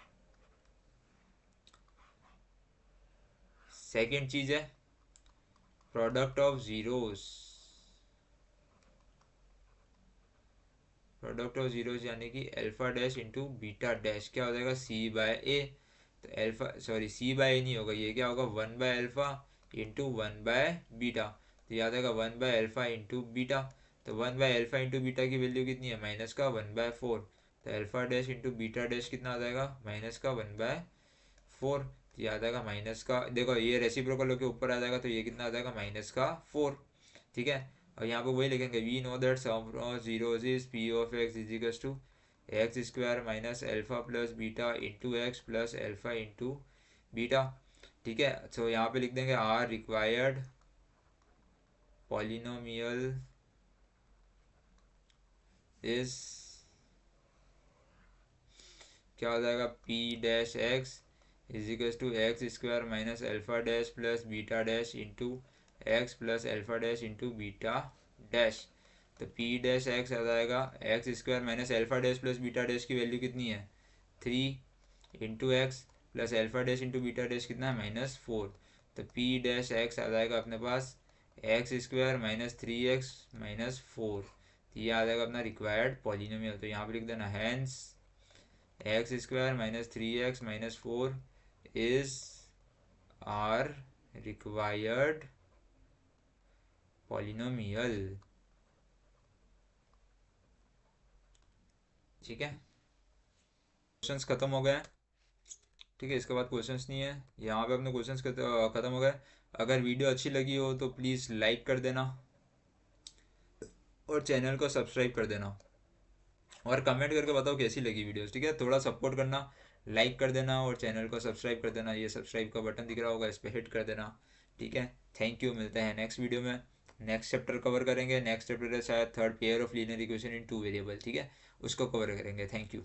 Speaker 1: सेकेंड चीज है product of zeros. Product of zeros यानी कि alpha dash into beta dash क्या हो जाएगा, C/A। तो अल्फा सॉरी C/A नहीं होगा, ये क्या होगा 1/अल्फा इंटू 1/बीटा। तो याद आएगा 1/अल्फा इंटू बीटा। तो 1/अल्फा इंटू बीटा की वैल्यू कितनी है, माइनस का 1/4। तो alpha dash into beta dash कितना आ जाएगा, माइनस का 1/4। तो याद आएगा माइनस का, देखो ये रेसिप्रोकल होकर ऊपर आ जाएगा तो ये कितना आ जाएगा, -4। ठीक है, और यहाँ पे वही लिखेंगे we know that sum of zeros is P of x is equals to x square minus alpha plus beta into x plus alpha into beta. ठीक है, तो यहाँ पे लिख देंगे आर रिक्वायर्ड पॉलिनोमियल इज क्या हो जाएगा, P dash X is equals to x square minus alpha dash plus beta dash into x plus alpha dash into beta dash. तो पी डैश एक्स आ जाएगा x square minus alpha dash plus beta dash की value कितनी है 3 into x plus alpha dash into beta dash कितना है -4। तो P dash X आ जाएगा अपने पास x square minus 3x minus 4। तो ये आ जाएगा अपना रिक्वायर्ड पॉलिनोमियल। तो यहाँ पे लिख देना hence X square minus 3x minus 4 is our required polynomial. ठीक है, क्वेश्चंस खत्म हो गए। ठीक है, इसके बाद क्वेश्चंस नहीं है, यहाँ पे अपने क्वेश्चंस खत्म हो गए। अगर वीडियो अच्छी लगी हो तो प्लीज़ लाइक कर देना और चैनल को सब्सक्राइब कर देना और कमेंट करके बताओ कैसी लगी वीडियोस। ठीक है, थोड़ा सपोर्ट करना, लाइक कर देना और चैनल को सब्सक्राइब कर देना। ये सब्सक्राइब का बटन दिख रहा होगा, इस पर हिट कर देना। ठीक है, थैंक यू, मिलते हैं नेक्स्ट वीडियो में। नेक्स्ट चैप्टर कवर करेंगे, नेक्स्ट चैप्टर है शायद third pair of linear equation in 2 variable. ठीक है, उसको कवर करेंगे। Thank you.